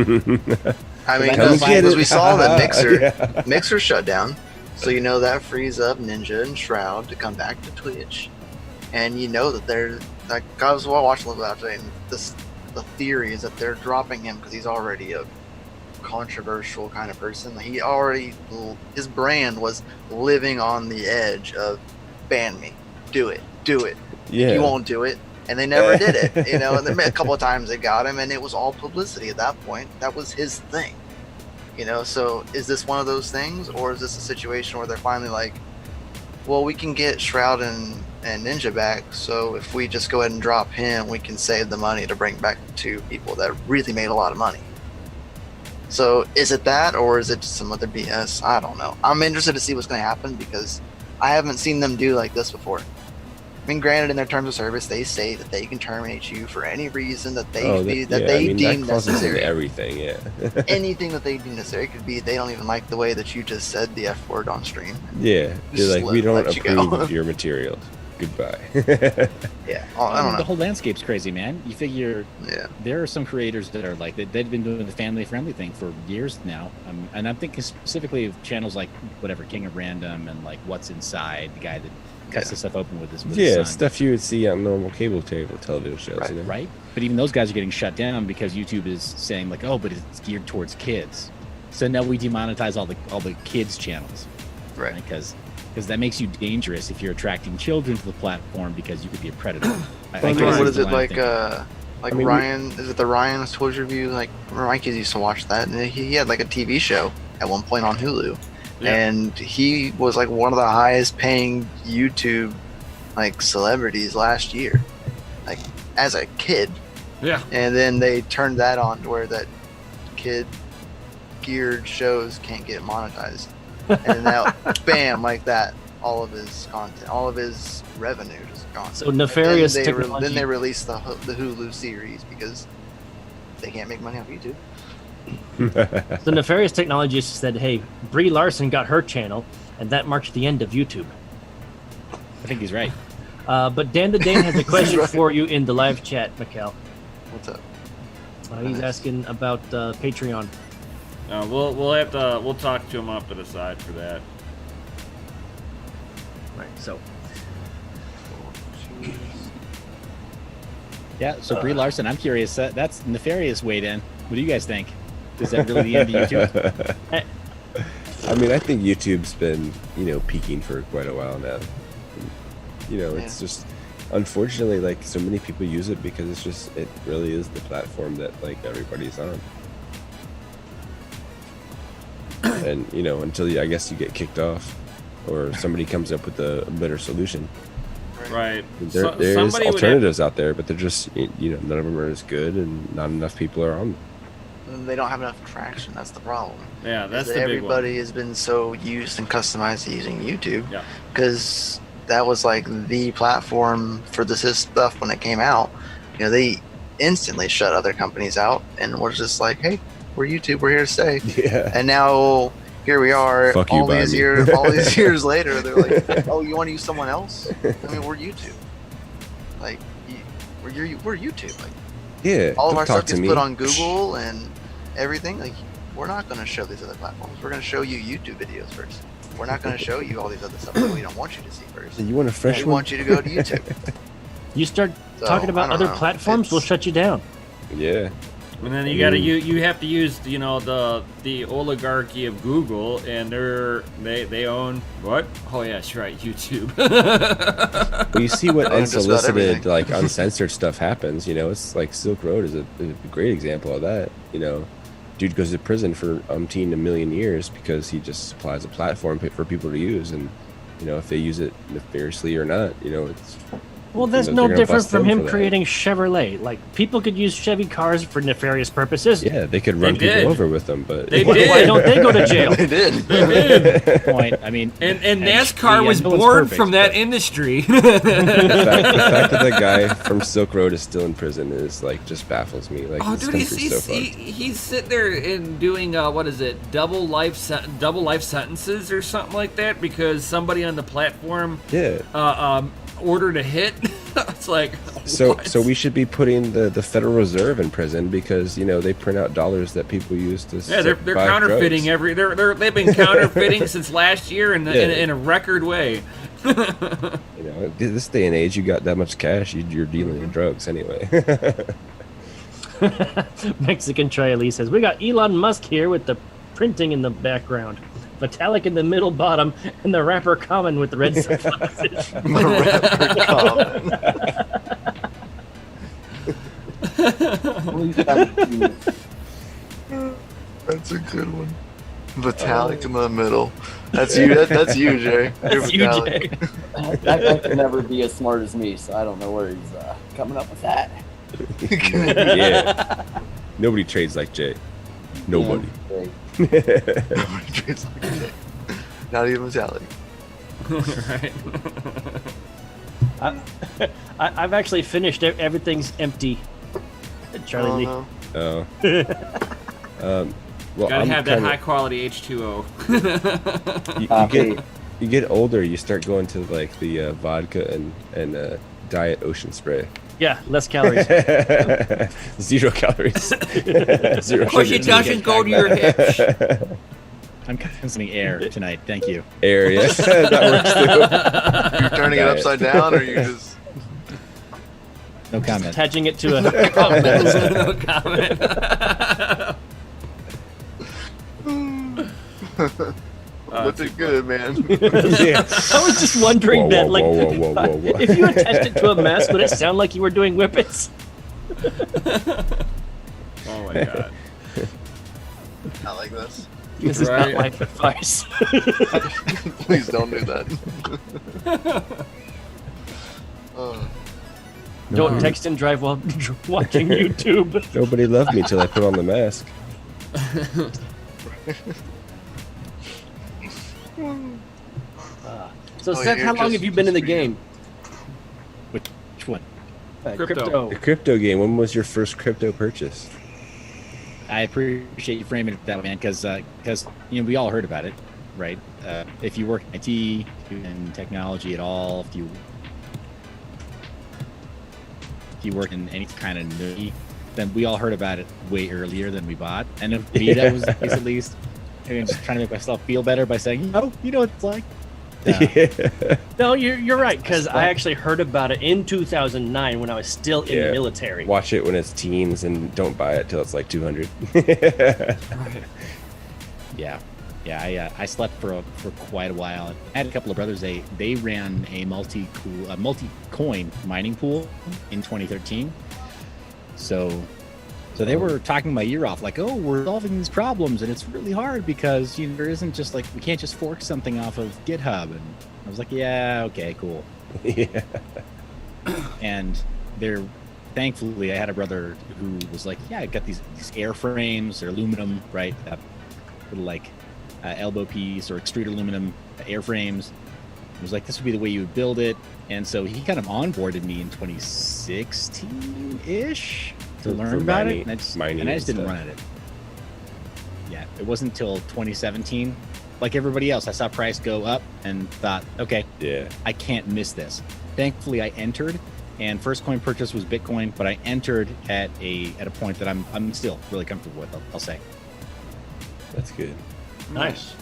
I mean, Come because we saw that Mixer Yeah. Mixer shut down, so you know that frees up Ninja and Shroud to come back to Twitch, and you know that they're like, I was watching a little bit today, and the theory is that they're dropping him because he's already a controversial kind of person. His brand was living on the edge of ban me, do it. Yeah. He won't do it. And they never did it, you know, and then a couple of times they got him, and it was all publicity at that point. That was his thing, you know. So is this one of those things, or is this a situation where they're finally like, well, we can get Shroud and Ninja back, so if we just go ahead and drop him, we can save the money to bring back two people that really made a lot of money. So is it that, or is it just some other BS? I don't know. I'm interested to see what's going to happen, because I haven't seen them do like this before. I mean, granted, in their terms of service, they say that they can terminate you for any reason that they deem necessary. Everything, yeah. Anything that they deem necessary. It could be they don't even like the way that you just said the F word on stream. Yeah, they're like, we don't let you approve go. of your materials. Goodbye. Yeah, I don't The know. whole landscape's crazy, man. You figure Yeah, there are some creators that are like they've been doing the family-friendly thing for years now, and I'm thinking specifically of channels like whatever King of Random and like What's Inside, the guy that cuts the stuff open with his Yeah, son. stuff you would see on normal cable television shows, Right, you know? Right? But even those guys are getting shut down because YouTube is saying like, oh, but it's geared towards kids. So now we demonetize all the kids channels, right. Because that makes you dangerous if you're attracting children to the platform because you could be a predator. I Well, guess What that's is the it line I'm like? thinking. Like I mean, Ryan? Is it the Ryan's Toys Review? Like my kids used to watch that, and he had like a TV show at one point on Hulu, and he was like one of the highest paying YouTube like celebrities last year, like as a kid. Yeah. And then they turned that on to where that kid geared shows can't get monetized, and now bam, like that, all of his content, all of his revenue just gone. So nefarious then technology. then they released the Hulu series because they can't make money off YouTube. The nefarious technology said, hey, Brie Larson got her channel, and that marks the end of YouTube. I think he's right. But Dan the Dane has a question Right. for you in the live chat, Mikkel. What's up? He's asking about Patreon. We'll talk to him off to the side for that. Right, so Yeah, so Brie Larson, I'm curious. That's nefarious, Wade in. What do you guys think? Is that really the end of YouTube? I mean, I think YouTube's been, peaking for quite a while now. It's just, unfortunately, like, so many people use it because it really is the platform that, like, everybody's on. And, until I guess you get kicked off or somebody comes up with a better solution. Right. There's Somebody would alternatives out there, but they're just, none of them are as good and not enough people are on them. And they don't have enough traction. That's the problem. Yeah, that's Is the that big one. everybody has been so used and customized to using YouTube. Yeah. Because that was like the platform for this stuff when it came out. They instantly shut other companies out and was just like, hey, we're YouTube, we're here to stay. Yeah. And now here we are, Fuck you, all these Bobby. years later. They're like, oh, you want to use someone else? I mean, we're YouTube. Like, we're YouTube. Like, Yeah. all of don't our talk stuff to gets me. put on Google and everything. Like, we're not going to show these other platforms. We're going to show you YouTube videos first. We're not going to show you all these other stuff that we don't want you to see first. You want a fresh We one? want you to go to YouTube. you start So, talking about I don't other know. platforms, we'll It's- shut you down. Yeah. And then you have to use the oligarchy of Google, and they own what? Oh yeah, that's right, YouTube. Well, you see what Just about unsolicited, everything. like uncensored stuff happens. It's like Silk Road is a great example of that. Dude goes to prison for umpteen a million years because he just supplies a platform for people to use, and if they use it nefariously or not, Well, that's They're no gonna different bust from them him for that. creating Chevrolet. Like, people could use Chevy cars for nefarious purposes. Yeah, they could run They did. people over with them, but They Why, did. why don't they go to jail? They did. They did. Point. I mean, And the, NASCAR was no one's born perfect, from that but- industry. the fact that the guy from Silk Road is still in prison is like just baffles me. Like, Oh, this dude, country's so fucked. he's sitting there and doing what is it, double life sentences or something like that because somebody on the platform Yeah. ordered a hit. It's like So what? we should be putting the Federal Reserve in prison because they print out dollars that people use to yeah, they're buy counterfeiting drugs. they've been counterfeiting since last year in Yeah. in a record way. This day and age, you got that much cash, you're dealing in drugs anyway. Mexican Trialee says, we got Elon Musk here with the printing in the background, Vitalik in the middle bottom, and the rapper Common with the red sunglasses. That's a good one. Vitalik in the middle. That's you. That's you, Jay. You're That's you, Vitalik. Jay. That guy could never be as smart as me, so I don't know where he's coming up with that. Yeah. Nobody trades like Jay. Nobody. Yeah, Nobody trades like Jay. Not even Vitalik. Right. I've actually finished everything's empty. Charlie Lee. no. Oh. Well, Gotta I'm have that kinda- high quality H2O. You get older, you start going to like the vodka and diet ocean spray. Yeah, less calories. 0 calories. 0 Of course, sugar. it doesn't go to your hips. I'm consuming air tonight. Thank you. Air, yeah. That works too. You're turning it Diet. upside down, or you just. No comment. Attaching it to a No comment. Looked it good, man. Yeah. I was just wondering Whoa, that, whoa, like, whoa, whoa, whoa, whoa. if you attached it to a mask, would it sound like you were doing whippets? Oh my god. I like this. This is Right. not life advice. Please don't do that. Don't text and drive while watching YouTube. Nobody loved me till I put on the mask. So, Oh, Seth, you're how long just- have you been in the just for you. game? Which one? Crypto. The crypto game. When was your first crypto purchase? I appreciate you framing it that way, man, because we all heard about it, right? If you work in IT, in technology at all, if you work in any kind of nerdy, then we all heard about it way earlier than we bought. And if me, that was the case at least. I'm just trying to make myself feel better by saying, you know what it's like. No, you're right, because I actually heard about it in 2009 when I was still in the military. Watch it when it's teens and don't buy it till it's like 200. Yeah, I slept for quite a while. I had a couple of brothers. They ran a multi-coin mining pool in 2013. So they were talking my ear off, like, oh, we're solving these problems, and it's really hard because there isn't just like we can't just fork something off of GitHub. And I was like, yeah, okay, cool. Yeah. And thankfully, I had a brother who was like, yeah, I got these airframes, they're aluminum, right? Little like elbow piece or extruded aluminum airframes. He was like, this would be the way you would build it. And so he kind of onboarded me in 2016-ish to learn about it. And I just didn't run at it. Yeah, it wasn't until 2017. Like everybody else, I saw price go up and thought, okay, Yeah. I can't miss this. Thankfully, I entered, and first coin purchase was Bitcoin, but I entered at a point that I'm still really comfortable with. I'll say. That's good. Nice.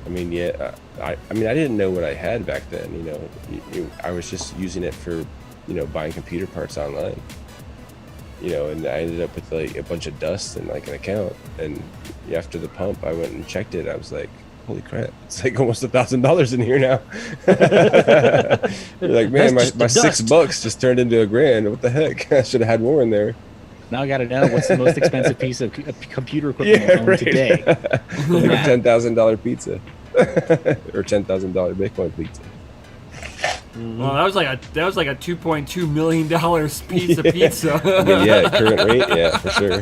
I mean, yeah. I mean, I didn't know what I had back then. I was just using it for, buying computer parts online. And I ended up with like a bunch of dust and like an account. And after the pump, I went and checked it. I was like, holy crap, it's like almost $1,000 in here now. You're like, man, That's my just the $6 just turned into $1,000. What the heck? I should have had more in there. Now I got to know what's the most expensive piece of computer equipment you own today. Like a $10,000 pizza or $10,000 Bitcoin pizza. Well, that was like a $2.2 million piece of pizza. I mean, yeah, current rate, yeah, for sure.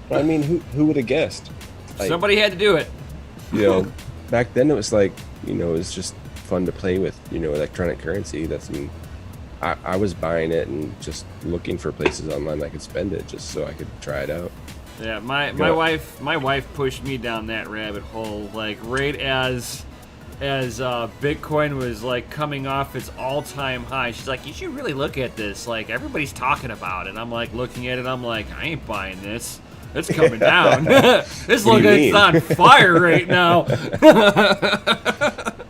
But I mean, who would have guessed? Like, Somebody had to do it. you know, back then it was like, you know, it was just fun to play with, you know, electronic currency. I was buying it and just looking for places online I could spend it just so I could try it out. Yeah, my wife pushed me down that rabbit hole like right as Bitcoin was like coming off its all-time high. She's like, you should really look at this. Like everybody's talking about it. I'm like looking at it. I'm like, I ain't buying this. It's coming down. It's on fire right now.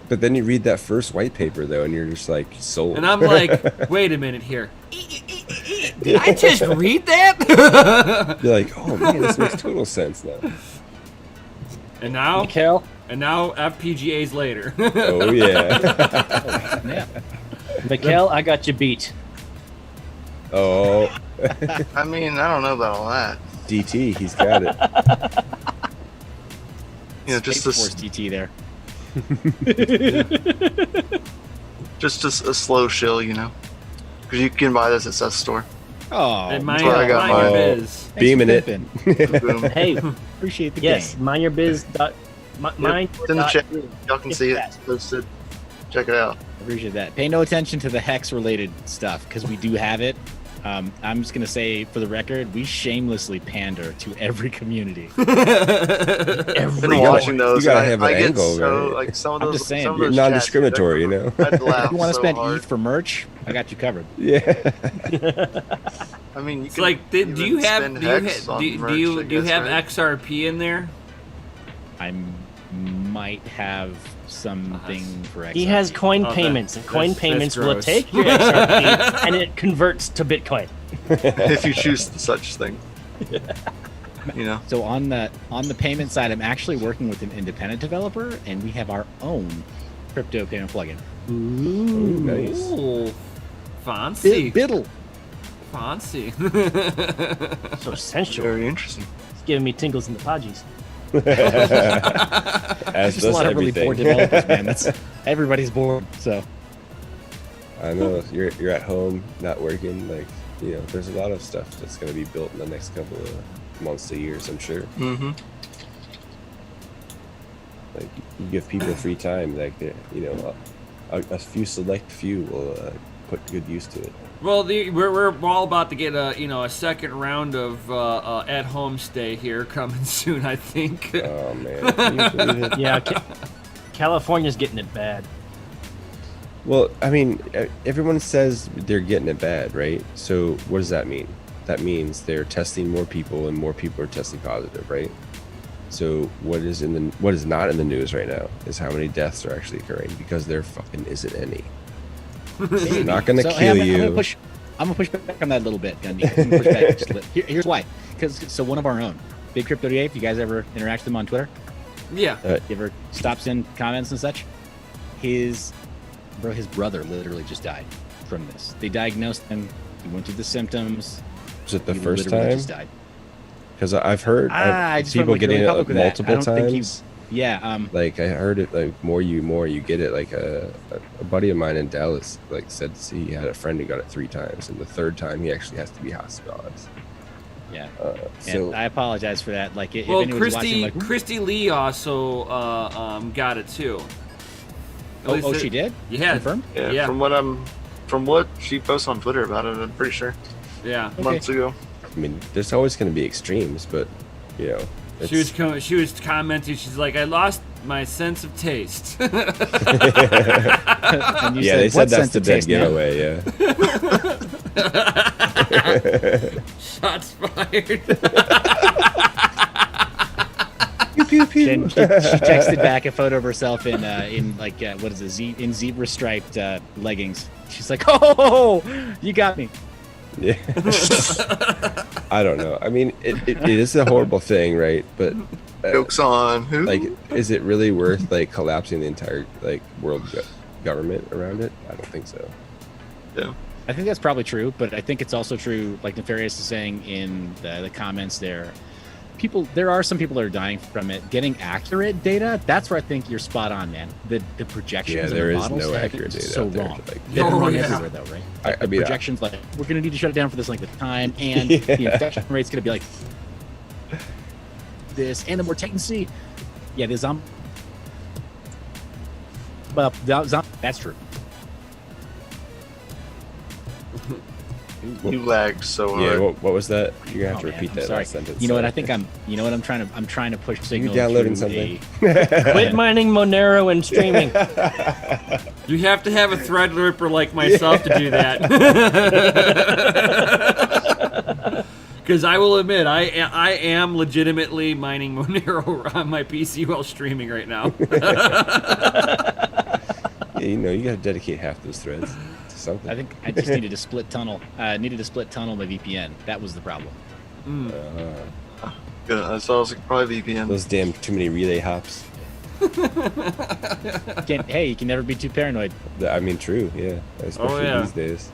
But then you read that first white paper though, and you're just like sold. And I'm like, wait a minute here. Did I just read that? You're like, oh man, this makes total sense now. And now, Mikhail? FPGAs later. Oh yeah. Yeah. Mikhail, I got you beat. Oh, I mean, I don't know about all that. DT, he's got it. You know, just Force a, DT there. just a slow shill, you know, because you can buy this at Seth's store. Oh, And That's where I got mind your mine. biz. thanks Beaming for it. pimping. Boom. Hey, Appreciate the yes, game. mind your biz. Mind It's in the chat. Y'all can see it. It's posted. Check it out. Appreciate that. Pay no attention to the hex related stuff because we do have it. I'm just gonna say for the record, we shamelessly pander to every community. I've been watching those. You gotta and have I an get angle, so right? like some of I'm those. just saying, some of You're those non-discriminatory, you chats, know. I'd laugh If you want to so spend hard. ETH for merch, I got you covered. Yeah. I mean, you It's can like, do even you have spend do you hex ha- on do, do merch, you I do you guess, have right? XRP in there? I might have something for XRP. He has coin Oh, payments, and coin that's payments will gross. take your XRP and it converts to Bitcoin. if you choose such thing. You know, So on the payment side, I'm actually working with an independent developer, and we have our own crypto payment plugin. Ooh, nice. Ooh, fancy, Biddle. fancy. So sensual. very interesting. It's giving me tingles in the podgies. As There's just a lot of really bored developers, man. That's everybody's bored. So I know you're at home, not working. Like, you know, there's a lot of stuff that's going to be built in the next couple of months to years, I'm sure. Mm-hmm. Like, you give people free time, like, you know, a select few will put good use to it. Well, we're all about to get a second round of at home stay here coming soon, I think. Oh man, can you believe it? Yeah, California's getting it bad. Well, I mean, everyone says they're getting it bad, right? So what does that mean? That means they're testing more people, and more people are testing positive, right? So what is not in the news right now is how many deaths are actually occurring, because there fucking isn't any. It's not going to kill you. I'm gonna push back on that a little bit. I'm gonna push back just a little. Here's why. Because one of our own, Big Crypto DA, if you guys ever interact with them on Twitter, Yeah. he ever stops in comments and such, his brother literally just died from this. They diagnosed him. He went through the symptoms. Was it the He first literally time? just died. Because I've heard I just people went, like, getting really it public with that. multiple I don't think times. Yeah. Like, I heard it, like, more you get it. Like, a buddy of mine in Dallas, like, said he had a friend who got it 3 times, and the 3rd time he actually has to be hospitalized. Yeah. So And I apologize for that. Like, if Well, anyone's watching, like, Christy Lee also got it too. At least she did? Yeah. Confirmed? Yeah, Yeah. from what she posts on Twitter about it, I'm pretty sure Yeah. months ago. I mean, there's always going to be extremes, but, you know, She was commenting. She's like, I lost my sense of taste. And you yeah, they said "What that's sense the of dead taste, man?" giveaway. Yeah. Shots fired. Then she texted back a photo of herself in like what is it, in zebra striped leggings. She's like, "Oh, you got me." Yeah. I don't know. I mean, it is a horrible thing, right? But Jokes on who? like, is it really worth like collapsing the entire like world government around it? I don't think so. Yeah. I think that's probably true, but I think it's also true, like Nefarious is saying in the comments there, there are some people that are dying from it. Getting accurate data, that's where I think you're spot on, man. The projections. Yeah, there and the is models, no I think accurate it's data so out there. wrong. Like, They're wrong yeah. everywhere, though, right? I Like, the mean, projections, like we're going to need to shut it down for this length of time, and Yeah. the infection rate's going to be like this, and the more you can see, yeah, the zombie. Well, that's true. You lagged so hard. Yeah, what was that? You're gonna have to Oh, man, repeat I'm that sorry. last sentence. You know what? sorry. I think I'm trying to push signal. downloading through something. Quit mining Monero and streaming. You have to have a thread ripper like myself to do that. Because I will admit, I am legitimately mining Monero on my PC while streaming right now. Yeah, you know, you gotta dedicate half those threads to something. I think I just needed to split tunnel. Needed to split tunnel my VPN. That was the problem. Yeah, so I was like, probably VPN. Those damn too many relay hops. Hey, you can never be too paranoid. I mean, true. Yeah, especially yeah. these days.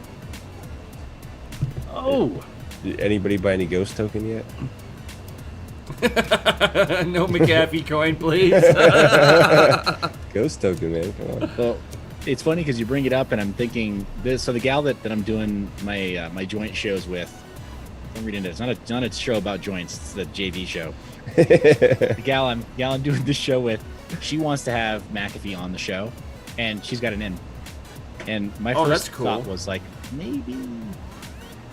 Oh, Anybody buy any ghost token yet? No McAfee coin, please. Ghost token, man. Come on. Well, it's funny because you bring it up, and I'm thinking this. So the gal that I'm doing my my joint shows with, I'm reading it. It's not a show about joints. It's the JV show. The gal I'm doing this show with, she wants to have McAfee on the show, and she's got an in. And my Oh, first that's cool. thought was like, maybe.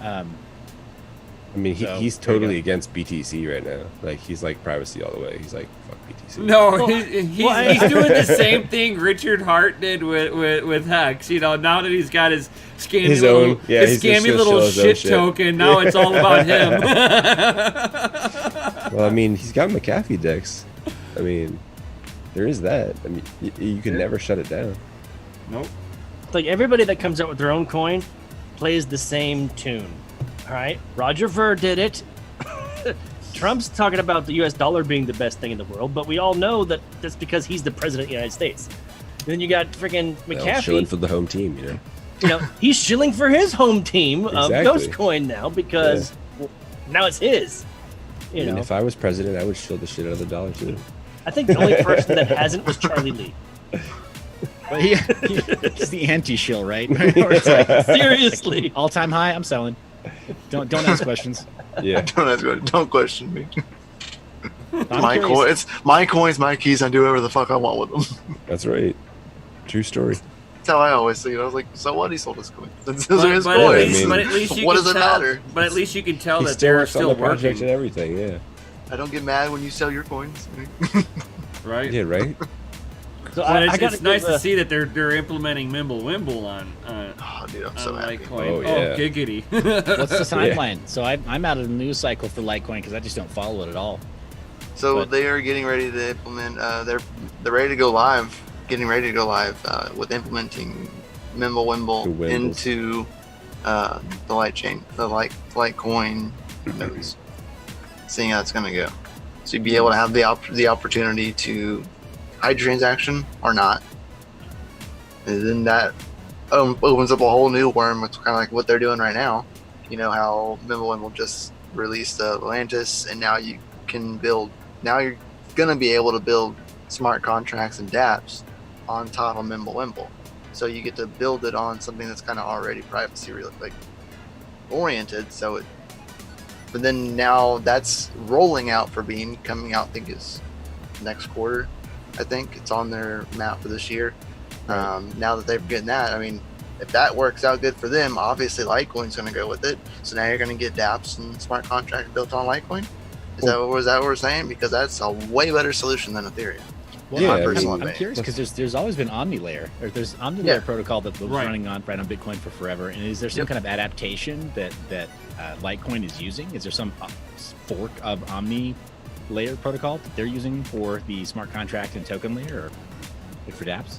I mean, So, he's there you totally go. against BTC right now. Like, he's like privacy all the way. He's like, fuck BTC. No, he's doing the same thing Richard Hart did with Hex. You know, now that he's got his scammy His little, own- yeah, his he's just scammy gonna little show his own shit shit. token, now it's all about him. Well, I mean, he's got McAfee decks. I mean, there is that. I mean, you can never shut it down. Nope. it's like everybody that comes out with their own coin plays the same tune. All right, Roger Ver did it. Trump's talking about the U.S. dollar being the best thing in the world, but we all know that that's because he's the president of the United States. And then you got freaking Well, shilling McAfee. for the home team, you know. You know, he's shilling for his home team of Exactly. Dogecoin now because well, now it's his. You I mean, know, if I was president, I would shill the shit out of the dollar too. I think the only person that hasn't was Charlie Lee. Well, he's the anti-shill, right? Where it's like, Seriously. all-time high. I'm selling. Don't ask questions. Yeah. Don't question me. I'm My curious. coin, it's my coins, my keys. I do whatever the fuck I want with them. That's right. True story. That's how I always see it. I was like, so what? He sold his coins. Those But, are his but at coins. least, I mean, but at least you what can does it tell. matter? But at least you can tell He that still they're works on still the project working, and everything. Yeah. I don't get mad when you sell your coins. right? Yeah. Right. So But I gotta it's nice give to see that they're implementing Mimblewimble on Oh, dude, I'm so happy. Litecoin. Oh, yeah. Giggity. What's the timeline? So I'm out of the news cycle for Litecoin because I just don't follow it at all. So But- they are getting ready to implement. They're ready to go live. Getting ready to go live with implementing Mimblewimble The Wimbles. into the Light chain, the Litecoin nodes. Seeing how it's going to go. So you'd be able to have the opportunity to hide transaction or not, and then that opens up a whole new worm. It's kind of like what they're doing right now. You know how Mimblewimble just released Atlantis, and now you can build. Now you're gonna be able to build smart contracts and dApps on top of Mimblewimble. So you get to build it on something that's kind of already privacy oriented. So it, but then now that's rolling out for Beam, coming out. I think is next quarter. I think it's on their map for this year. Now that they're getting that, I mean, if that works out good for them, obviously Litecoin's going to go with it. So now you're going to get dApps and smart contracts built on Litecoin. Is that what we're saying? Because that's a way better solution than Ethereum. Well, Yeah, my I mean, personal I'm opinion. curious because there's always been OmniLayer, or there's OmniLayer Yeah. protocol that was Right. running on Bitcoin for forever. And is there some kind of adaptation that Litecoin is using? Is there some fork of OmniLayer protocol that they're using for the smart contract and token layer, or like for dApps?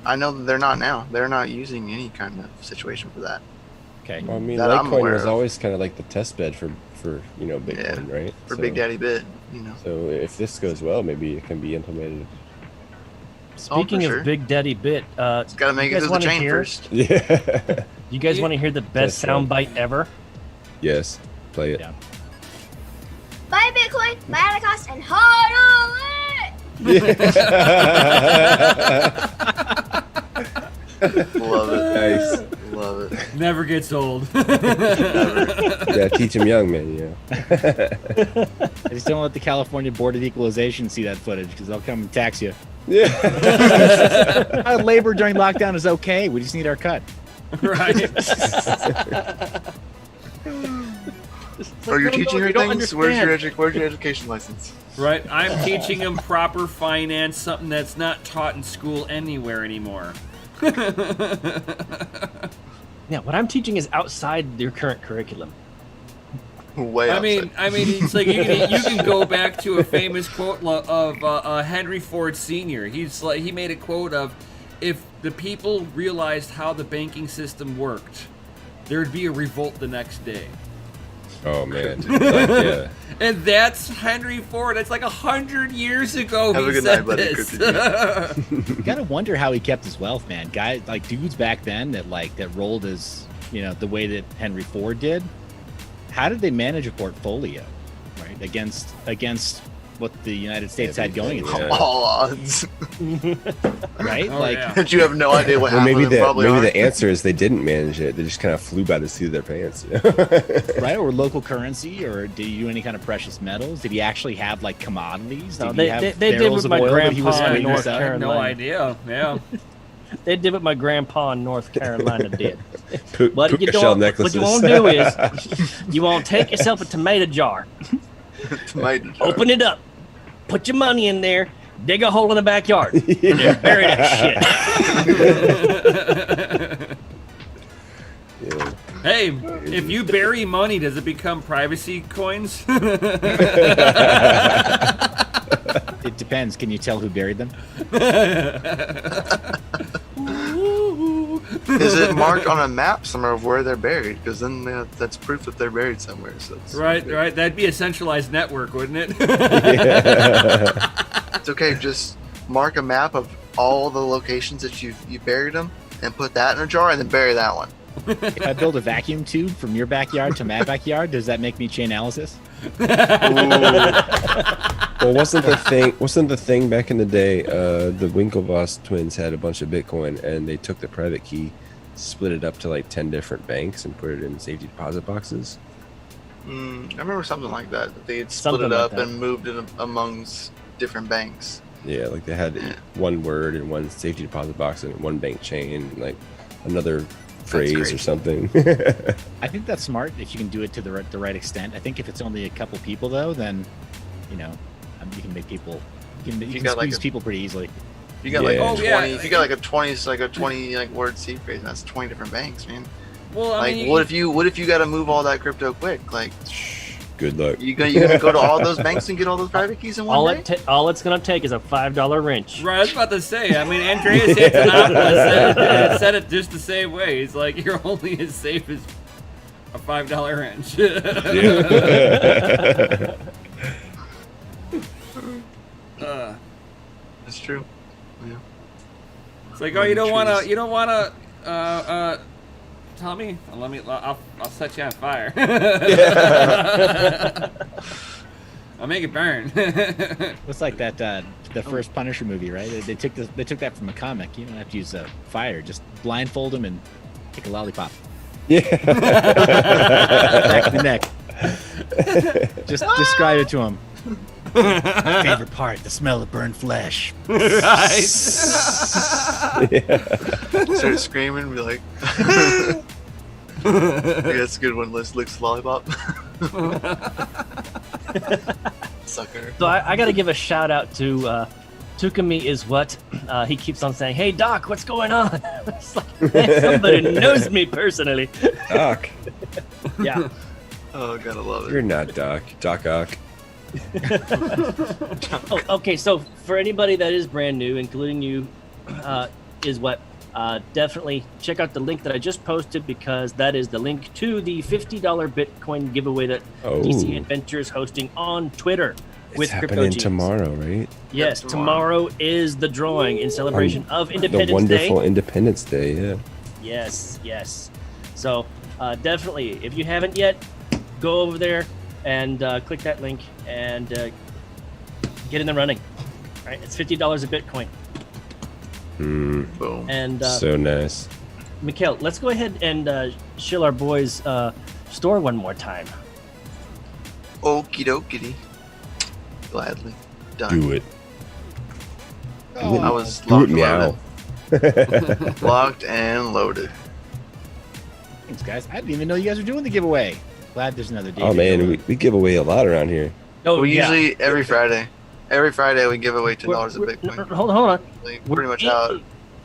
I know that they're not now. They're not using any kind of situation for that. Okay. Well, I mean, That I'm Litecoin aware was of. always kind of like the test bed for Bitcoin, right? For So- Big Daddy Bit, you know. So if this goes well, maybe it can be implemented. Speaking sure. of Big Daddy Bit, It's got to make you it guys through the wanna chain hear? first. Yeah. you guys want to hear the best That's right. soundbite ever? Yes. Play it. Yeah. Bye, Bitcoin. my Anacostia, and hodl it! Love it. Nice. Love it. Never gets old. Yeah, teach them young, man. Yeah. I just don't let the California Board of Equalization see that footage because they'll come and tax you. Yeah. Labor during lockdown is okay. We just need our cut. Right. Are you teaching her you don't things? Where's your, understand. where's your education license? Right. I'm teaching him proper finance, something that's not taught in school anywhere anymore. Yeah, what I'm teaching is outside your current curriculum. Way I mean, it's like you can go back to a famous quote of Henry Ford Sr. He made a quote of, if the people realized how the banking system worked, there'd be a revolt the next day. Oh man. Like, yeah. And that's Henry Ford. It's like 100 years ago Have he a good said night, buddy. this. You gotta wonder how he kept his wealth, man. Guys, like dudes back then that rolled as, the way that Henry Ford did. How did they manage a portfolio, right? Against what the United States had going in Yeah. All odds. right? Oh, like, yeah. But you have no idea what Well, happened. maybe probably the aren't. answer is they didn't manage it. They just kind of flew by the seat of their pants. right? Or local currency, or did he do any kind of precious metals? Did he actually have like commodities? No, Did they he have did barrels with of my oil that he was grandpa in waiting to North sell? I have no Carolina. idea. Yeah. They did what my grandpa in North Carolina did. Puka What you shell don't, necklaces. what you won't do is you won't take yourself a tomato jar, Tomato jar. open it up, put your money in there, dig a hole in the backyard, and then bury that shit. Yeah. Hey, if you bury money, does it become privacy coins? It depends. Can you tell who buried them? Is it marked on a map somewhere of where they're buried? Because then that's proof that they're buried somewhere. So it's Right. That'd be a centralized network, wouldn't it? It's okay. Just mark a map of all the locations that you buried them, and put that in a jar, and then bury that one. If I build a vacuum tube from your backyard to my backyard, does that make me Chainalysis? Well, wasn't the thing back in the day? The Winklevoss twins had a bunch of Bitcoin, and they took the private key, split it up to like 10 different banks, and put it in safety deposit boxes. I remember something like that. That they had split Something it like up that. and moved it amongst different banks. Yeah, like they had one word in one safety deposit box and one bank chain, and like another phrase crazy. or something. I think that's smart if you can do it to the right extent. I think if it's only a couple people though, then you can make people you can got, like, squeeze people pretty easily. If you got like Yeah. a 20, Oh, yeah. if you got like a 20 like word seed phrase, that's 20 different banks, man. Well, Like, what if you got to move all that crypto quick? Like, Good luck. you gonna go to all those banks and get all those private keys in one day? All it's gonna take is a $5 wrench. Right, I was about to say. I mean, Andreas Antonopoulos said it just the same way. He's like, you're only as safe as a $5 wrench. That's true. Yeah. It's like, oh, you don't wanna, tell me? I'll set you on fire. I'll make it burn. It's like that the first Punisher movie, right? They took that from a comic. You don't have to use fire. Just blindfold them and take a lollipop. Yeah. Back in the neck. Just describe it to him. My favorite part: the smell of burned flesh. Right. Start screaming and be like, yeah, that's a good one. Let's licks lollipop. Sucker. So I got to give a shout out to Tukumi is what he keeps on saying. Hey Doc, what's going on? It's like, man, somebody knows me personally. Doc. Yeah. Oh, gotta love You're it. not Doc. Doc Ock. Oh, okay, so for anybody that is brand new, including you, is what definitely check out the link that I just posted, because that is the link to the $50 Bitcoin giveaway that DC Adventure is hosting on Twitter with It's happening CryptoGenius. tomorrow, right? Yes, Yep, tomorrow is the drawing in celebration of Independence The wonderful Day. Independence Day, yeah. Yes. So definitely, if you haven't yet, go over there, and click that link and get in the running. All right, it's $50 a Bitcoin. Boom. And So nice. Mikhail, let's go ahead and shill our boys' store one more time. Okie dokie. Gladly. Done. Do it. I was Do locked it, meow. and loaded. Locked and loaded. Thanks, guys. I didn't even know you guys were doing the giveaway. Glad there's another day. Oh to man, do it. we give away a lot around here. Oh, We yeah. usually every Friday. Every Friday we give away $10 a We're- Bitcoin. Hold on. Like, We're pretty much out.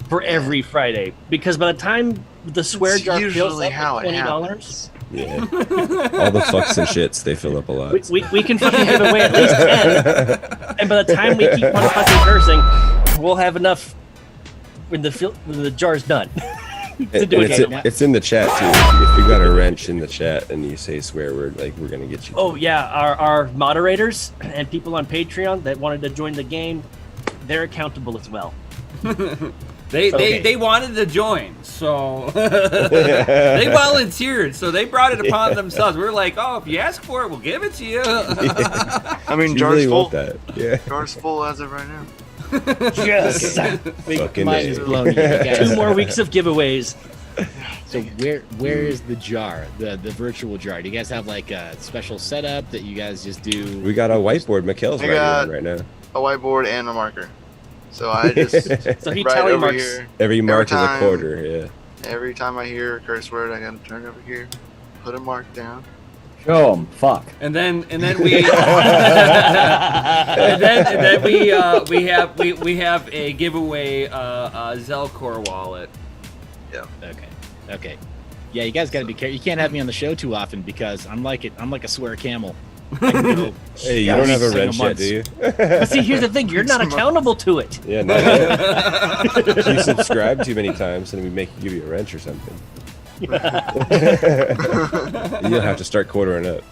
for every Friday, because by the time the swear It's jar fills usually up how with it $20, happens. Yeah. All the fucks and shits, they fill up a lot. we can fucking give away at least 10. And by the time we keep on fucking cursing, we'll have enough when the jar's done. to And do it's, it. it's in the chat too. If you got a wrench in the chat and you say swear word, like we're gonna get you. Oh yeah, our moderators and people on Patreon that wanted to join the game, they're accountable as well. They wanted to join, so they volunteered, so they brought it upon themselves. We were like, oh, if you ask for it, we'll give it to you. I mean, You jar's really full. want that? Yeah. Jar's full as of right now. Yes. Big Fucking mind A. is blown. You guys. 2 more weeks of giveaways. So where is the jar, the virtual jar? Do you guys have like a special setup that you guys just do? We got a whiteboard. Mikhail's I writing got- on right now. A whiteboard and a marker. So I just So he write tally over marks. here. Every mark is a time- quarter. Yeah. Every time I hear a curse word, I gotta turn over here, put a mark down. Show 'em. Fuck. And then we and then we have a giveaway Zelcor wallet. Okay. Yeah, you guys got to be careful. You can't have me on the show too often because I'm like a swear camel. I can go Hey, you don't have a single wrench yet, months. do you? But see, here's the thing: you're not accountable to it. Yeah, not yet. You subscribe too many times, and we give you a wrench or something. You'll have to start quartering up.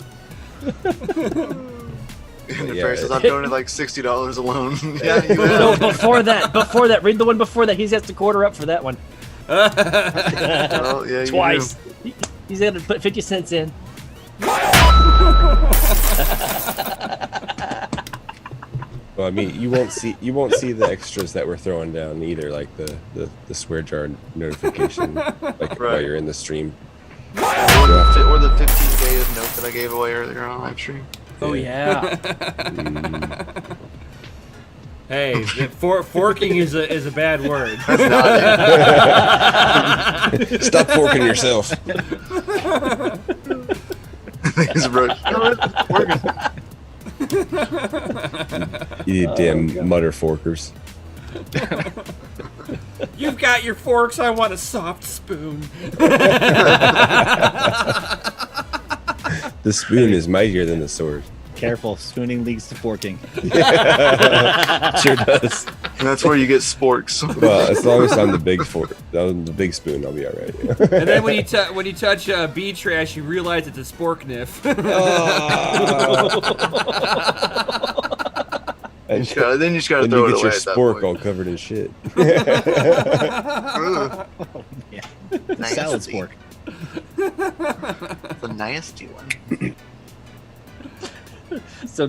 And the Yeah. prices I'm doing it like $60 alone. Yeah, you No, have. before that, read the one before that. He has to quarter up for that one Well, yeah, you twice. He's got to put 50 cents in. Well, I mean, you won't see the extras that we're throwing down either, like the swear jar notification, like while Right. you're in the stream. do. Or the 15K of note that I gave away earlier on live stream. Oh yeah. Hey, forking is a bad word. Stop forking yourself. Things broke. Working. You damn mutter forkers. You've got your forks. I want a soft spoon. The spoon is mightier than the sword. Careful, spooning leads to forking. Sure does. And that's where you get sporks. Well, as long as I'm the big spoon, I'll be all right. And then when you touch bee trash, you realize it's a sporkniff. And Then you just gotta then throw you it get away your at that spork point. all covered in shit. Ugh, Salad nasty. spork. The nasty one. So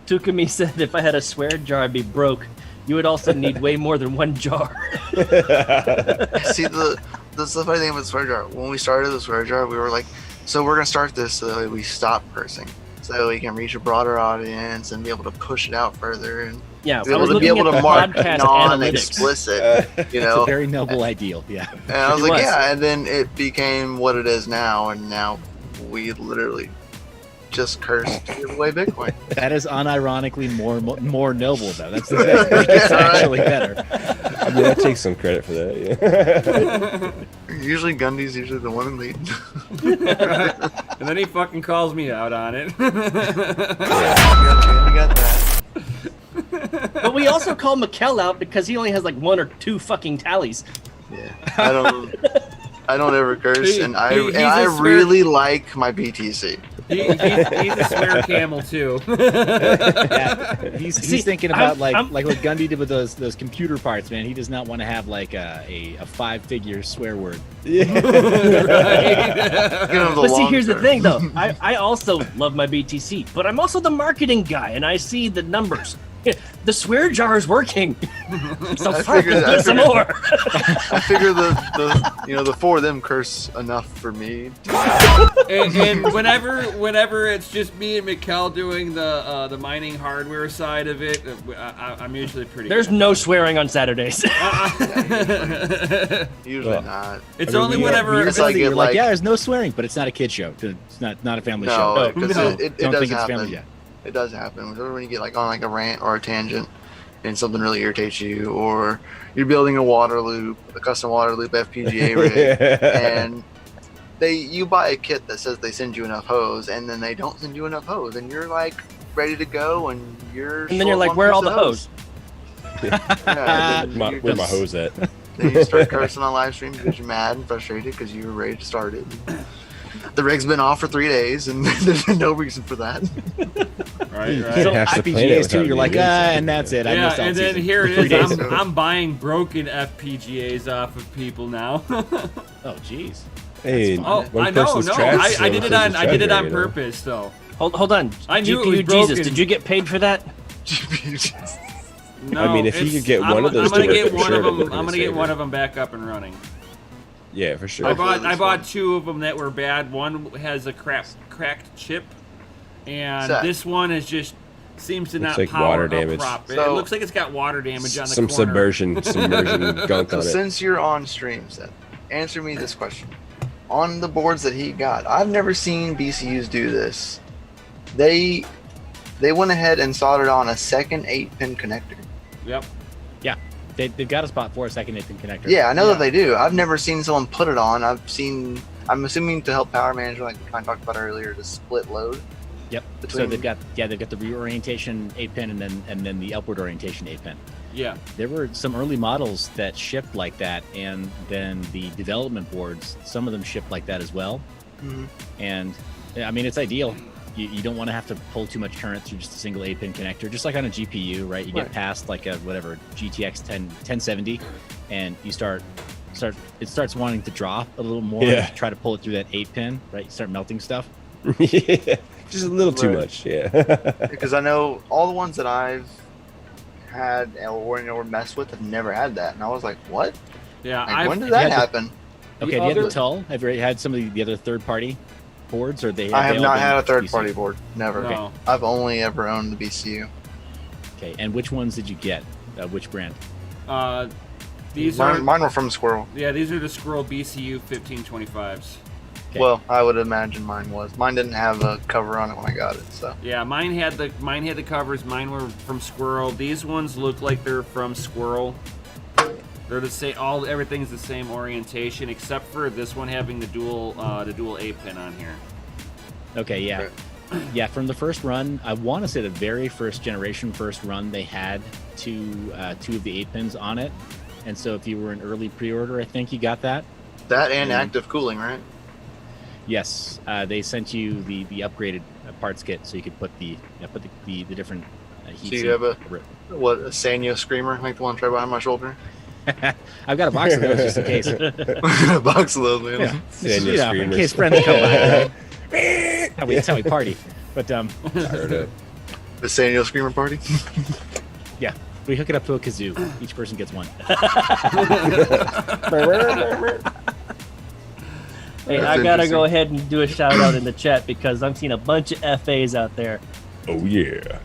Tukumi said, if I had a swear jar, I'd be broke. You would also need way more than one jar. See, the funny thing about the swear jar, when we started the swear jar, we were like, so we're gonna start this so that we stop cursing, so that we can reach a broader audience and be able to push it out further and Yeah, be I was able to, be looking able at to mark podcast analytics. non-explicit, you It's know. a very noble ideal. Yeah. And I was It like, was. yeah, and then it became what it is now, and now we literally just cursed to give away Bitcoin. That is unironically more noble though. That's the thing. It's actually better. I mean, I take some credit for that. Yeah. Usually Gundy's usually the one in lead. And then he fucking calls me out on it. You got that. But we also call Mikkel out because he only has like 1 or 2 fucking tallies. Yeah, I don't ever curse, He- and I he's a and I spirit- really like my BTC. He's a swear camel too. Yeah, he's See, thinking about I'm- like what Gundy did with those computer parts, man. He does not want to have like a 5-figure swear word. Yeah. Give him the But see, long here's the term. thing, though. I also love my BTC, but I'm also the marketing guy, and I see the numbers. The swear jar is working. So I fuck, figured- do I some figured- more. I figure the four of them curse enough for me. And whenever it's just me and Mikkel doing the mining hardware side of it, I'm usually pretty. There's good. no swearing on Saturdays. Usually Well, not. It's I mean, only you- whenever you're it's like- You're like, like- yeah, there's no swearing, but it's not a kid show. It's not a family No, show. because No. it Don't does think it's happen. family yet. It does happen. Whenever when you get like on like a rant or a tangent, and something really irritates you, or you're building a water loop, a custom water loop FPGA rig, and you buy a kit that says they send you enough hose, and then they don't send you enough hose, and you're like ready to go, and you're And then you're short like, one where are piece all the of hose? Yeah, and then Where my hose at? Then you start cursing on live stream because you're mad and frustrated because you were ready to start it. The rig's been off for 3 days, and there's no reason for that. right. So Half the planet FPGAs too. without You're like, needing something. and that's it. I Yeah, missed out and then season. here it 3 days is. ago. I'm buying broken FPGAs off of people now. Oh, jeez. Hey, Oh, one I know. person's No, trash, I so did it one on. person's I did it on treasure, you know? purpose, though. Hold on. I knew it was GPU Jesus, broken. did you get paid for that? No, I mean, if you it's- could get one of those I'm gonna to work, get for one sure of them. it'd be I'm gonna pretty get one safe. of them back up and running. Yeah, for sure. I Hopefully bought this 2 of them that were bad. One has a cracked chip, and Sad. this one is just seems to Looks not like power water up damage. prop. It So- looks like it's got water damage on the Some corner. submersion gunk So on it. since you're on stream, Seth, answer me this question. On the boards that he got, I've never seen BCUs do this. They went ahead and soldered on a second 8-pin connector. Yep. They've got a spot for a second 8-pin connector. Yeah, I know Yeah. that they do. I've never seen someone put it on. I'm assuming to help power management, like we kind of talked about earlier, to split load. Yep. So Between- they've got the reorientation 8-pin and then the upward orientation 8-pin. Yeah. There were some early models that shipped like that, and then the development boards, some of them shipped like that as well. Mhm. And I mean, it's ideal. You don't want to have to pull too much current through just a single 8-pin connector, just like on a GPU, right? You Right. get past like a whatever GTX 1070, and it starts wanting to drop a little more. Yeah. Try to pull it through that 8-pin, right? You start melting stuff. Yeah, just a little too Right. much. Yeah. Because I know all the ones that I've had or messed with have never had that, and I was like, "What? Yeah. Like, when I've, did that had the- happen?" Okay, have you had other- the TUL? Have you had some of the other third-party boards, or they? I have all not been had a BC? third-party board. Never. no. I've only ever owned the BCU. Okay, and which ones did you get? Which brand? These are Mine were from Squirrel. these are the Squirrel BCU 1525s. Okay. Well, I would imagine mine was. Mine didn't have a cover on it when I got it, so. Yeah, mine had the covers. Mine were from Squirrel. These ones look like they're from Squirrel. They're the same. Everything's the same orientation except for this one having the dual 8-pin on here. Okay, yeah. Right. Yeah, from the first run, I want to say the very first run, they had two of the 8-pins on it. And so if you were an early pre-order, I think you got that. That and Mhm. active cooling, right? Yes, they sent you the upgraded parts kit, so you could put the different heat. So you have a Sanyo Screamer, like the one right behind my shoulder? I've got a box of those just in case. A box of those, man. Yeah. Sanyo You know, in Screamers. case friends come by. Right? That's how we party. But Fired up. The Sanyo Screamer party? yeah, we hook it up to a kazoo. Each person gets one. Hey, That's I gotta interesting. go ahead and do a shout out in the chat because I'm seeing a bunch of FAs out there. Oh yeah.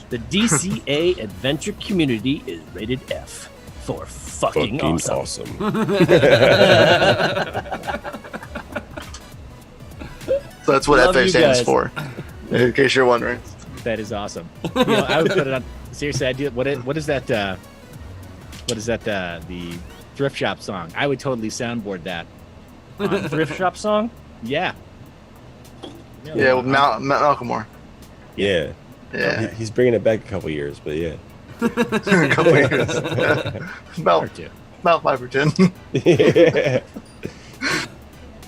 The DCA adventure community is rated F for fucking awesome. So that's what Love FA you stands guys. for, in case you're wondering. That is awesome. You know, I would put it on. Seriously, I do. What is that? What is that? The thrift shop song. I would totally soundboard that. On Thrift Shop song? Yeah. Yeah, with Malcolmore. Yeah. Yeah, He's bringing it back a couple years, but yeah. a couple years. Or about two. 5 or 10. Yeah.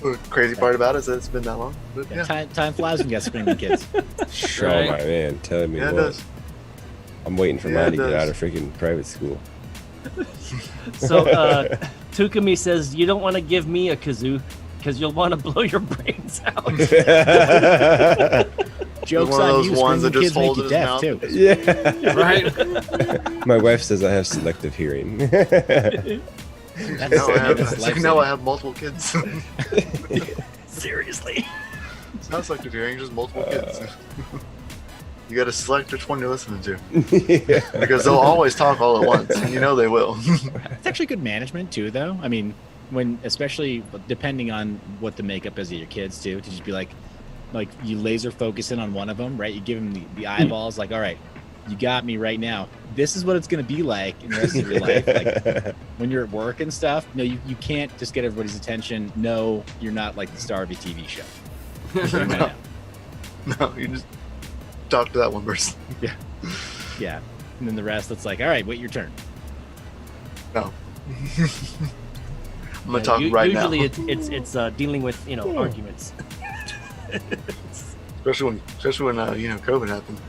The crazy part about it is that it's been that long. But Yeah, yeah, time flies when you got screaming kids. Show Right. my man, telling me yeah, it what. does. I'm waiting for Yeah, mine it to get does. out of freaking private school. So Tukumi says you don't want to give me a kazoo because you'll want to blow your brains out. Jokes One of on those you, ones that screaming kids just make hold you his deaf mouth. too. Yeah. Right? My wife says I have selective hearing. That's, No, I have, that's it's like, life-saving. no, I have multiple kids. Seriously. It's not selective hearing, just multiple kids. You gotta select which one you're listening to. Yeah. Because they'll always talk all at once, and you know they will. It's actually good management too, though. I mean, when especially depending on what the makeup is of your kids too, to just be like you laser focus in on one of them, right? You give them the eyeballs, like, all right, you got me right now. This is what it's gonna be like in the rest of your life. Like when you're at work and stuff. No, you can't just get everybody's attention. No, you're not like the star of a TV show. You might know. No, you just talk to that one person. Yeah, and then the rest, it's like, all right, wait your turn. No. I'm gonna talk right now. Usually it's dealing with arguments. Especially when COVID happened.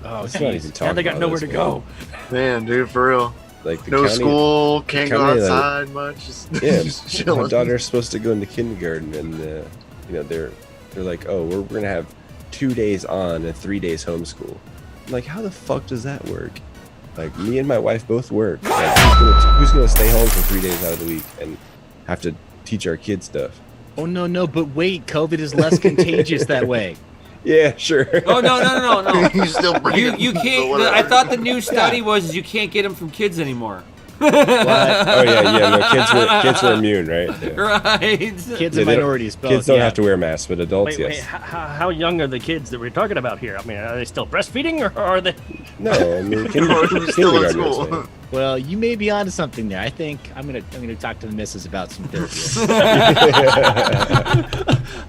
Oh, Let's not even geez. talk Now they got about nowhere this, to go. Man, dude, for real. Like the No county, school, can't go county, like- outside much. Just, Yeah, just my chilling. daughter's supposed to go into kindergarten, and they're like, oh, we're gonna have 2 days on and 3 days homeschool. I'm like, how the fuck does that work? Like, me and my wife both work. Like, who's gonna stay home for 3 days out of the week and have to teach our kids stuff? Oh no, but wait, COVID is less contagious that way. Yeah, sure. Oh no. You still bring it, You but can't. whatever. I thought the new study was you can't get them from kids anymore. Oh yeah. No, kids were immune, right? Yeah. Right. Kids They and don't- minorities both. Kids don't yeah. have to wear masks, but adults, Wait, yes. how young are the kids that we're talking about here? I mean, are they still breastfeeding or are they? No, I mean, Or who's still in kindergarten is school. fine. Well, you may be onto something there. I think I'm gonna talk to the missus about some therapy.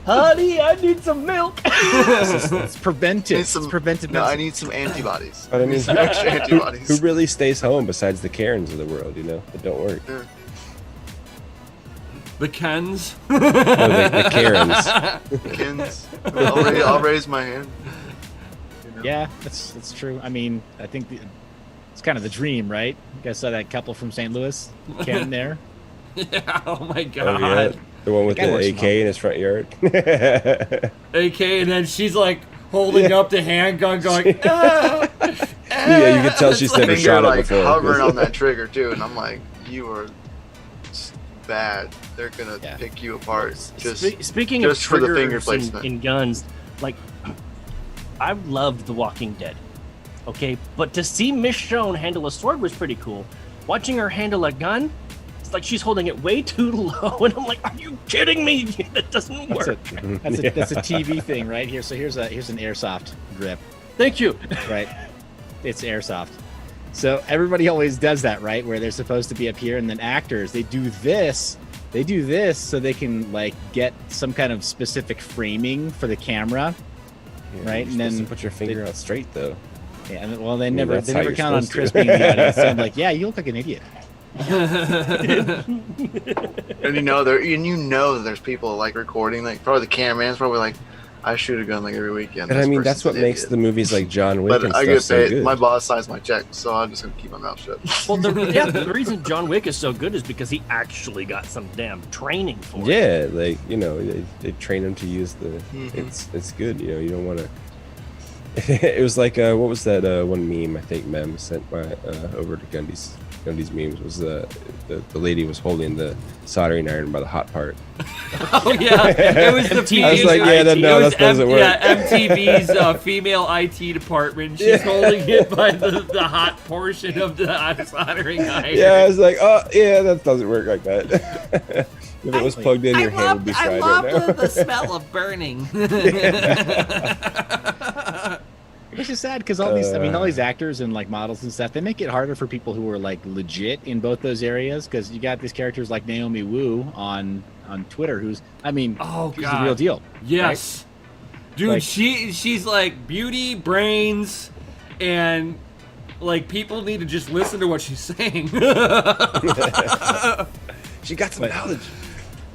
Honey, I need some milk. It's preventive. Need some- It's preventive. No, I medicine. need some antibodies. But I mean, Some extra who antibodies. really stays home besides the Karens of the world, that don't work? The Kens. No, the Karens. Kids. I'll raise my hand. You know? Yeah, that's true. I mean, I think it's kind of the dream, right? You guys saw that couple from St. Louis, Ken there. Yeah. Oh my Oh, God. yeah. The one with Guy the works AK from home. in his front yard. AK, and then she's like holding up the handgun, going. Yeah, you can tell she's It's never Finger shot it like before. hovering on that trigger too, and I'm like, you are just bad. They're gonna Yeah. pick you apart. Just Speaking of just for the finger triggers placement. in guns, like I loved The Walking Dead. Okay, but to see Michonne handle a sword was pretty cool. Watching her handle a gun, it's like she's holding it way too low, and I'm like, "Are you kidding me? That doesn't That's work." that's a TV thing, right? Here, so here's an airsoft grip, Thank you. right? It's airsoft. So everybody always does that, right? Where they're supposed to be up here, and then actors they do this so they can like get some kind of specific framing for the camera. Yeah, Right, you're and then supposed to put your finger out straight though. Yeah, and, well, they mean, never that's how you're count on supposed Chris to. being the audience. So I'm like, yeah, you look like an idiot. And that there's people like recording, like probably the cameraman's probably like, I shoot a gun like every weekend. And I This mean, that's person's what an makes idiot. the movies like John Wick But and I stuff get so paid. good. My boss signs my check, so I'm just gonna keep my mouth shut. Well, the reason John Wick is so good is because he actually got some damn training for it. Yeah, like they train him to use the. Mhm. It's good. You don't want to. It was like what was that one meme I think Mem sent over to Gundy's memes was the lady was holding the soldering iron by the hot part. Oh yeah, it was the I was like, yeah, no, that doesn't work. Yeah, MTV's female IT department. She's holding it by the hot portion of the soldering iron. Yeah, I was like, oh yeah, that doesn't work like that. If it was plugged in, your hand would be fried right now. the smell of burning. Which is sad because all these actors and like models and stuff, they make it harder for people who are like legit in both those areas because you got these characters like Naomi Wu on Twitter, who's Oh, she's God. the real deal. Yes, dude, Like- she's like beauty, brains, and like people need to just listen to what she's saying. She got some knowledge.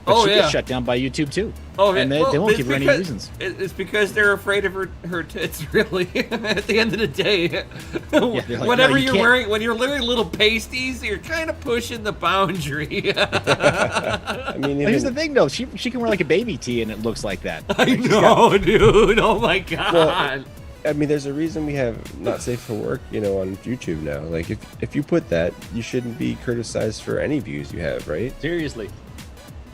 But Oh, she yeah. gets shut down by YouTube too. Oh, and they won't it's give her any because- reasons. It's because they're afraid of her tits. Really, at the end of the day, they're like, whenever "No, you you're can't." wearing, when you're wearing little pasties, you're kind of pushing the boundary. I mean, Here's the even, thing, though. She can wear like a baby tee, and it looks like that. I know, dude. Oh my god. I mean, there's a reason we have not safe for work, on YouTube now. Like, if you put that, you shouldn't be criticized for any views you have, right? Seriously.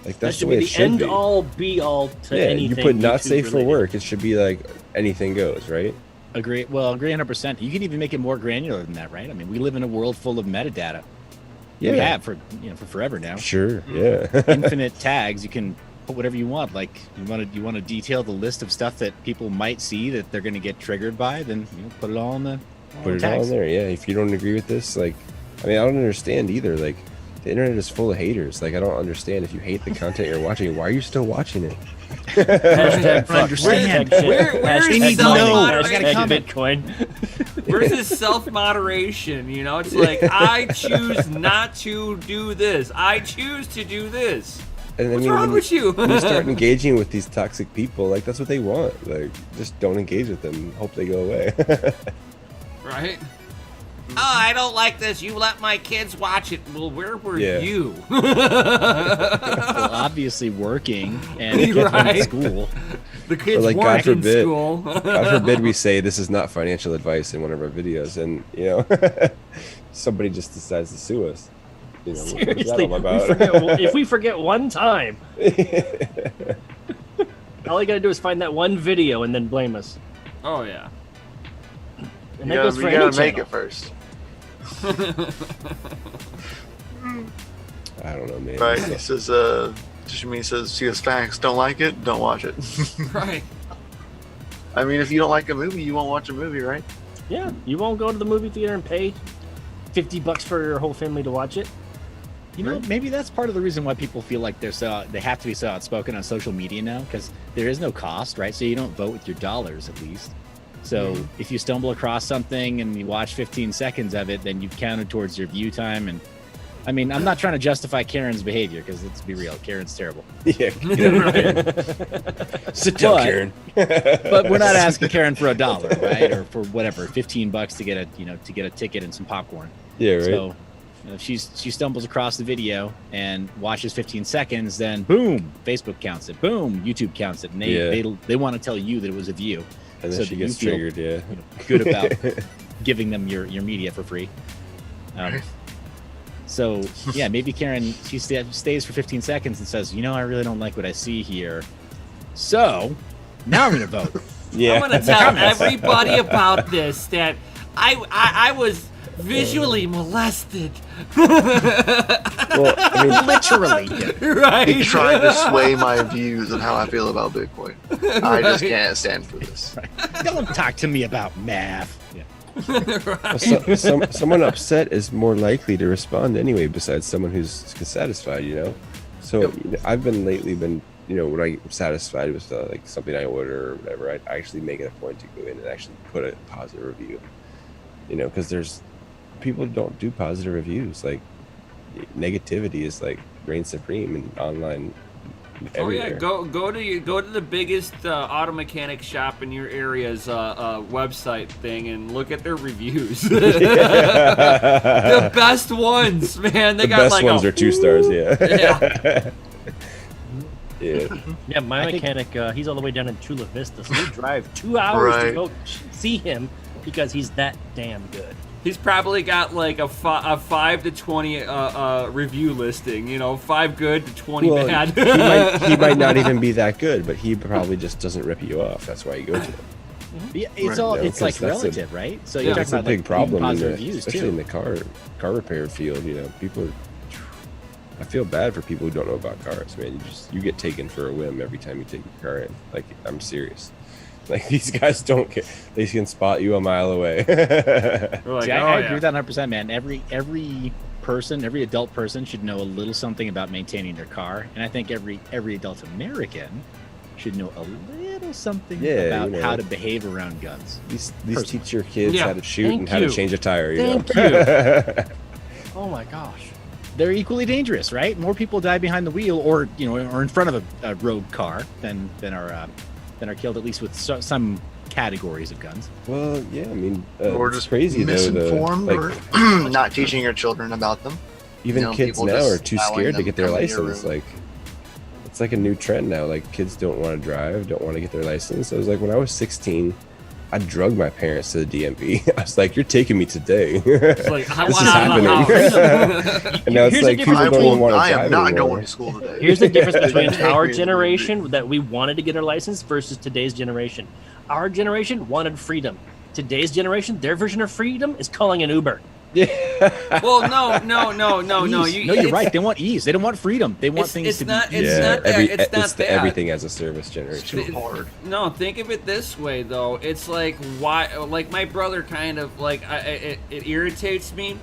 Like, That that's the should way be it the should end be. all be all to Yeah, anything. you put not YouTube safe for related. work. It should be like anything goes, right? Agree. Well, agree 100%. You can even make it more granular than that, right? I mean, we live in a world full of metadata. Yeah. We have for forever now. Sure. Yeah. Infinite tags. You can put whatever you want. Like you want to detail the list of stuff that people might see that they're going to get triggered by. Then put it all in the Put it all in there. Yeah. If you don't agree with this, like, I mean, I don't understand either. Like, the internet is full of haters. Like, I don't understand. If you hate the content you're watching, why are you still watching it? Hashtag fuck. Understand. Hashtag shit. Where's They need to Hashtag know. money. I gotta Hashtag comment. Bitcoin. Where's this self-moderation? It's like, I choose not to do this. I choose to do this. And What's wrong with you? when you start engaging with these toxic people, like, that's what they want. Like, just don't engage with them. Hope they go away. Right? Oh, I don't like this. You let my kids watch it. Well, where were Yeah. you? Well, obviously working and kids Right. in school. The kids like, God weren't in forbid- school. God forbid we say this is not financial advice in one of our videos, and somebody just decides to sue us. What is that Seriously, all about? if we forget one time, all you gotta do is find that one video and then blame us. Oh, yeah. And You that goes for gotta any make channel. it first. I don't know, man. Right? He says, Jimmy says, see us facts, don't like it, don't watch it. Right. I mean, if you don't like a movie, you won't watch a movie, right? Yeah, you won't go to the movie theater and pay $50 for your whole family to watch it. Maybe that's part of the reason why people feel like they have to be so outspoken on social media now, because there is no cost, right? So you don't vote with your dollars, at least. So if you stumble across something and you watch 15 seconds of it, then you've counted towards your view time. And I mean, I'm not trying to justify Karen's behavior, because let's be real, Karen's terrible. Yeah. Sit down, But- Karen. But we're not asking Karen for $1, right? Or for whatever, $15 to get a ticket and some popcorn. Yeah, right. So if she stumbles across the video and watches 15 seconds, then boom, Facebook counts it. Boom, YouTube counts it, and they want to tell you that it was a view. And then so she that you gets feel, triggered, yeah. good about giving them your media for free. So yeah, maybe Karen, she stays for 15 seconds and says, I really don't like what I see here. So now I'm gonna vote. Yeah. I'm going to tell everybody about this, that I was visually molested. Well, I mean, Literally. Right. He tried to sway my views on how I feel about Bitcoin. I just can't stand for this. Don't talk to me about math. Yeah. well, someone upset is more likely to respond anyway, besides someone who's satisfied, So I've lately been, when I'm satisfied with like something I order or whatever, I actually make it a point to go in and actually put a positive review. Because there's people who don't do positive reviews. Like, negativity is like reign supreme in online. Oh yeah, everywhere. go to the biggest auto mechanic shop in your area's website thing and look at their reviews. The best ones, man. They The got best like ones are 2 stars. Yeah. Yeah. Yeah. Yeah, my mechanic, he's all the way down in Chula Vista, so we drive 2 hours to Right. go see him because he's that damn good. He's probably got like a 5 to 20 review listing. 5 good to 20 Well, bad. he might not even be that good, but he probably just doesn't rip you off. That's why you go to him. Yeah, it's Right. all Yeah, it's like because that's relative, right? So Yeah, you're That's talking a about big problem, positive in the, reviews especially in too. the car repair field. People are. I feel bad for people who don't know about cars, man. You get taken for a whim every time you take your car in. Like, I'm serious. Like, these guys don't care. They can spot you a mile away. We're like, See, oh, I yeah. agree with that 100%, man. Every person, every adult person should know a little something about maintaining their car, and I think every adult American should know a little something Yeah, about how to behave around guns. These Personally. teach your kids Yeah. how to shoot Thank and how to you. change a tire. Thank you. Oh my gosh. they're equally dangerous, right? More people die behind the wheel, or or in front of a rogue car than are killed, at least with some categories of guns. Well, yeah, I mean, Or it's just crazy misinformed, though. or not teaching your children about them. Even kids people now just are too allowing scared to them get their come into your license. room. Like, it's like a new trend now. Like, kids don't want to drive, don't want to get their license. I was like, when I was 16, I drugged my parents to the DMV. I was like, "You're taking me today." It's like, I This want is out of the happening. house. And now it's Here's the like difference people don't even want to I drive am not anymore. going to school today. Here's the difference between Take our me to the generation that we wanted to get our license versus today's generation. Our generation wanted freedom. Today's generation, their version of freedom is calling an Uber. Well, no. Ease. You're right. They want ease. They don't want freedom. They want things it's to not, be. It's Yeah, not that. It's not it's that. the everything as a service It's generation. too hard. No, think of it this way though. It's like why, like my brother kind of like it irritates me,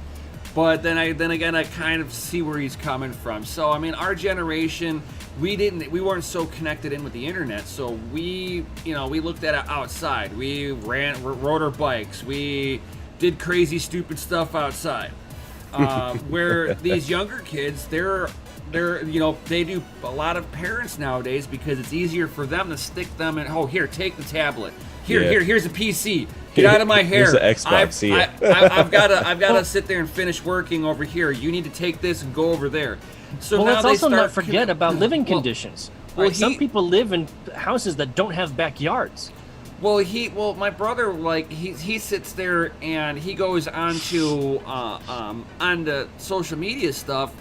but then again I kind of see where he's coming from. So I mean, our generation, we weren't so connected in with the internet, so we looked at it outside. We rode our bikes. We did crazy stupid stuff outside. Where these younger kids, they're they do a lot of parents nowadays because it's easier for them to stick them in. Oh, here, take the tablet. Here's a PC. Get out of my hair. Here's the Xbox. See ya. I've got to sit there and finish working over here. You need to take this and go over there. So Well, now let's they also start not forget about living well, conditions. well, Right? Some he- people live in houses that don't have backyards. Well, my brother, like he sits there and he goes onto social media stuff,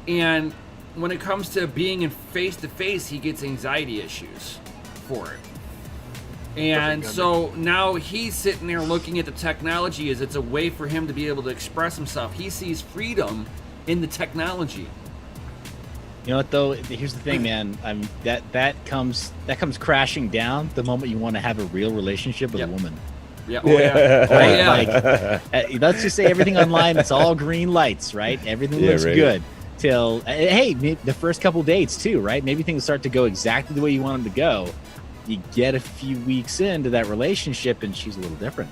and when it comes to being in face to face, he gets anxiety issues for it. And so now he's sitting there looking at the technology as it's a way for him to be able to express himself. He sees freedom in the technology. You know what though? Here's the thing, man. That comes crashing down the moment you want to have a real relationship with Yep. a woman. Yeah. Oh yeah. Oh, Right? yeah. Like, let's just say everything online, it's all green lights, right? Everything Yeah, looks right. good till hey, the first couple dates too, right? Maybe things start to go exactly the way you want them to go. You get a few weeks into that relationship, and she's a little different.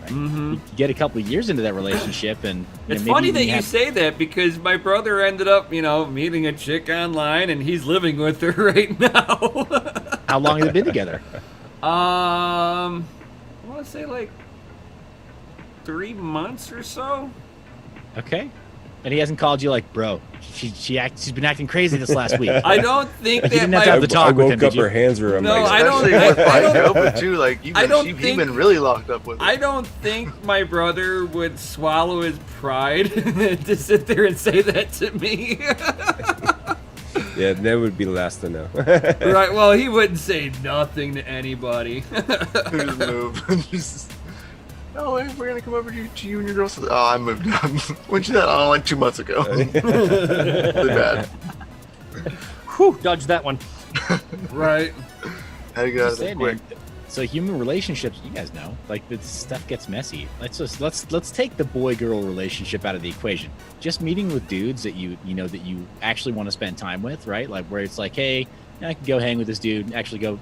Right? Mhm. You get a couple of years into that relationship, and It's maybe funny even that you have- say that because my brother ended up, meeting a chick online and he's living with her right now. How long have they been together? I want to say like 3 months or so. Okay, and he hasn't called you like, bro. She's been acting crazy this last week. I don't think You that didn't have to have the talk I with woke him, did up, you? her hands were on No, my I don't- Especially with I like don't- open too. Like I don't you've think- been really locked up with. I don't think my brother would swallow his pride to sit there and say that to me. Yeah, that would be the last to know. Right, well, he wouldn't say nothing to anybody. Just move. Just, oh, hey, we're gonna come over to you and your girls. Oh, I moved on. When she did that? Oh, like 2 months ago. Really bad. Whew, dodge that one. Right. Had to get out of Just there saying, quick. man. So human relationships, you guys know, like this stuff gets messy. Let's take the boy-girl relationship out of the equation. Just meeting with dudes that you actually want to spend time with, right? Like where it's like, hey, I can go hang with this dude, actually go,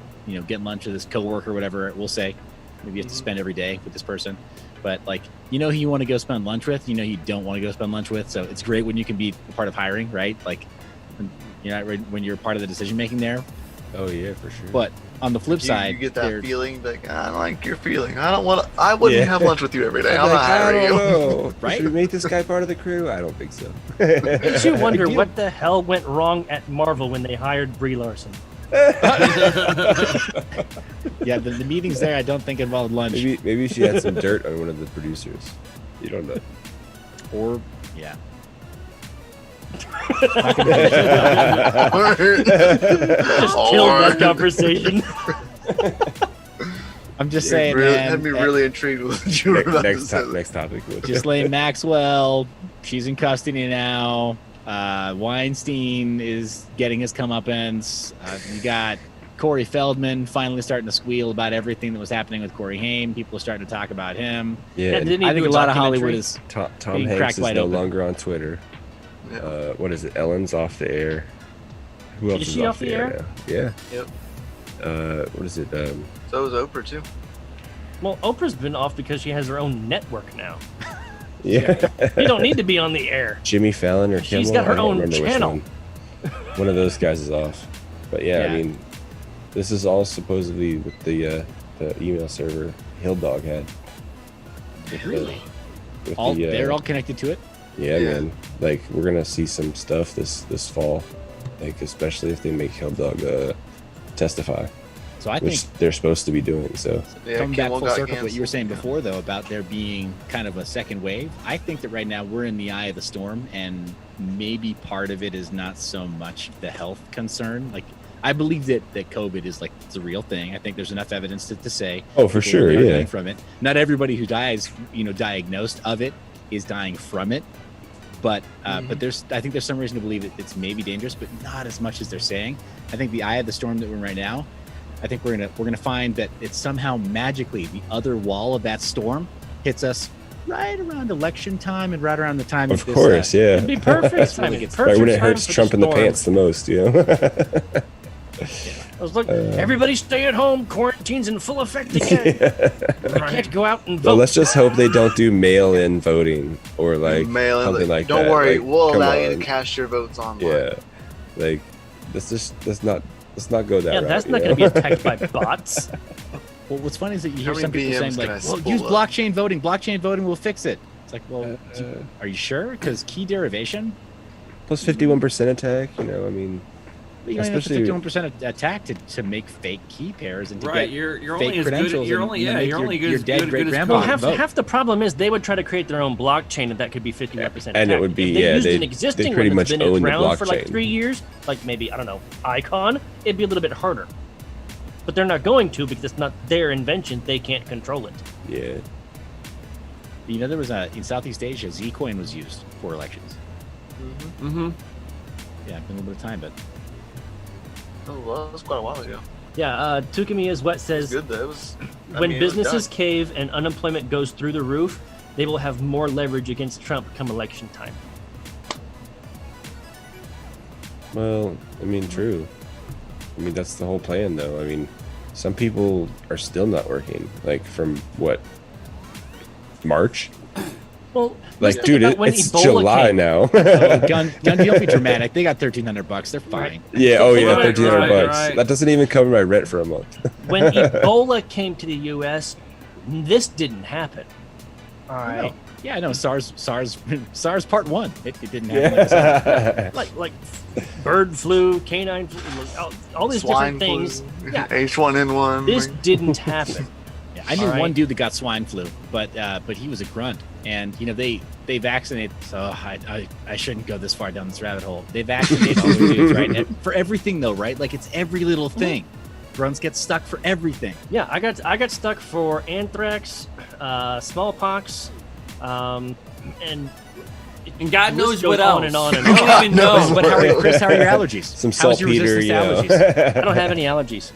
get lunch with this coworker, whatever we'll say. Maybe you have to spend every day with this person, but like, who you want to go spend lunch with, you don't want to go spend lunch with. So it's great when you can be a part of hiring, right? Like, when you're part of the decision making there. Oh yeah, for sure. But on the flip You side, get there- that feeling like I don't like your feeling. I wouldn't Yeah. have lunch with you every day. I'm I'm not like, I hiring don't you. know. Right? Should we make this guy part of the crew? I don't think so. Makes you wonder what the hell went wrong at Marvel when they hired Brie Larson. yeah, the meetings there I don't think involved lunch. Maybe she had some dirt on one of the producers. You don't know. Or yeah. Just killed that conversation. I'm just It saying, really, man. had me really intrigued with what you were about to next, say. next topic. Ghislaine Maxwell, she's in custody now. Weinstein is getting his comeuppance. You got Corey Feldman finally starting to squeal about everything that was happening with Corey Haim. People are starting to talk about him. Yeah, Yeah, and didn't he I think do a lot of documentary? Hollywood is Tom being Hanks cracked is wide no open. longer on Twitter. Yeah. What is it? Ellen's off the air. Who else Is is she off the air now? Yeah. Yep. What is it? So is Oprah too. Well, Oprah's been off because she has her own network now. Yeah. You don't need to be on the air. Jimmy Fallon or Kimmel. She's got her I don't own remember which channel. one of those guys is off. But yeah, Yeah. I mean, this is all supposedly with the email server Hilldog had. Really? With They're all connected to it. Yeah, Yeah. man. Like we're gonna see some stuff this fall, like especially if they make Hilldog testify, So I which think they're supposed to be doing. So Yeah, coming back Kimmel full got circle to what you were canceled. saying before, though, about there being kind of a second wave, I think that right now we're in the eye of the storm, and maybe part of it is not so much the health concern. Like, I believe that COVID is like it's a real thing. I think there's enough evidence to say. Oh, for people sure, are yeah. dying from it. Not everybody who dies, diagnosed of it, is dying from it. But I think there's some reason to believe that it's maybe dangerous, but not as much as they're saying. I think the eye of the storm that we're in right now, I think we're gonna find that it's somehow magically the other wall of that storm hits us right around election time and right around the time of that this, course, yeah. It'd be perfect Really timing. gets- Perfect Right when it time hurts for Trump in the storm. pants the most, I was like, everybody stay at home. Quarantine's in full effect again. I can't go out and vote. Well, let's just hope they don't do mail-in voting or like Mail in, something like that. don't worry, Like, we'll come allow you on. to cast your votes online. Yeah, like let's not go that yeah, route. that's you not know? going to be attacked by bots. Well, what's funny is that you How hear some many people saying BMs like, can I "Well, spool use up?" blockchain voting. Blockchain voting will fix it." It's like, well, are you sure? Because key derivation, Plus 51% attack. You know, I mean, you don't Especially- have 51% attack to make fake key pairs and to Right, get you're fake only as good. credentials. You're and, only you know, make you're only good your as dead good great as grandpa Well, code. half the problem is they would try to create their own blockchain and that could be 51% And it attack. would be- if they yeah, used they'd- an existing they'd pretty one that's much been own the around for like blockchain. 3 years, like maybe, I don't know, Icon, it'd be a little bit harder. But they're not going to because it's not their invention. They can't control it. yeah. There was in Southeast Asia, Zcoin was used for elections. Mm-hmm. Yeah, been a little bit of time, but Oh, well, that was quite a while ago. Yeah, Tukumi is what says Good though. It was. when businesses cave and unemployment goes through the roof, they will have more leverage against Trump come election time. Well, I mean, true. I mean, that's the whole plan, though. I mean, some people are still not working. Like from what? March? Well, Like, let's think dude, about when it's Ebola July came. now. gun don't be dramatic. They got $1,300. They're fine. Yeah. Oh, yeah. Right, $1,300 right, bucks. right. That doesn't even cover my rent for a month. When Ebola came to the U.S., this didn't happen. All right, Yeah, no, SARS part 1. It didn't happen. Yeah. like bird flu, canine flu, all these Swine different things. flu, Yeah. H1N1. This didn't happen. Yeah, I knew All right. one dude that got swine flu, but he was a grunt, and they vaccinate. So I shouldn't go this far down this rabbit hole. They vaccinate all the dudes, right? And for everything though, right? Like it's every little thing. Grunts get stuck for everything. Yeah, I got stuck for anthrax, smallpox, and God the knows list goes what on else. and on and You on. don't even know. But how are your allergies? Some How's your saltpeter, resistance you to know. allergies? I don't have any allergies.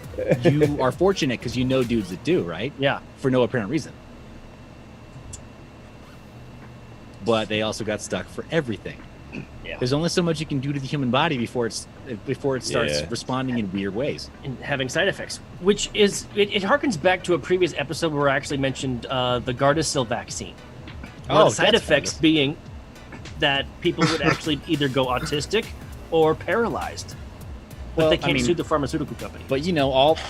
You are fortunate because you know dudes that do, right? Yeah, For no apparent reason. But they also got stuck for everything. Yeah. There's only so much you can do to the human body before it starts Yeah. responding in weird ways. and having side effects, which is it harkens back to a previous episode where I actually mentioned the Gardasil vaccine. One of the side that's effects being that people would actually either go autistic or paralyzed, but Well, they I can't mean- sue the pharmaceutical company. But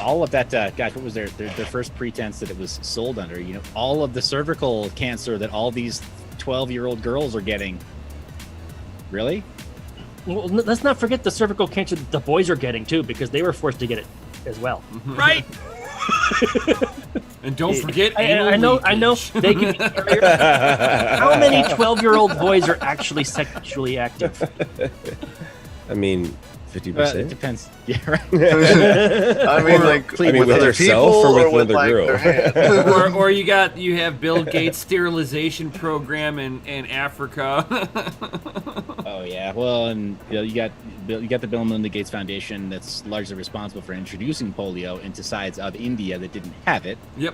all of that, guys, what was their first pretense that it was sold under? All of the cervical cancer that all these 12-year-old girls are getting. Really? Well, let's not forget the cervical cancer that the boys are getting too, because they were forced to get it as well. Right. And don't forget, I know leakage. they can. How many 12-year-old boys are actually sexually active? I mean, It 50%. depends. Yeah, right. I mean, like I mean, with other herself people or with another like, girl? their hand? or you have Bill Gates' sterilization program in Africa. Oh yeah. Well, and you got the Bill and Melinda Gates Foundation that's largely responsible for introducing polio into sides of India that didn't have it. Yep.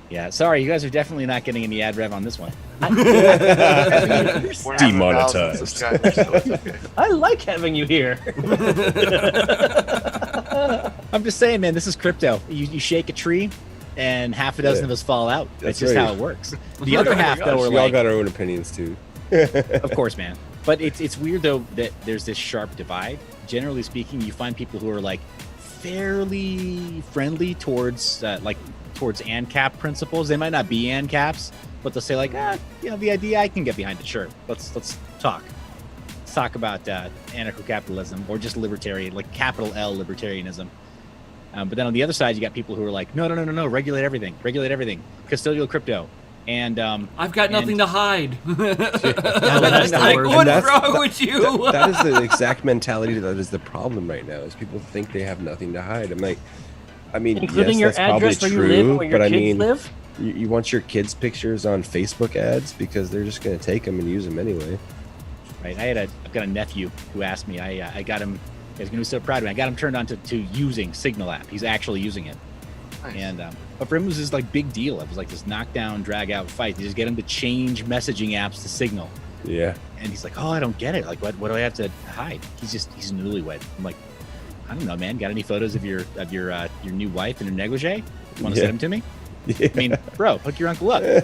Yeah. Sorry, you guys are definitely not getting any ad rev on this one. We're having Demonetized. 1,000 subscribers, so it's okay. I like having you here. I'm just saying, man. This is crypto. You shake a tree, and half a dozen of us fall out. That's just right. how it works. The other half, though, are We all like, got our own opinions too. of course, man. But it's weird though that there's this sharp divide. Generally speaking, you find people who are like fairly friendly towards towards ANCAP principles. They might not be ANCAPs, but they'll say like, the idea I can get behind it. Sure, let's talk. Let's talk about anarcho-capitalism or just libertarian, like capital L libertarianism. But then on the other side, you got people who are like, no, regulate everything, custodial crypto. And I've got nothing to hide. That's like, the what's worst. wrong with you? That is the exact mentality that is the problem right now. Is people think they have nothing to hide. I'm like, I mean, including yes, your that's address where probably you live, true, where your but I kids mean, live. you want your kids' pictures on Facebook ads because they're just going to take them and use them anyway. right, I've got a nephew who asked me. I got him. He's gonna be so proud of me. I got him turned on to using Signal app. He's actually using it. Nice. And but for him, it was this like big deal. It was like this knockdown, drag out fight. They just get him to change messaging apps to Signal. Yeah. And he's like, oh, I don't get it. Like, what do I have to hide? He's newlywed. I'm like, I don't know, man. Got any photos of your new wife in her negligee? Want to send them to me? Yeah. I mean, bro, hook your uncle up. Like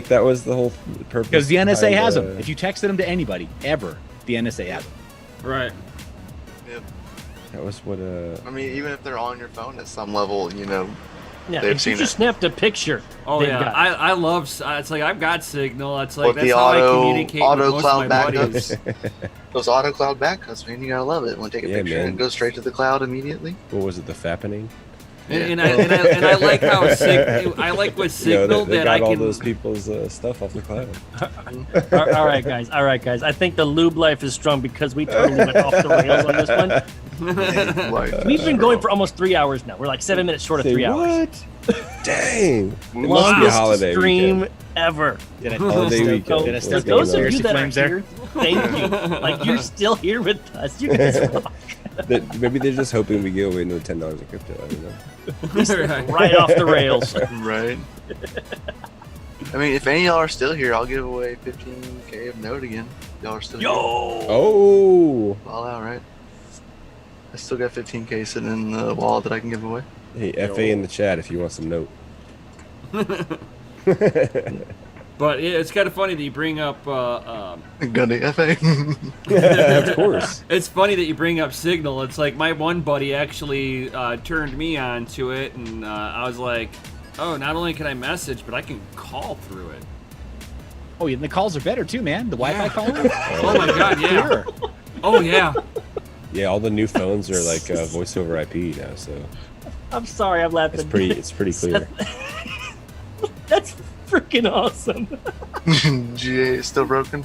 that was the whole purpose. Because the NSA behind, has them. If you texted them to anybody ever, the NSA has them. Right. Yep. that was what I mean, even if they're on your phone at some level, you know, Yeah, They've if you seen just it. snapped a picture. Oh they've yeah, got it. I love. It's like I've got Signal. It's like With that's the how I auto communicate with most cloud of my buddies. backups. Those auto cloud backups, man, you gotta love it. When take a Yeah, picture man. and it goes straight to the cloud immediately. what was it? The fappening. And I like how I like with Signal they that got I all can. those people's stuff off the cloud. All right, guys. I think the lube life is strong because we totally went off the rails on this one. We've been going for almost 3 hours now. We're like 7 minutes short of Say 3 hours. what? Dang. It must be a Longest holiday stream weekend. ever. Did I Holiday stoke- weekend. did I What's stoke For the those of you conspiracy that are flames there? here, thank you. Like you're still here with us. You guys rock. Maybe they're just hoping we get away into $10 in crypto. I don't know. Right off the rails. Right. I mean, if any of y'all are still here, I'll give away 15k of note again. Y'all are still here. Oh. All out, right? I still got 15k sitting in the wallet that I can give away. Hey, FA in the chat if you want some note. But yeah, it's kind of funny that you bring up. Gunny FA. Of course. It's funny that you bring up Signal. It's like my one buddy actually turned me on to it, and I was like, "Oh, not only can I message, but I can call through it." Oh, yeah, the calls are better too, man. The Wi-Fi calls. Oh my god, yeah. Clearer. Oh yeah. Yeah, all the new phones are like voice over IP now, so I'm sorry, I'm laughing. it's pretty clear. That's freaking awesome. GA is still broken.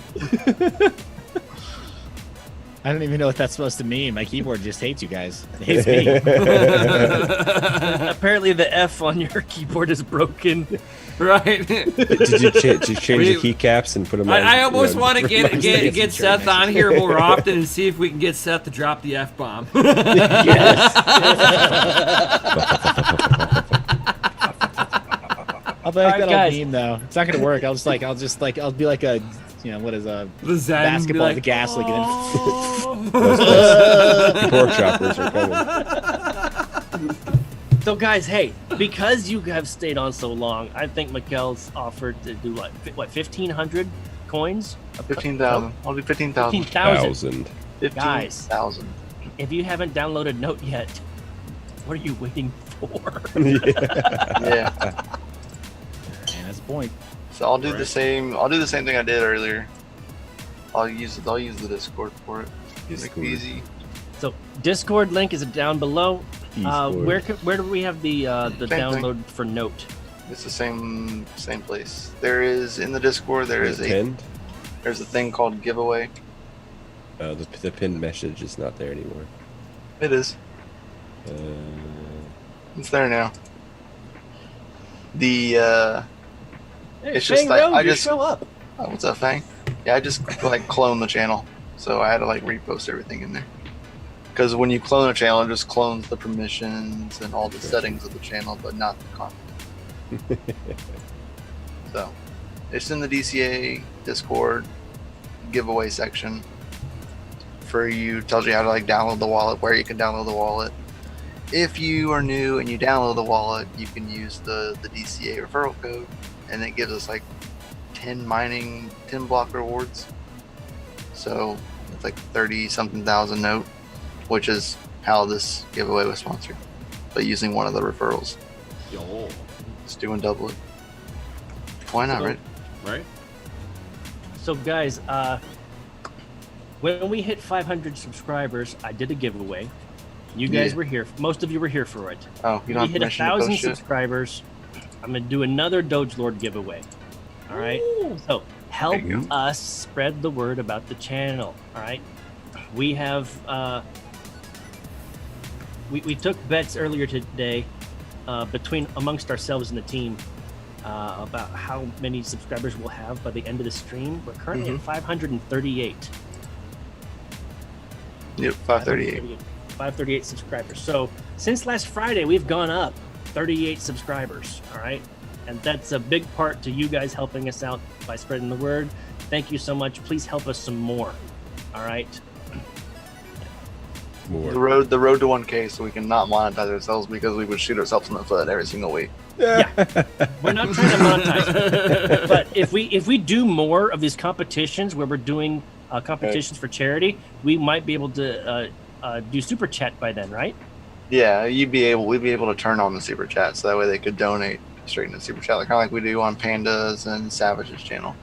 I don't even know what that's supposed to mean. My keyboard just hates you guys. It hates me. Apparently, the F on your keyboard is broken. Right. Did you change the keycaps and put them on? I almost want to different get buttons? Seth on here more often and see if we can get Seth to drop the F bomb. I'll be like Alright, that guys. old meme though. It's not gonna work. I'll be like a, what is a The Zen, basketball be with a gas leak. And Pork choppers are coming. So, guys, hey, because you have stayed on so long, I think Mikkel's offered to do what 1,500 coins? 15,000. I'll do 15,000. 15,000. 15,000. If you haven't downloaded Note yet, what are you waiting for? Yeah. Man, that's the point. So I'll do the same. I'll do the same thing I did earlier. I'll use the Discord for it. Make it Discord. easy. So, Discord link is down below. Discord. Where do we have the thing. download for Note? It's the same place. There is in the Discord. There's pinned. a thing called giveaway. The pinned message is not there anymore. It is. It's there now. It's just like I just show up. Oh, what's up, Fang? Yeah, I just like cloned the channel, so I had to like repost everything in there. Because when you clone a channel, it just clones the permissions and all the settings of the channel, but not the content. So, it's in the DCA Discord giveaway section for you. Tells you how to like download the wallet, where you can download the wallet, if you are new and you download the wallet, you can use the DCA referral code, and it gives us like 10 block rewards. So it's like 30 something thousand note, which is how this giveaway was sponsored, but using one of the referrals. Yo. It's doing double it. Why not, right? Right? So guys, when we hit 500 subscribers, I did a giveaway. You guys were here. Most of you were here for it. Oh, you When don't we have hit permission to 1,000 post shit? subscribers, I'm gonna do another Doge Lord giveaway. All right. So help There you go. us spread the word about the channel. All right. We have we took bets earlier today between amongst ourselves and the team about how many subscribers we'll have by the end of the stream. We're currently at 538. Yep, 538. 538 subscribers. So since last Friday, we've gone up 38 subscribers. All right. And that's a big part to you guys helping us out by spreading the word. Thank you so much. Please help us some more. All right. More. The road to 1K, so we can not monetize ourselves because we would shoot ourselves in the foot every single week. We're not trying to monetize. But if we do more of these competitions where we're doing competitions for charity, we might be able to do super chat by then, right? Yeah, we'd be able to turn on the super chat, so that way they could donate straight into super chat, kind of like we do on Pandas and Savage's channel,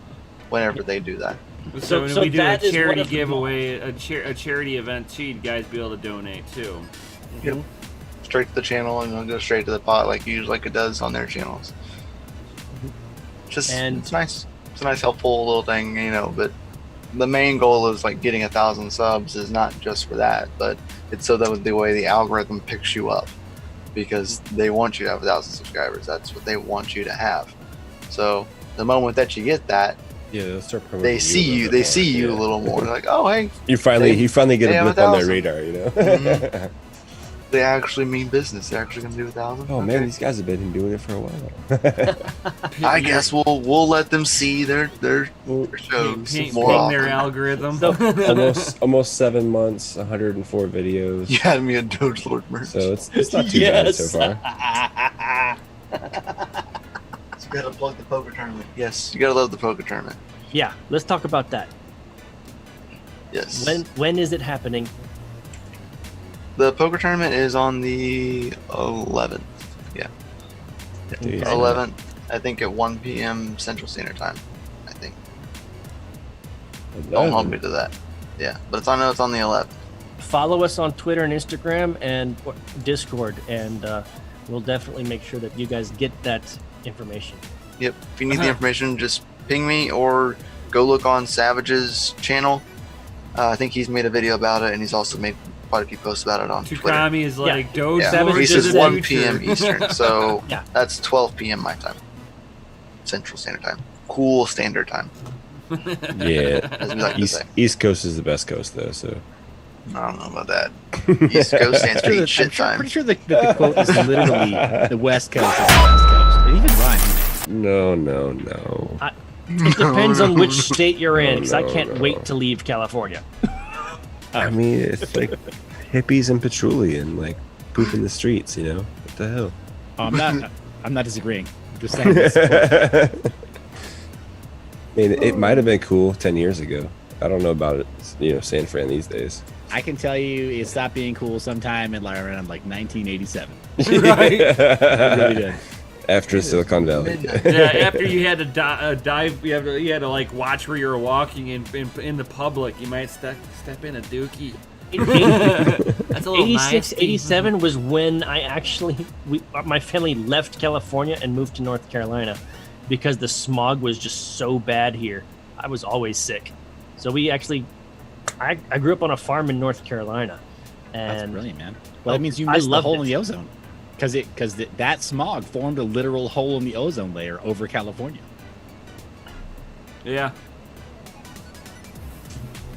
whenever they do that. So when so we do a that is one charity of the giveaway, a charity event too, you guys be able to donate too. Yep. Straight to the channel, and it'll go straight to the pot like it does on their channels. And- it's nice. It's a nice, helpful little thing, But the main goal is like getting 1,000 subs is not just for that, but it's so that the way the algorithm picks you up, because they want you to have 1,000 subscribers. That's what they want you to have. So the moment that you get that, Yeah, they'll start promoting they you a see little you. bit They more, see you yeah. a little more. They're like, oh hey, You finally get they a have blip on their 1,000. radar, Mhm. they actually mean business. They're actually gonna do 1,000. Oh man, these guys have been doing it for a while. I guess we'll let them see their shows Ping more their often. algorithm. almost 7 months, 104 videos. You had me a Doge Lord merch. So it's not too bad so far. You gotta plug the poker tournament. Yes, you gotta love the poker tournament. Yeah. Let's talk about that. Yes. When is it happening? The poker tournament is on the 11th. Yeah. Dude, 11th. I think at 1 p.m. Central Standard Time. I think. Don't hold me to that. Yeah, but I know it's on the 11th. Follow us on Twitter and Instagram and Discord, and we'll definitely make sure that you guys get that information. Yep. If you need the information, just ping me or go look on Savage's channel. I think he's made a video about it, and he's also made quite a few posts about it on Twitter. Tukami is like Doge Yeah, Savage Lord he is says the 1 future. p.m. Eastern, so Yeah. that's 12 p.m. my time, Central Standard Time. Cool Standard Time, Yeah. as we like to say. East Coast is the best coast though, so I don't know about that. East Coast stands for eat shit time. Pretty sure the quote is literally the West Coast is the best coast. It even rhymes. no. It depends on which state you're in, because I No, can't no. wait to leave California. I mean, it's like hippies and patchouli and like poop in the streets, What the hell? Oh, I'm not disagreeing. I'm just saying this. I mean, it might have been cool 10 years ago. I don't know about it, San Fran these days. I can tell you it stopped being cool sometime in around like 1987. Right? It really did. After Silicon Valley. Yeah, after you had to dive, you had to like watch where you were walking in the public. You might step in a dookie. That's a little 86, nasty. 87 was when I my family left California and moved to North Carolina because the smog was just so bad here. I was always sick. So we actually, I grew up on a farm in North Carolina. That's And brilliant, man. Well, that means you I missed the loved hole it. in the ozone. Because that smog formed a literal hole in the ozone layer over California. Yeah.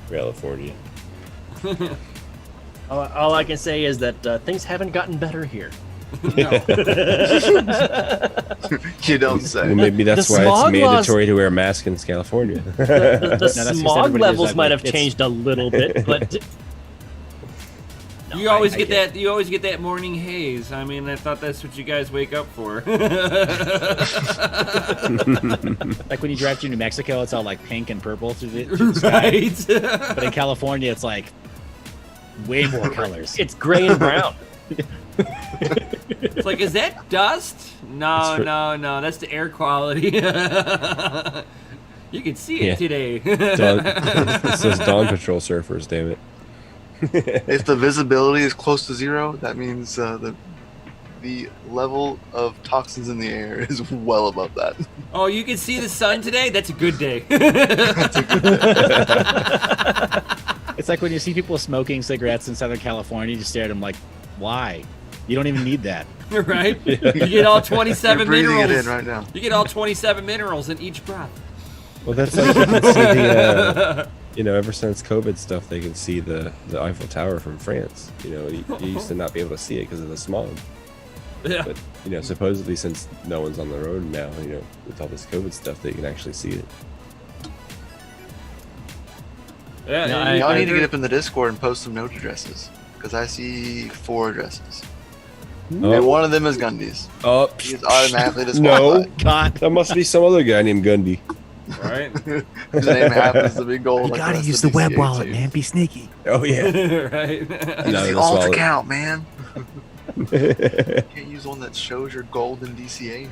California. all I can say is that things haven't gotten better here. You don't say. Well, maybe that's The why smog it's laws- mandatory to wear a mask in California. The just smog everybody levels is might ugly. have changed a little bit, but You always I get get that. You always get that morning haze. I mean, I thought that's what you guys wake up for. Like when you drive through New Mexico, it's all like pink and purple through the sky. Right. But in California, it's like way more colors. It's gray and brown. It's like, is that dust? No, no, that's the air quality. You can see it Yeah. today. It says Dawn Patrol surfers, damn it. If the visibility is close to zero, that means the level of toxins in the air is well above that. Oh, you can see the sun today? That's a good day. It's like when you see people smoking cigarettes in Southern California, you just stare at them like, why? You don't even need that. Right? You get all 27 You're breathing minerals. it in right now. You get all 27 minerals in each breath. Well, that's like you can see the, ever since COVID stuff, they can see the Eiffel Tower from France. You used to not be able to see it because of the smog. Yeah. But, supposedly since no one's on the road now, with all this COVID stuff, they can actually see it. Yeah, No, and Y'all need to get up in the Discord and post some note addresses, because I see 4 addresses. And one of them is Gundy's. Oh, He's automatically no. disqualified. God. That must be some other guy named Gundy. Right? His name happens to be gold. You like gotta rest use of the web DCA wallet, too. man. Be sneaky. Oh, yeah. Right? Use No, the that's alt wallet. account, man. You can't use one that shows your gold in DCA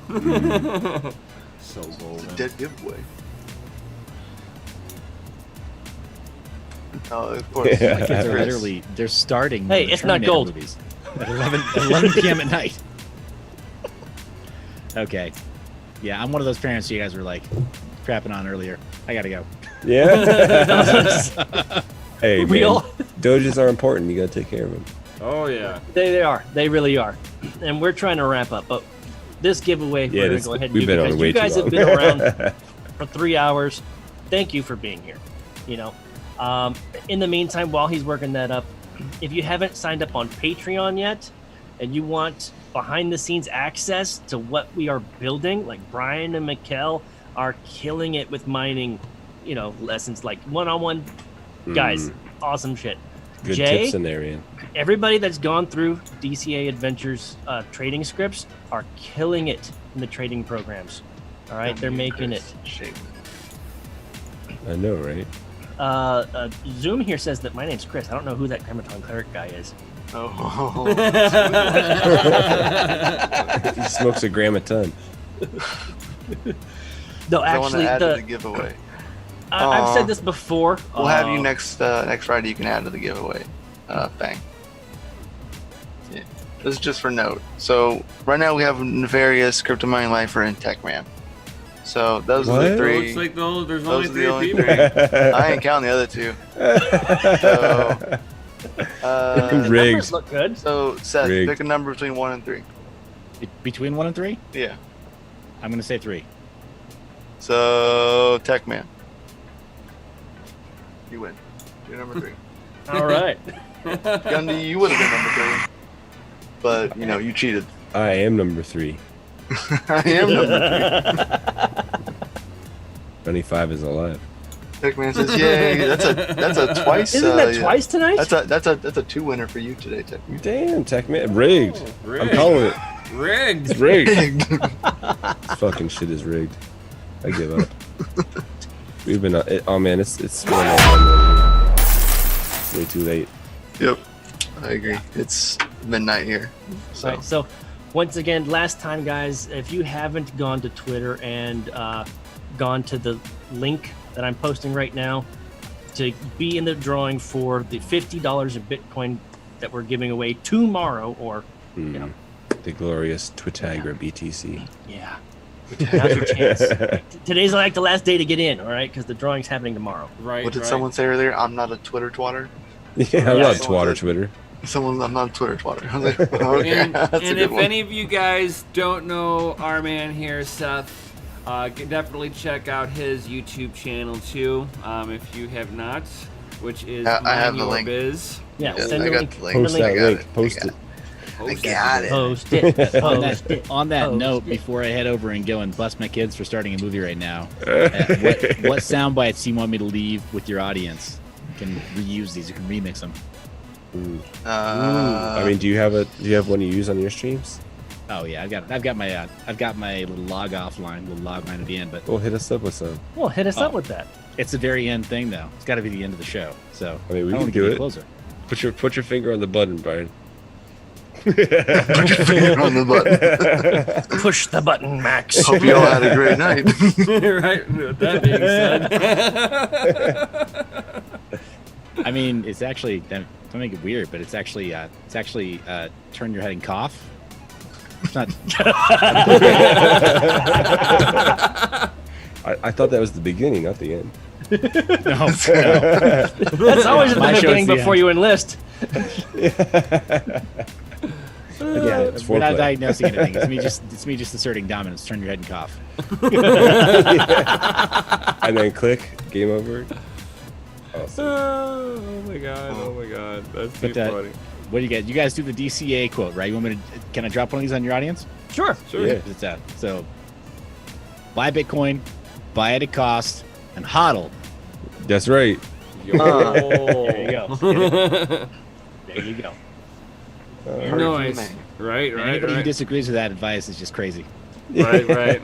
name. So It's a golden. dead giveaway. Oh, of course. Yeah. My kids are literally, they're starting. Hey, the it's not Terminator gold. Movies at 11 p.m. at night. Okay. Yeah, I'm one of those parents you guys were like crapping on earlier. I gotta go. Yeah? Hey, Real. man. Doges are important. You gotta take care of them. Oh, yeah. They are. They really are. And we're trying to wrap up, but this giveaway Yeah, we're going this- to go ahead and we've do been on because way you too guys have long. been around for 3 hours. Thank you for being here. In the meantime, while he's working that up, if you haven't signed up on Patreon yet and you want behind the scenes access to what we are building, like Brian and Mikkel are killing it with mining, lessons like one-on-one guys, awesome shit. Good Jay, tips in there, man. everybody that's gone through DCA Adventures trading scripts are killing it in the trading programs. All right, they're making it. Shape. I know, right? Zoom here says that my name's Chris. I don't know who that Grammaton Cleric guy is. Oh. He smokes a gram a ton. No, I want to actually, add to the giveaway. I've said this before. We'll have you next Friday. You can add to the giveaway thing. Yeah. This is just for note. So right now we have Nefarious, Crypto Mining Lifer, and Techman. So those are the What? three. Looks like there's Those only are the 3 only people. three. I ain't counting the other 2. So, Rigged. Numbers look good. so Seth, Rigged. pick a number between 1 and 3. Between 1 and 3, Yeah. I'm gonna say 3. So Techman, you win. You're number 3. All right. Gundy, you would have been number 3, but you cheated. I am number 3. I am number 25 is alive. 3. Techman says, "Yay! That's a twice. Isn't that yeah. twice tonight? That's a 2 winner for you today, Techman." Damn, Techman. Rigged. I'm Rigged. calling it. Rigged. It's rigged. This fucking shit is rigged. I give up. We've been oh man, it's way too late. Yep, I agree. It's midnight here. So Right, so once again, last time, guys, if you haven't gone to Twitter and gone to the link that I'm posting right now to be in the drawing for the $50 of Bitcoin that we're giving away tomorrow, or Mm. The glorious Twitagra BTC. yeah, now's your chance. Today's like the last day to get in, all right? Because the drawing's happening tomorrow. Right. what did right. someone say earlier? I'm not a Twitter twatter. Yeah, I'm Yeah, not someone twatter said- Twitter. I'm not a Twitter twatter. I was like, okay, And, that's a and good if one. any of you guys don't know our man here, Seth, definitely check out his YouTube channel too. If you have not, which is I have Mind the Your link. Biz. Yeah, Yes, send I the got link. the link. Send Post the that link. link. Post it. I got it. Post it. Post it. On that Post note, it. before I head over and go and bust my kids for starting a movie right now, what sound bites do you want me to leave with your audience? You can reuse these. You can remix them. I mean, do you have one you use on your streams? Oh yeah, I've got my little log off line, little log line at the end, but Well, hit us up with some. Well, hit us up with that. it's the very end thing though. It's got to be the end of the show. So I mean, we don't can wanna do get it. Closer. Put your finger on the button, Brian. Put your finger on the button. Push the button, Max. Hope you all had a great night. Right. With that being said. I mean, it's actually don't make it weird, but it's actually turn your head and cough. It's not. I thought that was the beginning, not the end. No. That's always at My the show's beginning the before end. you enlist. But yeah, It's we're not foreplay. diagnosing anything. It's me just asserting dominance. Turn your head and cough. And then click, game over. Awesome. Oh my god! Oh my god! That's too But, funny. What do you guys? You guys do the DCA quote, right? You want me to? Can I drop one of these on your audience? Sure. Sure. Yeah. It's so buy Bitcoin, buy at a cost, and hodl. That's right. Yo. There you go. There you go. Nice. Right. Right. Anybody who Right. disagrees with that advice is just crazy. Right. Right.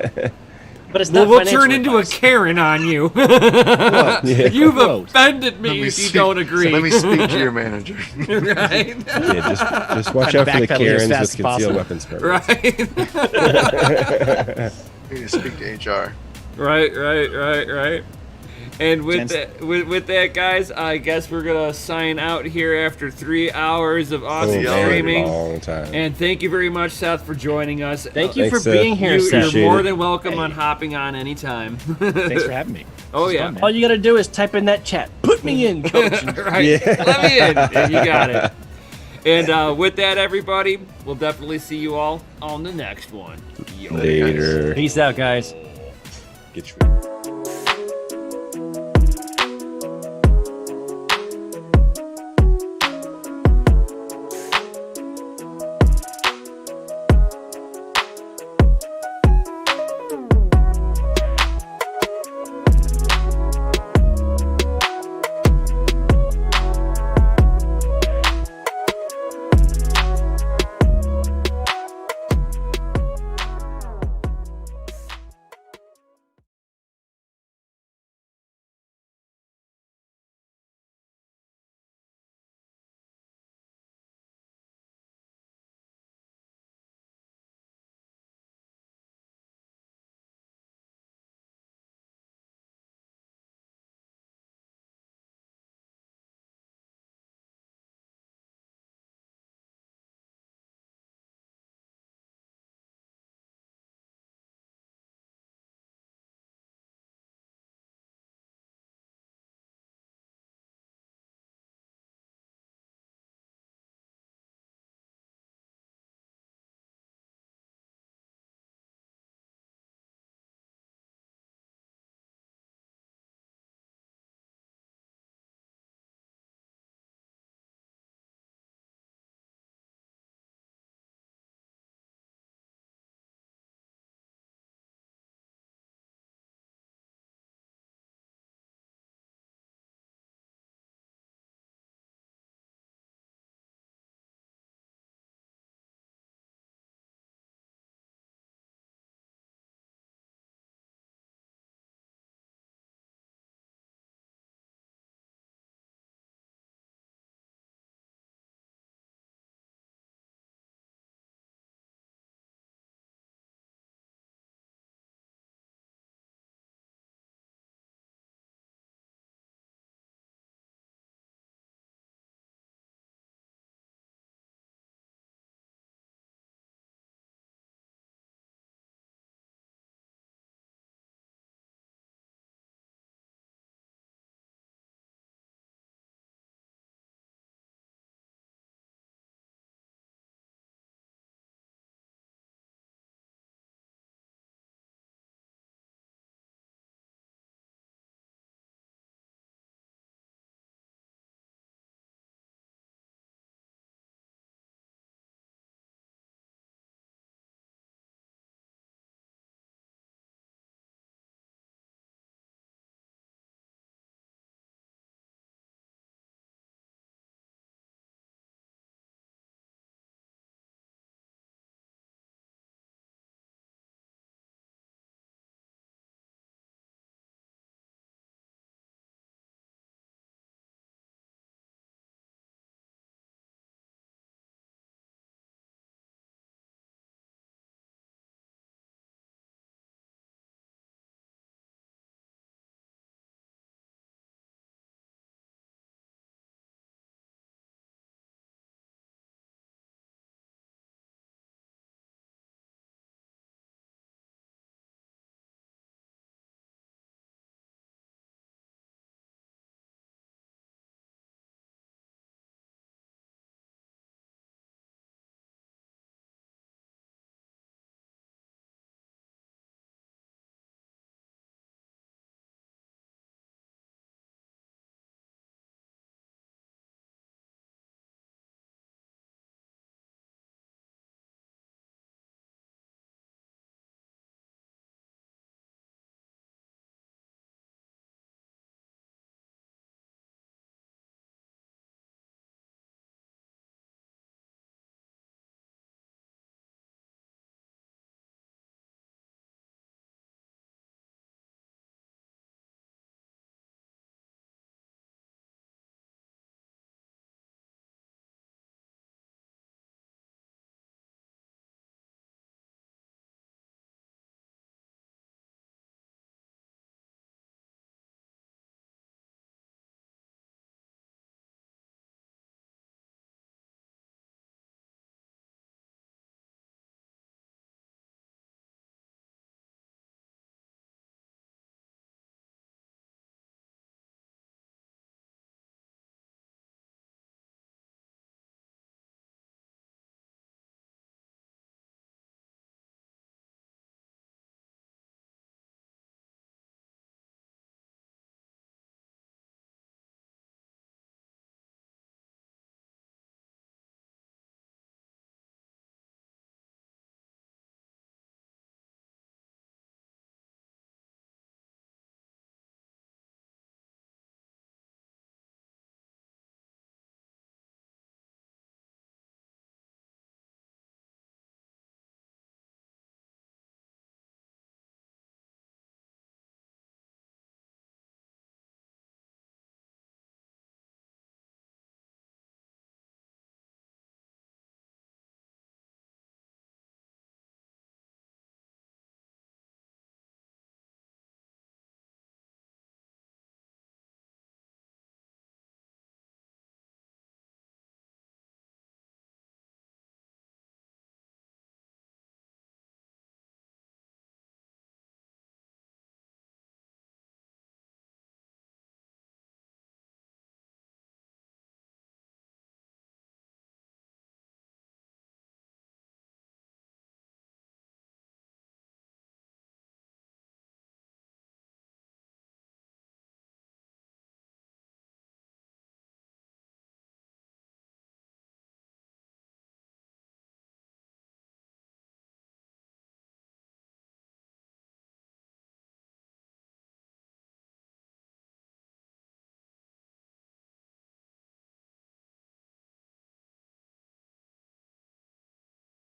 But it's Well, not we'll financial turn into advice. a Karen on you. Yeah. You've Quote. offended me if you don't agree. Let me speak to your manager. Right. Yeah, just watch out for the Backpedal as Karens with fast as concealed possible. weapons permits. Right. We need to speak to HR. Right. And with Gents- that, guys, I guess we're gonna sign out here after 3 hours of awesome man. streaming. Long time. And thank you very much, Seth, for joining us. Thank you Thanks, for Seth. being here, Seth. You're Appreciate more it. than welcome Hey. on hopping on anytime. Thanks for having me. Oh, This is yeah. fun, man. All you gotta do is type in that chat. Put me in, coach. Right. Yeah. Let me in. Yeah, you got it. And with that, everybody, we'll definitely see you all on the next one. Yo. Later. Peace out, guys. Get your